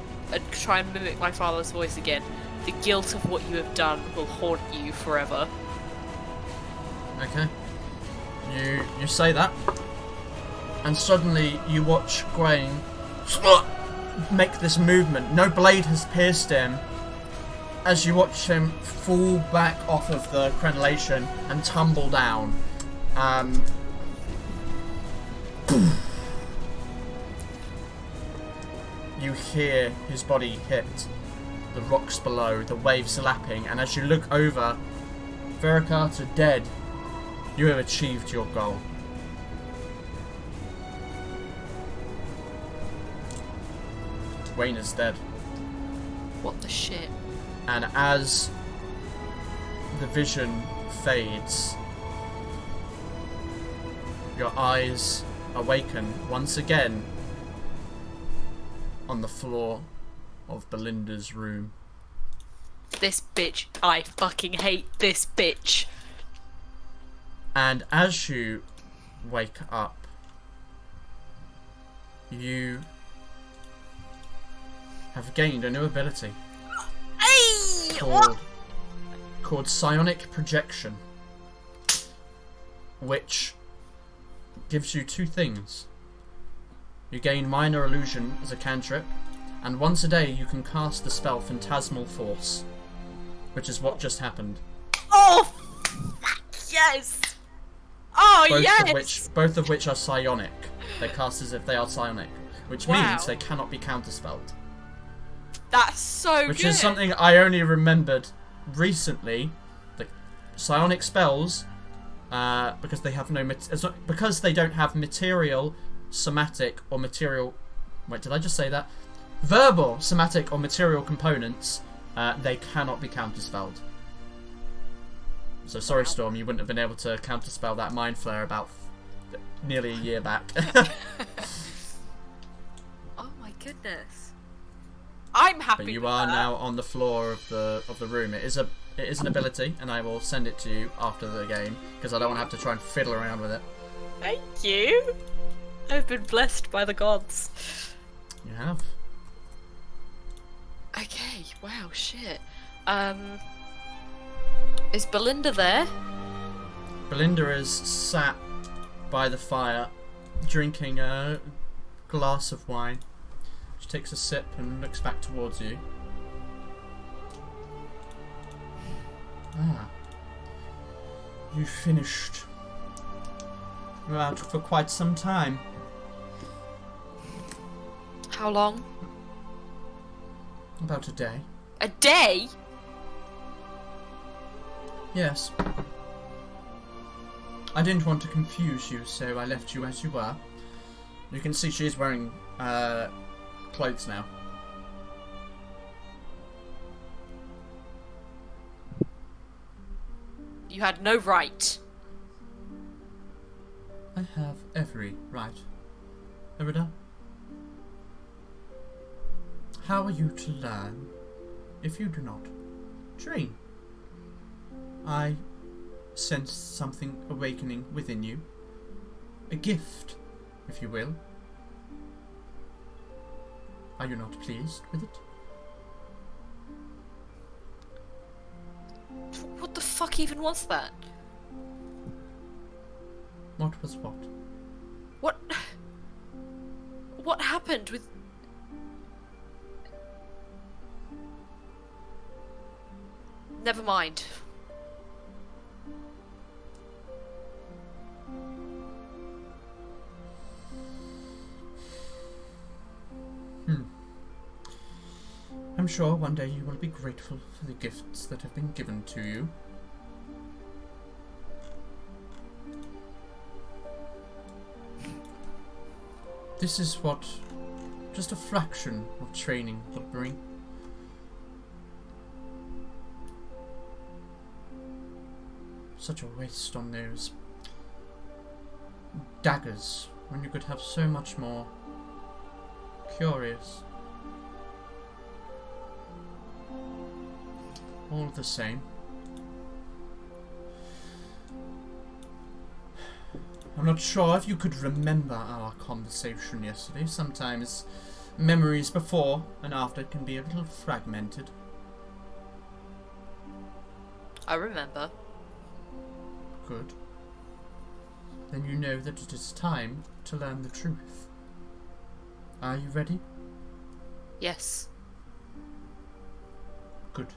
try and mimic my father's voice again. The guilt of what you have done will haunt you forever. Okay. You say that, and suddenly you watch Grain make this movement. No blade has pierced him. As you watch him fall back off of the crenellation and tumble down. You hear his body hit the rocks below, the waves lapping, and as you look over, Veracata dead. You have achieved your goal. Wayne is dead. What the shit? And as the vision fades, your eyes awaken once again on the floor of Belinda's room. This bitch. I fucking hate this bitch. And as you wake up, you have gained a new ability Hey! called psionic projection, which gives you two things. You gain minor illusion as a cantrip, and once a day you can cast the spell Phantasmal Force, which is what just happened. Oh, yes! Oh, Both of which are psionic. They're cast as if they are psionic, which means they cannot be counterspelled. That's so Which good. is something I only remembered recently. The psionic spells, because they have because they don't have material, somatic, or material. Wait, did I just say that? Verbal, somatic, or material components. They cannot be counterspelled. So sorry, Storm, you wouldn't have been able to counterspell that Mind Flare about nearly a year back. Oh my goodness. I'm happy. But you with are that. now on the floor of the room. It is an ability, and I will send it to you after the game because I don't want to have to try and fiddle around with it. Thank you. I've been blessed by the gods. You have. Okay. Wow. Shit. Is Belinda there? Belinda is sat by the fire, drinking a glass of wine. She takes a sip and looks back towards you. Ah. You finished. You're out for quite some time. How long? About a day. A day? Yes. I didn't want to confuse you, so I left you as you were. You can see she's wearing clothes now. You had no right. I have every right. Eredhel? How are you to learn if you do not train? I sense something awakening within you. A gift, if you will. Are you not pleased with it? What the fuck even was that? What was what? What happened with... Never mind. I'm sure one day you will be grateful for the gifts that have been given to you. This is what just a fraction of training will bring. Such a waste on those daggers when you could have so much more. Curious. All the same. I'm not sure if you could remember our conversation yesterday. Sometimes memories before and after can be a little fragmented. I remember. Good. Then you know that it is time to learn the truth. Are you ready? Yes. Good.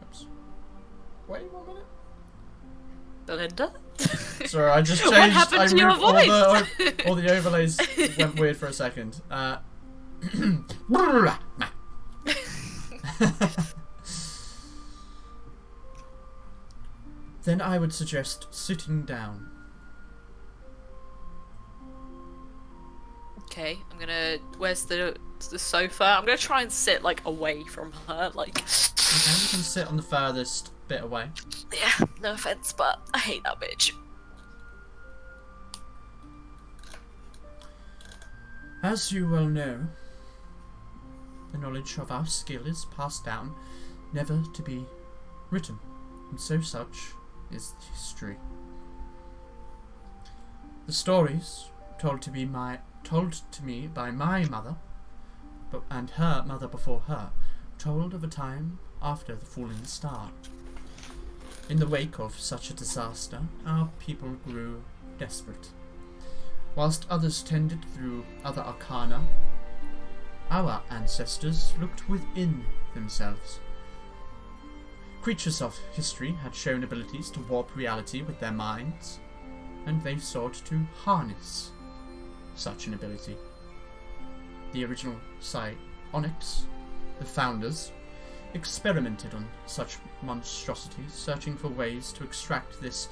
Oops. Wait 1 minute. Belinda? Sorry, I just changed. What happened to your voice? All the overlays went weird for a second. Then I would suggest sitting down. Okay, I'm gonna... Where's the sofa? I'm gonna try and sit, like, away from her, like... Okay, you can sit on the furthest bit away. Yeah, no offense, but I hate that bitch. As you well know, the knowledge of our skill is passed down, never to be written, and so such is the history. The stories told to me by my mother, and her mother before her, told of a time after the falling star. In the wake of such a disaster, our people grew desperate. Whilst others tended through other arcana, our ancestors looked within themselves. Creatures of history had shown abilities to warp reality with their minds, and they sought to harness such an ability. The original psionics, the founders, experimented on such monstrosities, searching for ways to extract this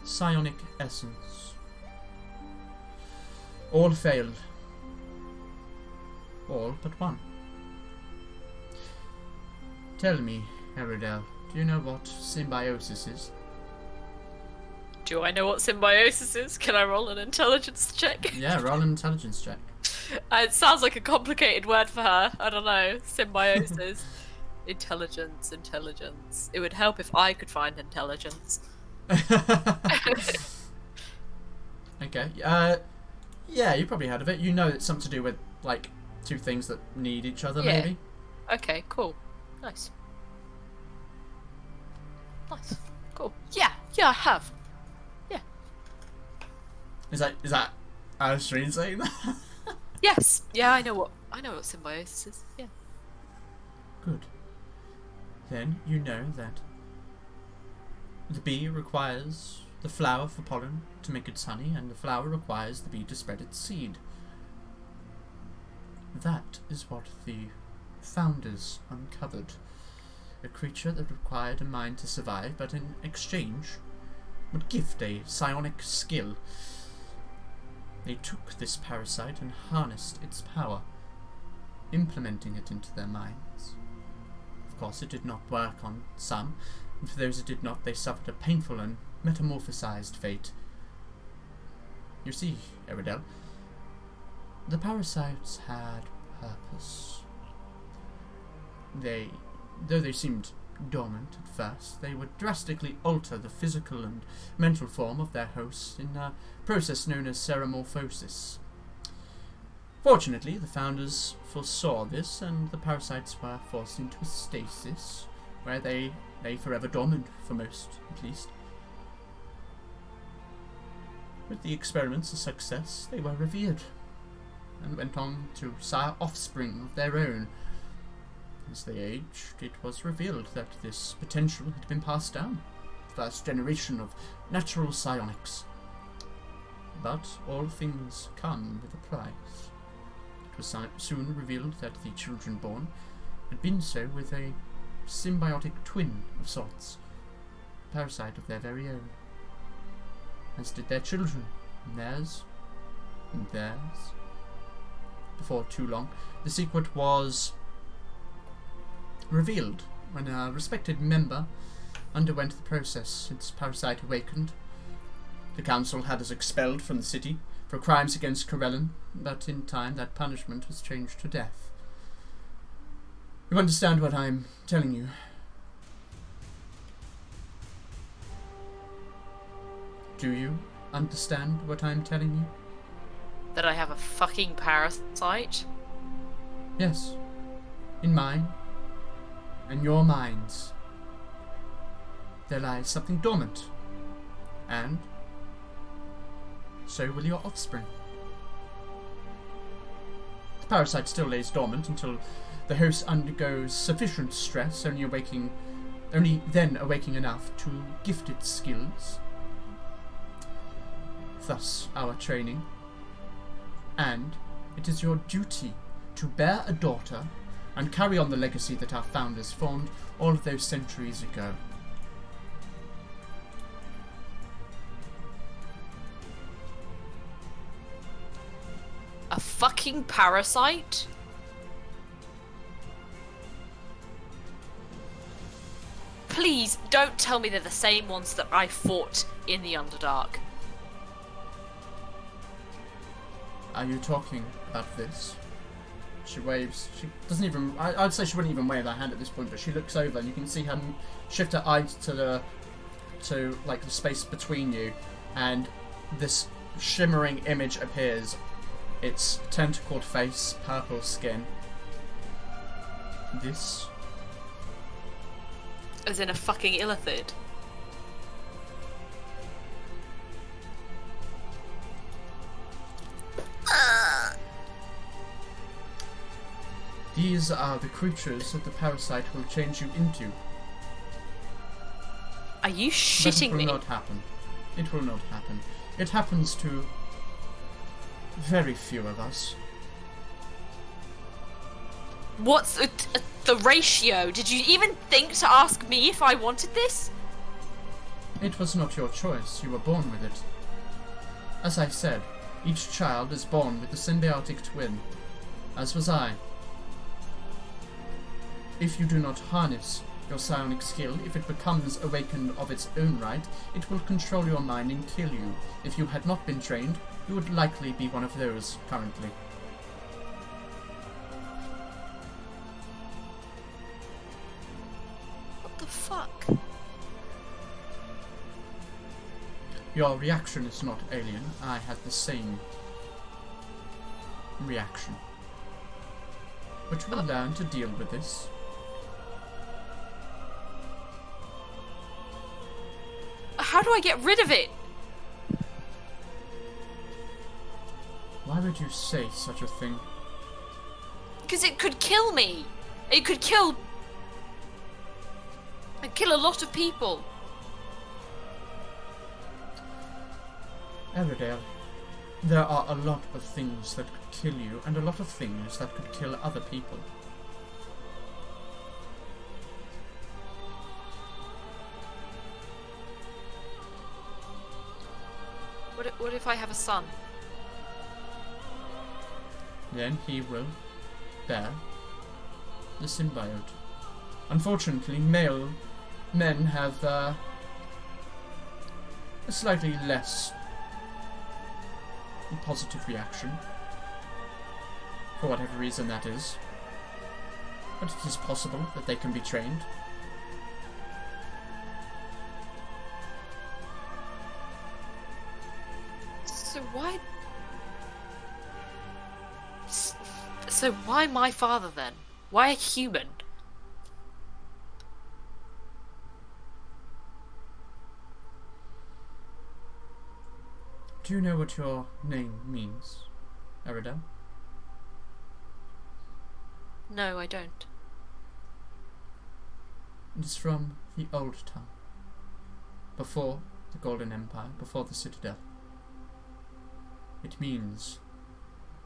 psionic essence. All failed. All but one. Tell me, Eredhel, do you know what symbiosis is? Do I know what symbiosis is? Can I roll an intelligence check? Yeah, roll an intelligence check. It sounds like a complicated word for her. I don't know. Symbiosis. Intelligence. It would help if I could find intelligence. Okay. Yeah, you probably heard of it. You know it's something to do with, like, two things that need each other, Yeah. maybe? Okay, cool. Nice. Cool. Yeah, I have. Is that Alastrine saying that? Yes. Yeah, I know what symbiosis is. Yeah. Good. Then you know that the bee requires the flower for pollen to make its honey, and the flower requires the bee to spread its seed. That is what the founders uncovered. A creature that required a mind to survive, but in exchange would gift a psionic skill. They took this parasite and harnessed its power, implementing it into their minds. Of course, it did not work on some, and for those it did not, they suffered a painful and metamorphosized fate. You see, Eredhel, the parasites had purpose. Though they seemed dormant at first, they would drastically alter the physical and mental form of their hosts in a process known as ceramorphosis. Fortunately, the founders foresaw this, and the parasites were forced into a stasis, where they lay forever dormant, for most, at least. With the experiments a success, they were revered, and went on to sire offspring of their own. As they aged, it was revealed that this potential had been passed down, the first generation of natural psionics. But all things come with a price. It was soon revealed that the children born had been so with a symbiotic twin of sorts, a parasite of their very own, as did their children, and theirs, and theirs. Before too long, the secret was revealed when a respected member underwent the process. Its parasite awakened. The council had us expelled from the city for crimes against Corellon, but in time that punishment was changed to death. You understand what I'm telling you? Do you understand what I'm telling you? That I have a fucking parasite? Yes. In mine. In your minds. There lies something dormant. And so will your offspring. The parasite still lays dormant until the host undergoes sufficient stress, only then awaking enough to gift its skills. Thus our training. And it is your duty to bear a daughter and carry on the legacy that our founders formed all of those centuries ago. A fucking parasite? Please don't tell me they're the same ones that I fought in the Underdark. Are you talking about this? She waves. She doesn't even. I'd say she wouldn't even wave her hand at this point, but she looks over and you can see her shift her eyes to like the space between you, and this shimmering image appears. Its tentacled face, purple skin. This. As in a fucking illithid. These are the creatures that the parasite will change you into. Are you But shitting it will me? not happen. It will not happen. It happens to very few of us. What's the ratio? Did you even think to ask me if I wanted this? It was not your choice. You were born with it. As I said, each child is born with a symbiotic twin, as was I. If you do not harness your psionic skill, if it becomes awakened of its own right, it will control your mind and kill you. If you had not been trained, you would likely be one of those currently. What the fuck? Your reaction is not alien. I had the same reaction. But you will learn to deal with this. How do I get rid of it? Why would you say such a thing? Because it could kill me. It could kill... It'd kill a lot of people. Eredhel, there are a lot of things that could kill you, and a lot of things that could kill other people. What if I have a son? Then he will bear the symbiote. Unfortunately, male men have a slightly less positive reaction, for whatever reason that is. But it is possible that they can be trained. So why my father then? Why a human? Do you know what your name means, Eredhel? No, I don't. It is from the old time, before the Golden Empire, before the Citadel. It means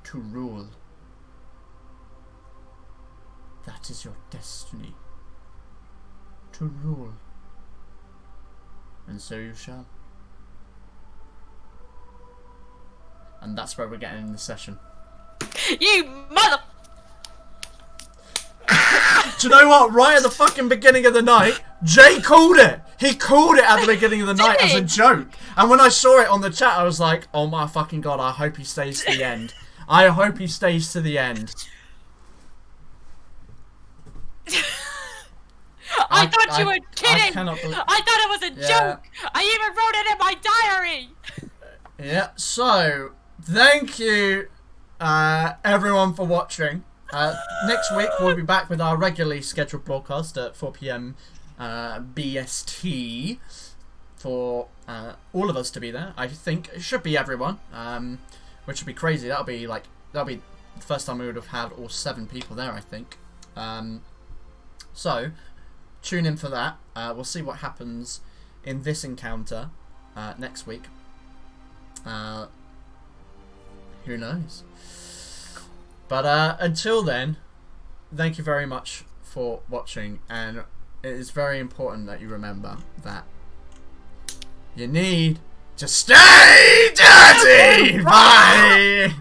to rule. That is your destiny. To rule. And so you shall. And that's where we're getting in the session. You mother... Do you know what? Right at the fucking beginning of the night, Jay called it. He called it at the beginning of the night as a joke. And when I saw it on the chat, I was like, oh my fucking god, I hope he stays to the end. I hope he stays to the end. I thought you were kidding! I thought it was a joke! I even wrote it in my diary! Yeah, so, thank you, everyone, for watching. Next week, we'll be back with our regularly scheduled broadcast at 4 PM BST for all of us to be there. I think it should be everyone, which would be crazy. That'll be the first time we would have had all 7 people there, I think. So, tune in for that. We'll see what happens in this encounter next week. Who knows? But until then, thank you very much for watching, and it is very important that you remember that you need to stay dirty! Bye!